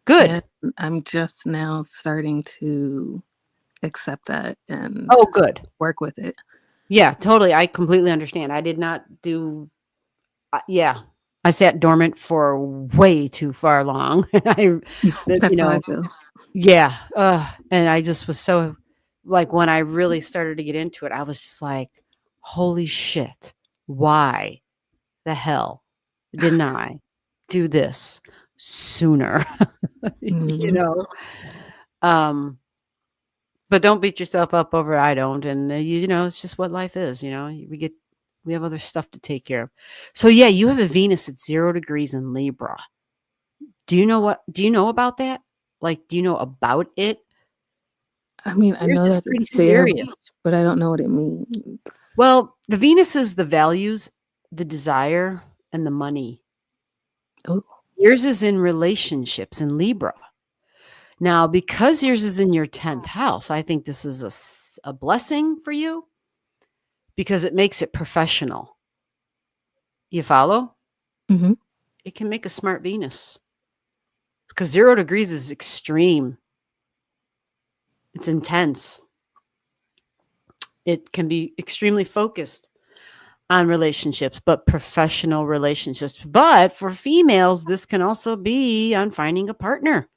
Good. And I'm just now starting to accept that and good. work with it. Yeah, totally. I completely understand. I did not do I sat dormant for way too far long. That's how I feel. Yeah. And I just was so like when I really started to get into it, I was just like, holy shit. Why the hell didn't I do this sooner? But don't beat yourself up over I don't. And it's just what life is. We have other stuff to take care of. So yeah, you have a Venus at 0 degrees in Libra. Do you know about that? Like, do you know about it? I mean, I know Yours is that pretty it's there, serious. but I don't know what it means. Well, the Venus is the values, the desire, and the money. Oh. Yours is in relationships in Libra. Now, because yours is in your 10th house, I think this is a blessing for you because it makes it professional. You follow? Mm-hmm. It can make a smart Venus because 0 degrees is extreme. It's intense. It can be extremely focused on relationships, but professional relationships. But for females, this can also be on finding a partner,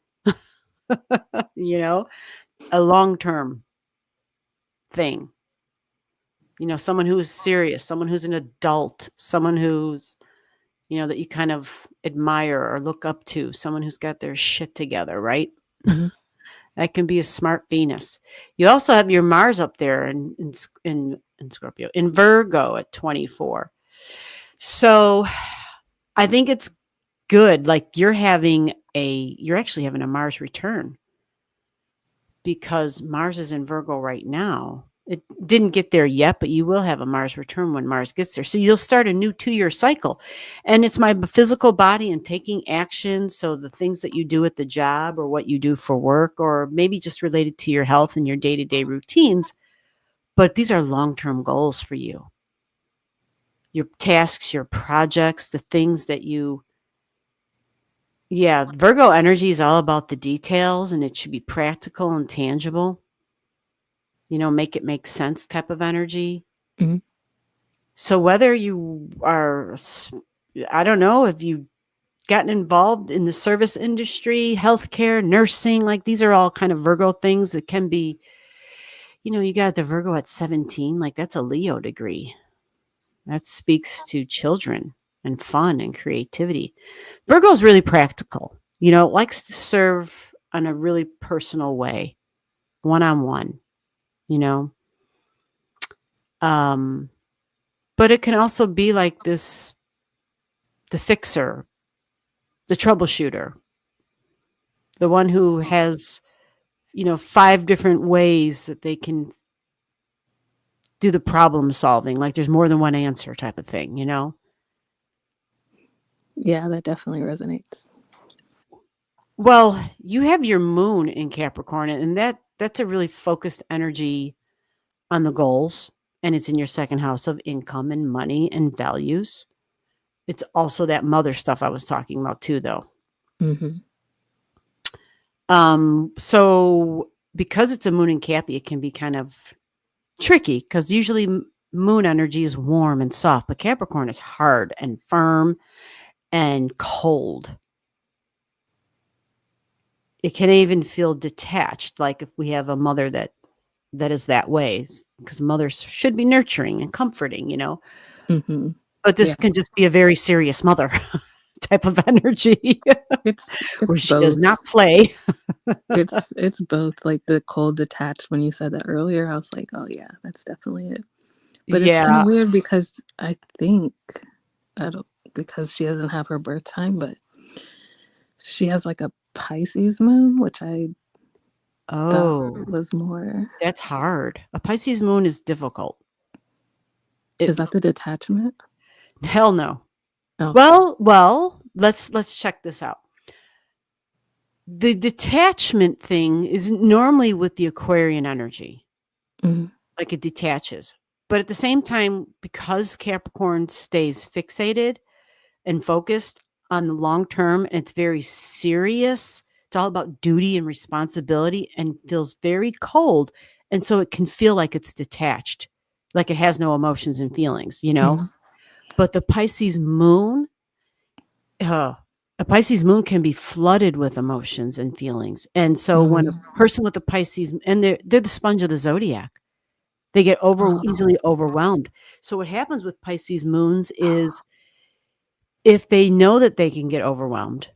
a long-term thing. Someone who is serious, someone who's an adult, someone who's, that you kind of admire or look up to, someone who's got their shit together, right? Mm-hmm. That can be a smart Venus. You also have your Mars up there in Scorpio, in Virgo at 24. So I think it's good. Like you're actually having a Mars return because Mars is in Virgo right now. It didn't get there yet, but you will have a Mars return when Mars gets there. So you'll start a new 2-year cycle. And it's my physical body and taking action. So the things that you do at the job or what you do for work, or maybe just related to your health and your day-to-day routines. But these are long-term goals for you. Your tasks, your projects, the things that Virgo energy is all about the details and it should be practical and tangible. make it make sense type of energy. Mhm. So whether you are, I don't know, if you gotten involved in the service industry, healthcare, nursing, like these are all kind of Virgo things. It can be, you got the Virgo at 17, like that's a Leo degree. That speaks to children and fun and creativity. Virgo is really practical, likes to serve in a really personal way, one-on-one, you know. But it can also be like this, the fixer, the troubleshooter, the one who has, 5 different ways that they can do the problem solving. Like there's more than one answer type of thing, Yeah, that definitely resonates. Well, you have your moon in Capricorn, and that's a really focused energy on the goals, and it's in your second house of income and money and values. It's also that mother stuff I was talking about too, though. Mm-hmm. So because it's a moon in Cappy, it can be kind of tricky because usually moon energy is warm and soft, but Capricorn is hard and firm and cold. It can even feel detached, like if we have a mother that is that way, because mothers should be nurturing and comforting, Mm-hmm. But this Yeah. can just be a very serious mother type of energy It's where she both. does not play. It's both. Like the cold detached, when you said that earlier, I was like, oh yeah, that's definitely it. But it's kind Yeah. of weird because I think, because she doesn't have her birth time, but she has like a Pisces moon, which I Oh, thought was more. that's hard. A Pisces moon is difficult. Is that the detachment? Hell no. Oh. Well, let's check this out. The detachment thing is normally with the Aquarian energy. Mhm. Like it detaches. But at the same time, because Capricorn stays fixated and focused on the long term, and it's very serious, it's all about duty and responsibility and feels very cold. And so it can feel like it's detached, like it has no emotions and feelings, Mhm. But the Pisces moon, a Pisces moon can be flooded with emotions and feelings. And so when a person with a Pisces, and they're the sponge of the zodiac, they get easily overwhelmed. So what happens with Pisces moons is if they know that they can get overwhelmed,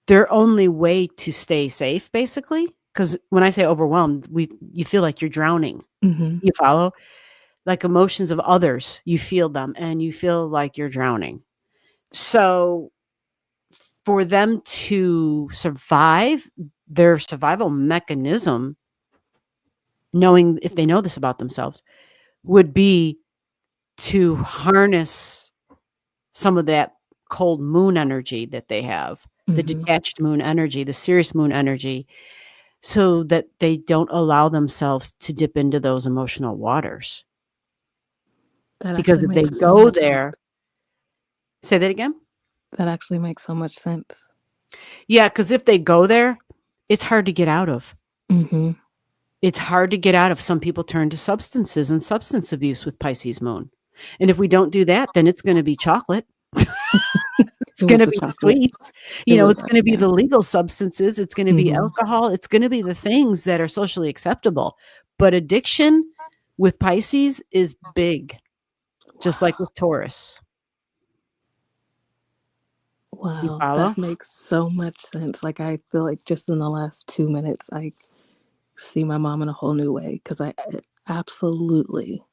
their only way to stay safe, basically, because when I say overwhelmed, you feel like you're drowning. Mhm. You follow? Like emotions of others, you feel them and you feel like you're drowning. So for them to survive, their survival mechanism, knowing if they know this about themselves, would be to harness some of that cold moon energy that they have, the Mhm. detached moon energy, the serious moon energy, so that they don't allow themselves to dip into those emotional waters. That Because actually if they makes so go much there, sense. say that again? That actually makes so much sense. Yeah, because if they go there, it's hard to get out of. Mm-hmm. It's hard to get out of. Some people turn to substances and substance abuse with Pisces moon. And if we don't do that, then it's going to be chocolate. It's It going was to the be chocolate. sweets. It was It's going to be yeah. the legal substances. It's going to be Mhm. alcohol. It's going to be the things that are socially acceptable. But addiction with Pisces is big, just like with Taurus. You Wow, follow? that makes so much sense. Like I feel like just in the last 2 minutes, I see my mom in a whole new way because I absolutely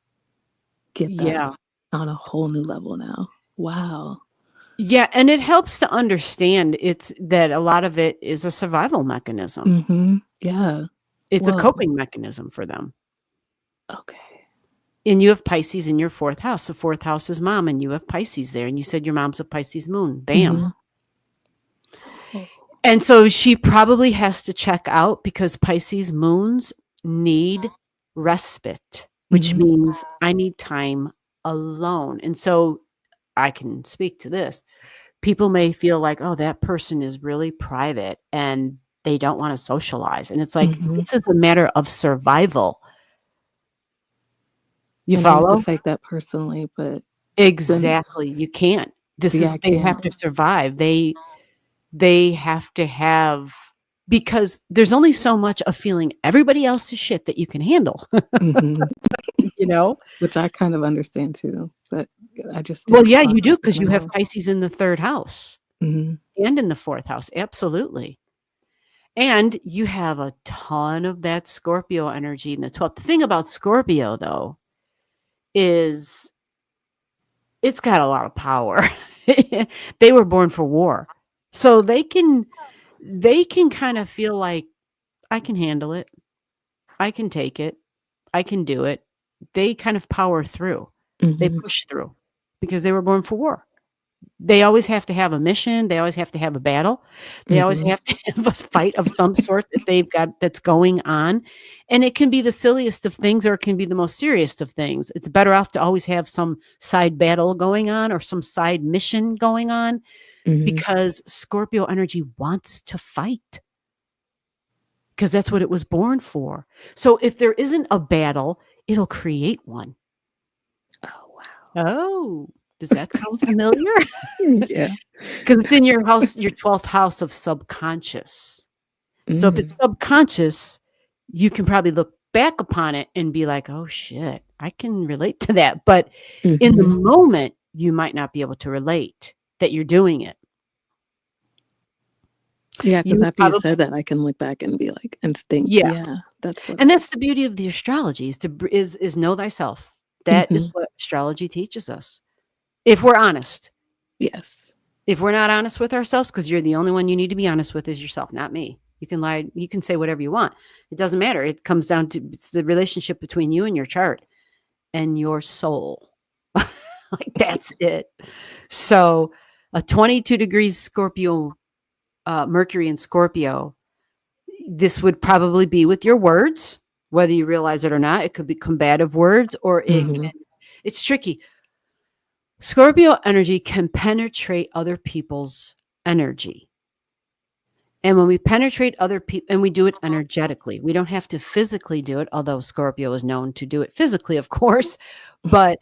get that Yeah. on a whole new level now. Wow. Yeah, and it helps to understand it's that a lot of it is a survival mechanism. Mm-hmm. Yeah. It's a Whoa. coping mechanism for them. Okay. And you have Pisces in your 4th house. The 4th house is mom, and you have Pisces there. And you said your mom's a Pisces moon. Bam. Mhm. Oh. And so she probably has to check out because Pisces moons need respite, which Mhm. means I need time alone. And so I can speak to this. People may feel like, oh, that person is really private and they don't want to socialize. And it's like, Mhm. this is a matter of survival. You And I used to follow? take that personally, but then Exactly. You can't. yeah, I They have can't. to survive. They have to have, because there's only so much of feeling everybody else's shit that you can handle, hmm you know? Which I kind of understand too, but I just Well, didn't yeah, you do, process it because you have enough. Pisces in the 3rd house hmm and in the 4th house. Absolutely. And you have a ton of that Scorpio energy in the 12th. The thing about Scorpio, though, is it's got a lot of power. They were born for war. So they can kind of feel like, I can handle it. I can take it. I can do it. They kind of power through. They hmm push through because they were born for war. They always have to have a mission. They always have to have a battle. They always hmm have to have a fight of some sort that they've got that's going on. And it can be the silliest of things or it can be the most serious of things. It's better off to always have some side battle going on or some side mission going on, hmm because Scorpio energy wants to fight, because that's what it was born for. So if there isn't a battle, it'll create one. Oh wow. Oh, does that sound familiar? Yeah. Because it's in your house, your 12th house of subconscious. So if it's Mm. subconscious, you can probably look back upon it and be like, oh shit, I can relate to that. But in the hmm moment, you might not be able to relate that you're doing it. Yeah, You because would after you probably, said that, I can look back and be like, and think, yeah. yeah, that's what. And that's the beauty of the astrology is is know thyself. That is hmm what astrology teaches us. If we're honest. Yes. If we're not honest with ourselves, because you're the only one you need to be honest with is yourself, not me. You can lie, you can say whatever you want. It doesn't matter. It comes down to, it's the relationship between you and your chart and your soul. Like that's it. So a 22 degrees Scorpio, Mercury in Scorpio, this would probably be with your words, whether you realize it or not. It could be combative words or hmm it's tricky. Scorpio energy can penetrate other people's energy. And when we penetrate other people, and we do it energetically, we don't have to physically do it, although Scorpio is known to do it physically, of course, but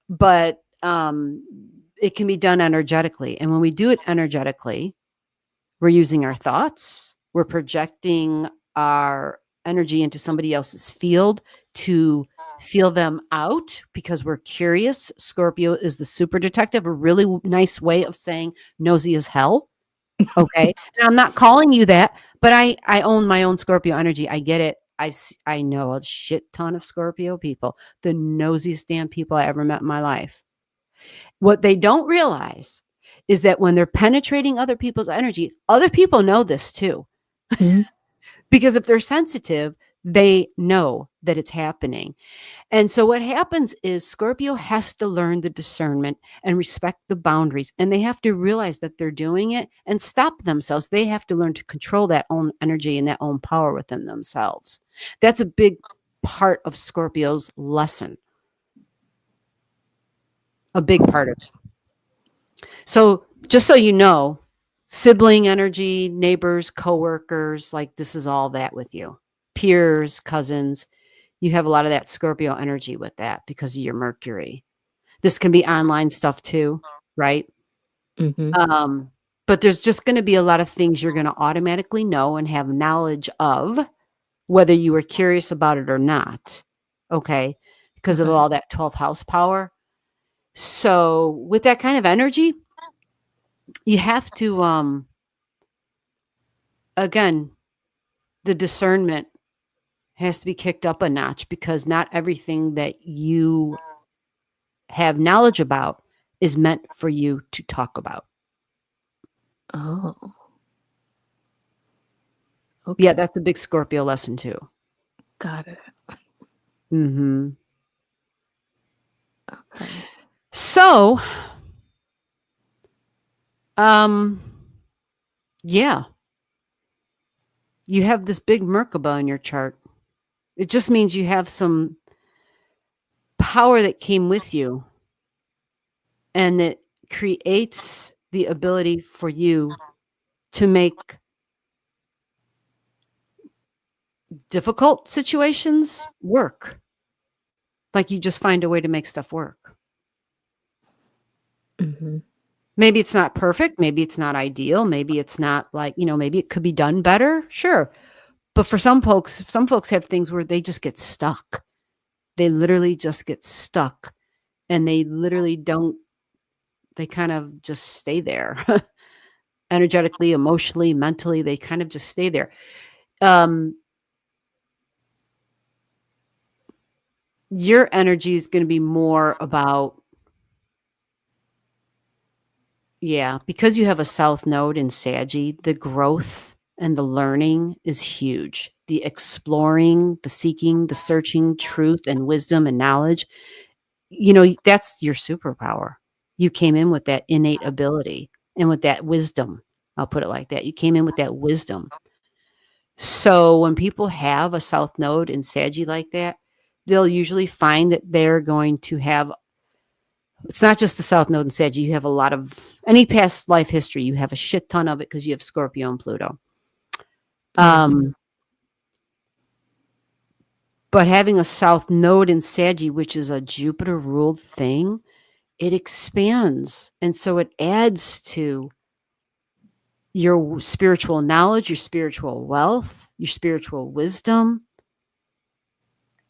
but it can be done energetically. And when we do it energetically, we're using our thoughts, we're projecting our energy into somebody else's field to feel them out because we're curious. Scorpio is the super detective, a really nice way of saying nosy as hell. Okay. And I'm not calling you that, but I own my own Scorpio energy. I get it. I know a shit ton of Scorpio people, the nosiest damn people I ever met in my life. What they don't realize is that when they're penetrating other people's energy, other people know this too. hmm Because if they're sensitive, they know that it's happening. And so what happens is Scorpio has to learn the discernment and respect the boundaries. And they have to realize that they're doing it and stop themselves. They have to learn to control that own energy and that own power within themselves. That's a big part of Scorpio's lesson. A big part of it. So just so you know, sibling energy, neighbors, coworkers, like this is all that with you. Peers, cousins, you have a lot of that Scorpio energy with that because of your Mercury. This can be online stuff too, right? hmm But there's just going to be a lot of things you're going to automatically know and have knowledge of, whether you were curious about it or not. Okay. Because of Okay. all that 12th house power. So with that kind of energy, you have to, again, the discernment has to be kicked up a notch because not everything that you have knowledge about is meant for you to talk about. Oh, Yeah, okay. that's a big Scorpio lesson too. Got it. Mm-hmm. Okay. So, yeah, you have this big Merkaba in your chart. It just means you have some power that came with you and that creates the ability for you to make difficult situations work. Like you just find a way to make stuff work. Hmm. Maybe it's not perfect. Maybe it's not ideal. Maybe it's not like, maybe it could be done better. Sure. But for some folks have things where they just get stuck. They literally just get stuck and they literally they kind of just stay there. Energetically, emotionally, mentally, they kind of just stay there. Your energy is going to be more about, because you have a south node in Saggy, the growth and the learning is huge. The exploring, the seeking, the searching, truth and wisdom and knowledge, that's your superpower. You came in with that innate ability and with that wisdom. I'll put it like that. You came in with that wisdom. So when people have a south node in Saggy like that, they'll usually find that they're going to have, it's not just the south node in Saggy. You have a lot of any past life history. You have a shit ton of it because you have Scorpio and Pluto. But having a south node in Saggy, which is a Jupiter ruled thing, it expands. And so it adds to your spiritual knowledge, your spiritual wealth, your spiritual wisdom.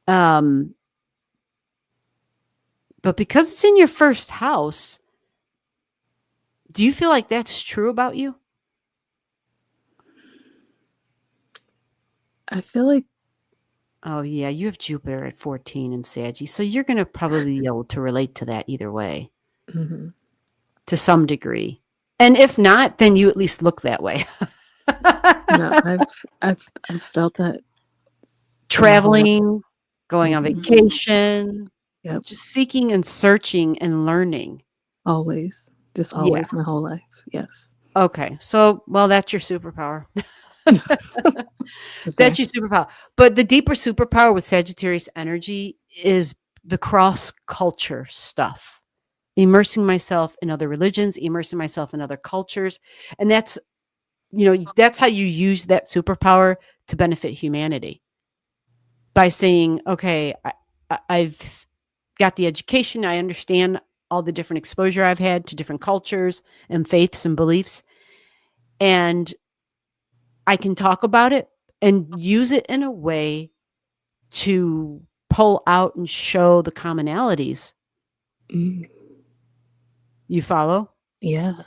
But because it's in your first house, do you feel like that's true about you? I feel like, Oh, yeah, you have Jupiter at 14 in Saggy, so you're going to probably be able to relate to that either way, to some degree. And if not, then you at least look that way. no, I've felt that Traveling, going on Mhm. vacation, Yep. just seeking and searching and learning. Always, just Yeah. always my whole life. Yes. Okay, so that's your superpower. Okay. That's your superpower. But the deeper superpower with Sagittarius energy is the cross culture stuff. Immersing myself in other religions, immersing myself in other cultures. And that's how you use that superpower to benefit humanity. By saying, okay, I've got the education, I understand all the different exposure I've had to different cultures and faiths and beliefs, and I can talk about it and use it in a way to pull out and show the commonalities. Mm, You follow? yeah.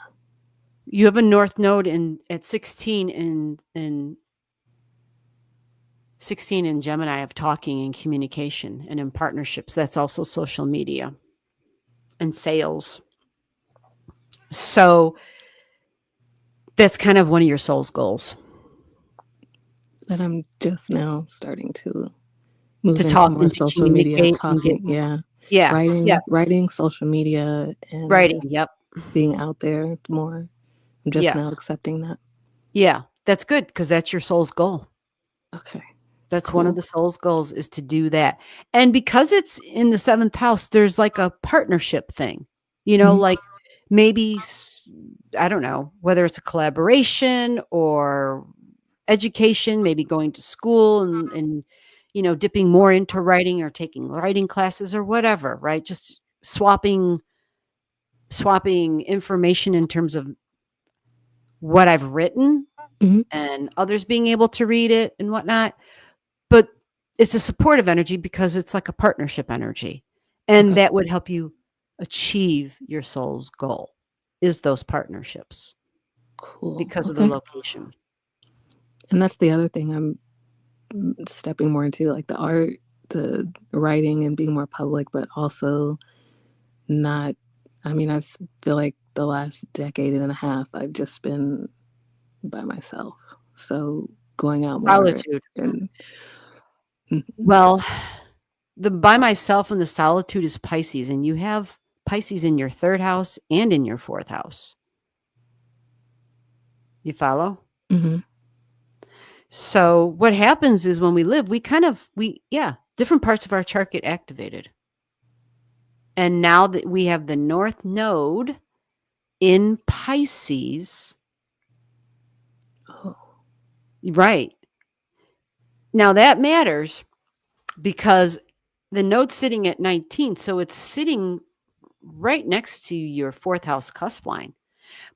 You have a north node at 16 in 16 in Gemini of talking and communication and in partnerships. That's also social media and sales. So that's kind of one of your soul's goals. That I'm just now starting to move To into talk more and to social media, communicate and get talking, yeah. writing, social media, and Writing, yep. being out there more. I'm just Yeah. now accepting that. Yeah, that's good because that's your soul's goal. Okay. That's one of Cool. the soul's goals is to do that. And because it's in the 7th house, there's like a partnership thing, Mhm. like maybe, I don't know, whether it's a collaboration or education, maybe going to school and dipping more into writing or taking writing classes or whatever, right? Just swapping information in terms of what I've written Mhm. and others being able to read it and whatnot. But it's a supportive energy because it's like a partnership energy. And Okay. that would help you achieve your soul's goal is those partnerships Cool. because of the Okay. location. And that's the other thing I'm stepping more into, like the art, the writing, and being more public, but also not. I mean, feel like the last decade and a half, I've just been by myself. So going out more Solitude. and Well, the by myself and the solitude is Pisces, and you have Pisces in your 3rd house and in your 4th house. You follow? Mhm. So what happens is when we live, different parts of our chart get activated. And now that we have the North Node in Pisces, Oh. right. Now that matters because the node's sitting at 19, so it's sitting right next to your 4th house cusp line.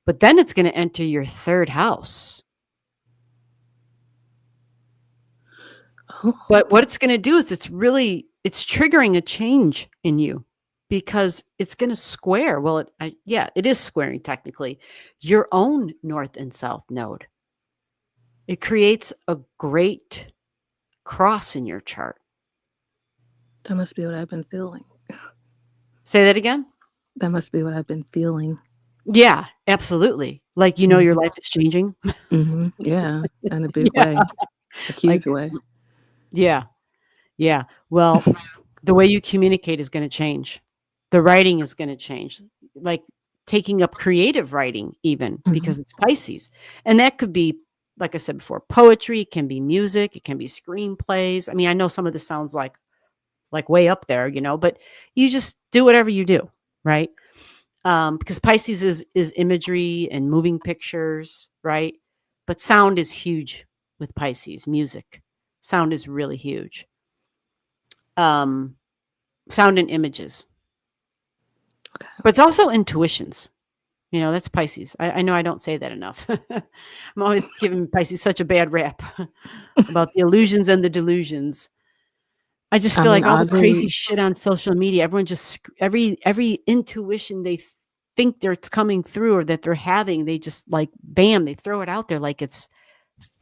But then it's going to enter your 3rd house. Oh, But what it's going to do is it's triggering a change in you because it's going to square. Well, it is squaring technically your own north and south node. It creates a great cross in your chart. that must be what I've been feeling. Say that again. That must be what I've been feeling. Yeah, absolutely. Like, you know, your life is changing. Mm-hmm. Yeah, in a big Yeah. way, a huge way. Yeah. Yeah. Well, the way you communicate is going to change. The writing is going to change. Like taking up creative writing, even because it's Pisces. And that could be, like I said before, poetry, it can be music, it can be screenplays. I mean, I know some of this sounds like way up there, you know, but you just do whatever you do, right? Because Pisces is imagery and moving pictures, right? But sound is huge with Pisces. Music, sound is really huge. Sound and images, Okay. but it's also intuitions. You know, that's Pisces. I know I don't say that enough. I'm always giving Pisces such a bad rap about the illusions and the delusions. I just feel like all the crazy shit on social media, everyone just every intuition they think it's coming through or that they're having, they just like bam, they throw it out there like it's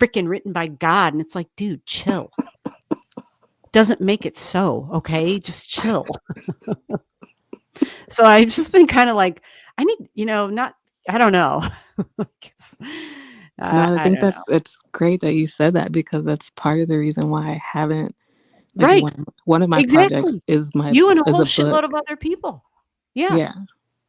freaking written by God, and it's like, dude, chill. Doesn't make it so, okay? Just chill. So I've just been kind of like, I need, you know, not, I don't know. I think it's great that you said that because that's part of the reason why I haven't. Right. One of my projects is you and a whole book. shitload of other people. Yeah. Yeah.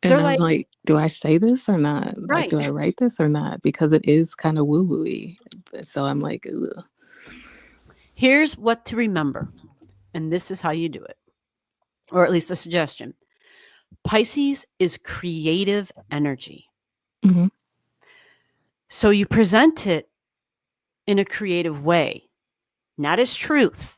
And They're I'm like, do I say this or not? Right. Like, do I write this or not? Because it is kind of woo-woo-y. So I'm like, ugh. Here's what to remember. And this is how you do it. Or at least a suggestion. Pisces is creative energy. Mhm. So you present it in a creative way, not as truth.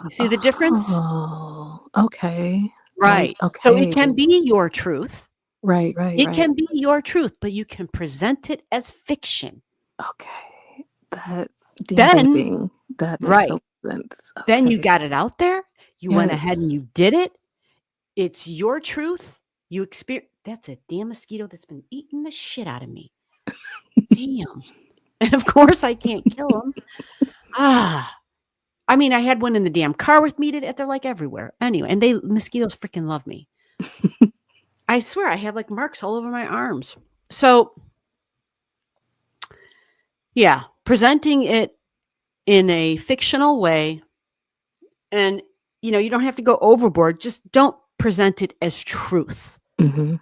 You see the difference? Oh, okay. Right. Like, So it can be your truth. Right. It can be your truth, but you can present it as fiction. Okay. That Then, thing. That makes right. so sense. Then you Okay. got it out there. You went ahead and Yes. you did it. It's your truth. You experience. That's a damn mosquito that's been eating the shit out of me. Damn. And of course I can't kill him. I mean, I had one in the damn car with me today. They're like everywhere. Anyway, and mosquitoes freaking love me. I swear I have like marks all over my arms. So yeah, presenting it in a fictional way. And, you know, you don't have to go overboard. Just don't present it as truth. Mhm.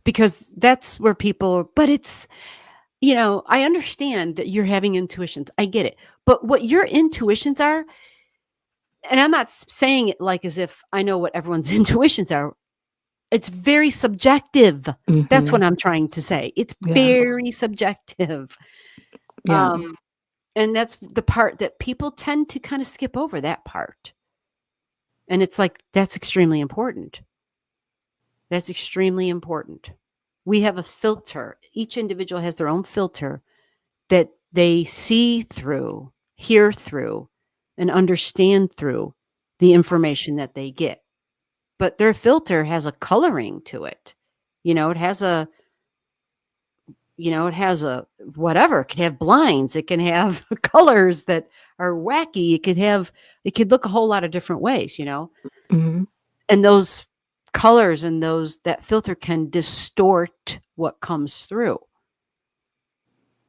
Because that's where people, but it's, you know, I understand that you're having intuitions. I get it. But what your intuitions are, and I'm not saying it like as if I know what everyone's intuitions are. It's very subjective. That's what I'm trying to say. It's very subjective. Yeah. And that's the part that people tend to kind of skip over, that part. And it's like, that's extremely important. That's extremely important. We have a filter. Each individual has their own filter that they see through, hear through, and understand through the information that they get. But their filter has a coloring to it. You know, it has a whatever. It could have blinds. It can have colors that are wacky. It could look a whole lot of different ways, you know. Mhm. And those colors and that filter can distort what comes through.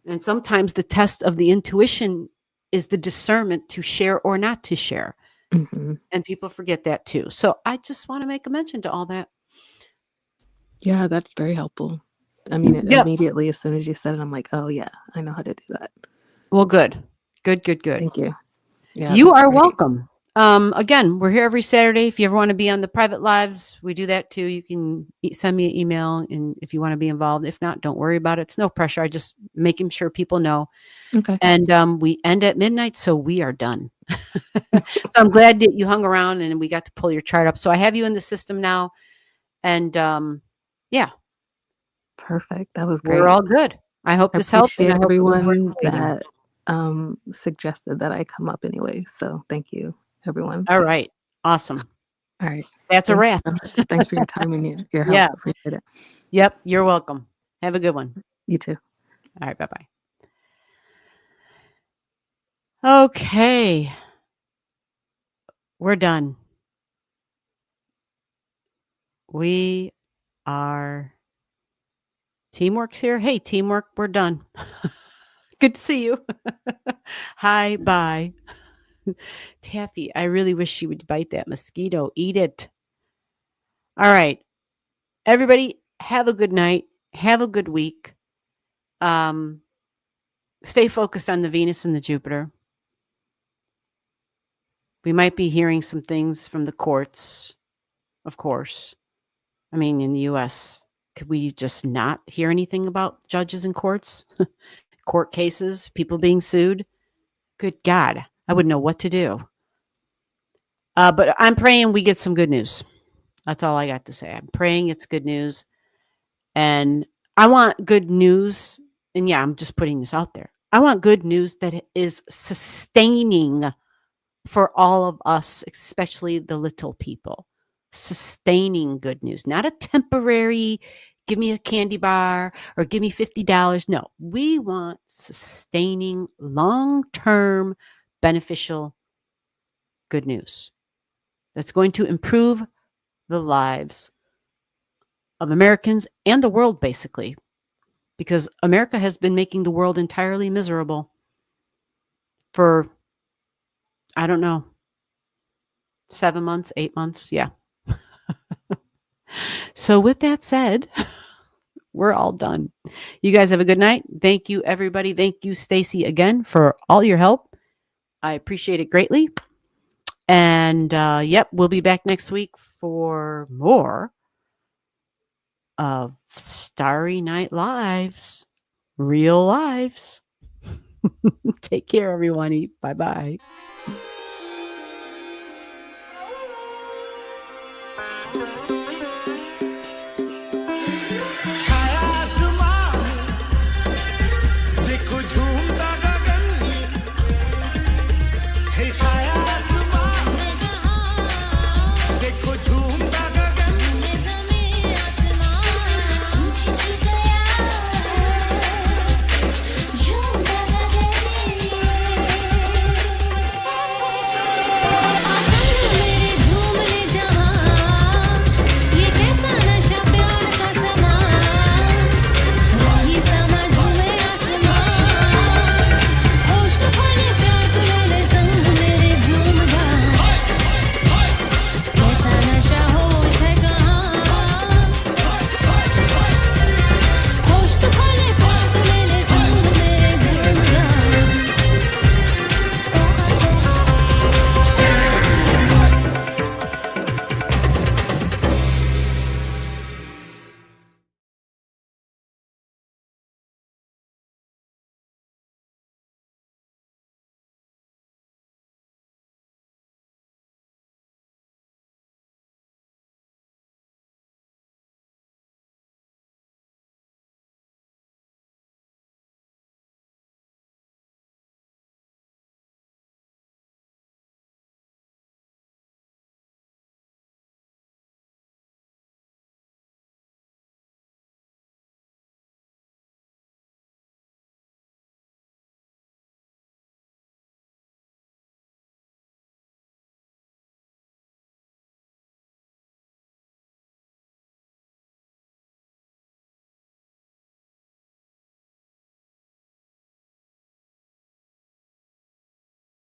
And sometimes the test of the intuition is the discernment to share or not to share. Mhm. And people forget that too. So I just want to make a mention to all that. Yeah, that's very helpful. I mean, Yep. immediately as soon as you said it, I'm like, oh yeah, I know how to do that. Well, good. Good. Thank you. Yeah, You that's are great. welcome. Again, we're here every Saturday. If you ever want to be on the private lives, we do that too. You can send me an email, and if you want to be involved. If not, don't worry about it. It's no pressure. I just making sure people know. Okay. And we end at midnight, so we are done. So I'm glad that you hung around and we got to pull your chart up. So I have you in the system now, and yeah, Perfect. That was we're great. all good. I hope I this helped, and I appreciate hope it was worth everyone waiting. that suggested that I come up anyway. So thank you, everyone. All right, awesome. All right. That's a Thank you wrap. so much. Thanks for your time and your help. Yeah. Appreciate it. Yep. You're welcome. Have a good one. You too. All right. Bye bye. Okay. We're done. We are teamwork's here. Hey, teamwork, we're done. Good to see you. Hi, bye. Taffy, I really wish she would bite that mosquito. Eat it. All right. Everybody, have a good night. Have a good week. Stay focused on the Venus and the Jupiter. We might be hearing some things from the courts, of course. I mean, in the US, could we just not hear anything about judges and courts? Court cases, people being sued? Good God, I wouldn't know what to do. But I'm praying we get some good news. That's all I got to say. I'm praying it's good news. And I want good news. And yeah, I'm just putting this out there. I want good news that is sustaining for all of us, especially the little people. Sustaining good news, not a temporary, give me a candy bar or give me $50. No, we want sustaining, long-term, beneficial good news that's going to improve the lives of Americans and the world, basically, because America has been making the world entirely miserable for, I don't know, 7 months, 8 months. Yeah. So with that said, we're all done. You guys have a good night. Thank you, everybody. Thank you, Stacy, again for all your help. I appreciate it greatly. And yep, we'll be back next week for more of Starry Night Lives, real lives. Take care, everyone. Bye-bye.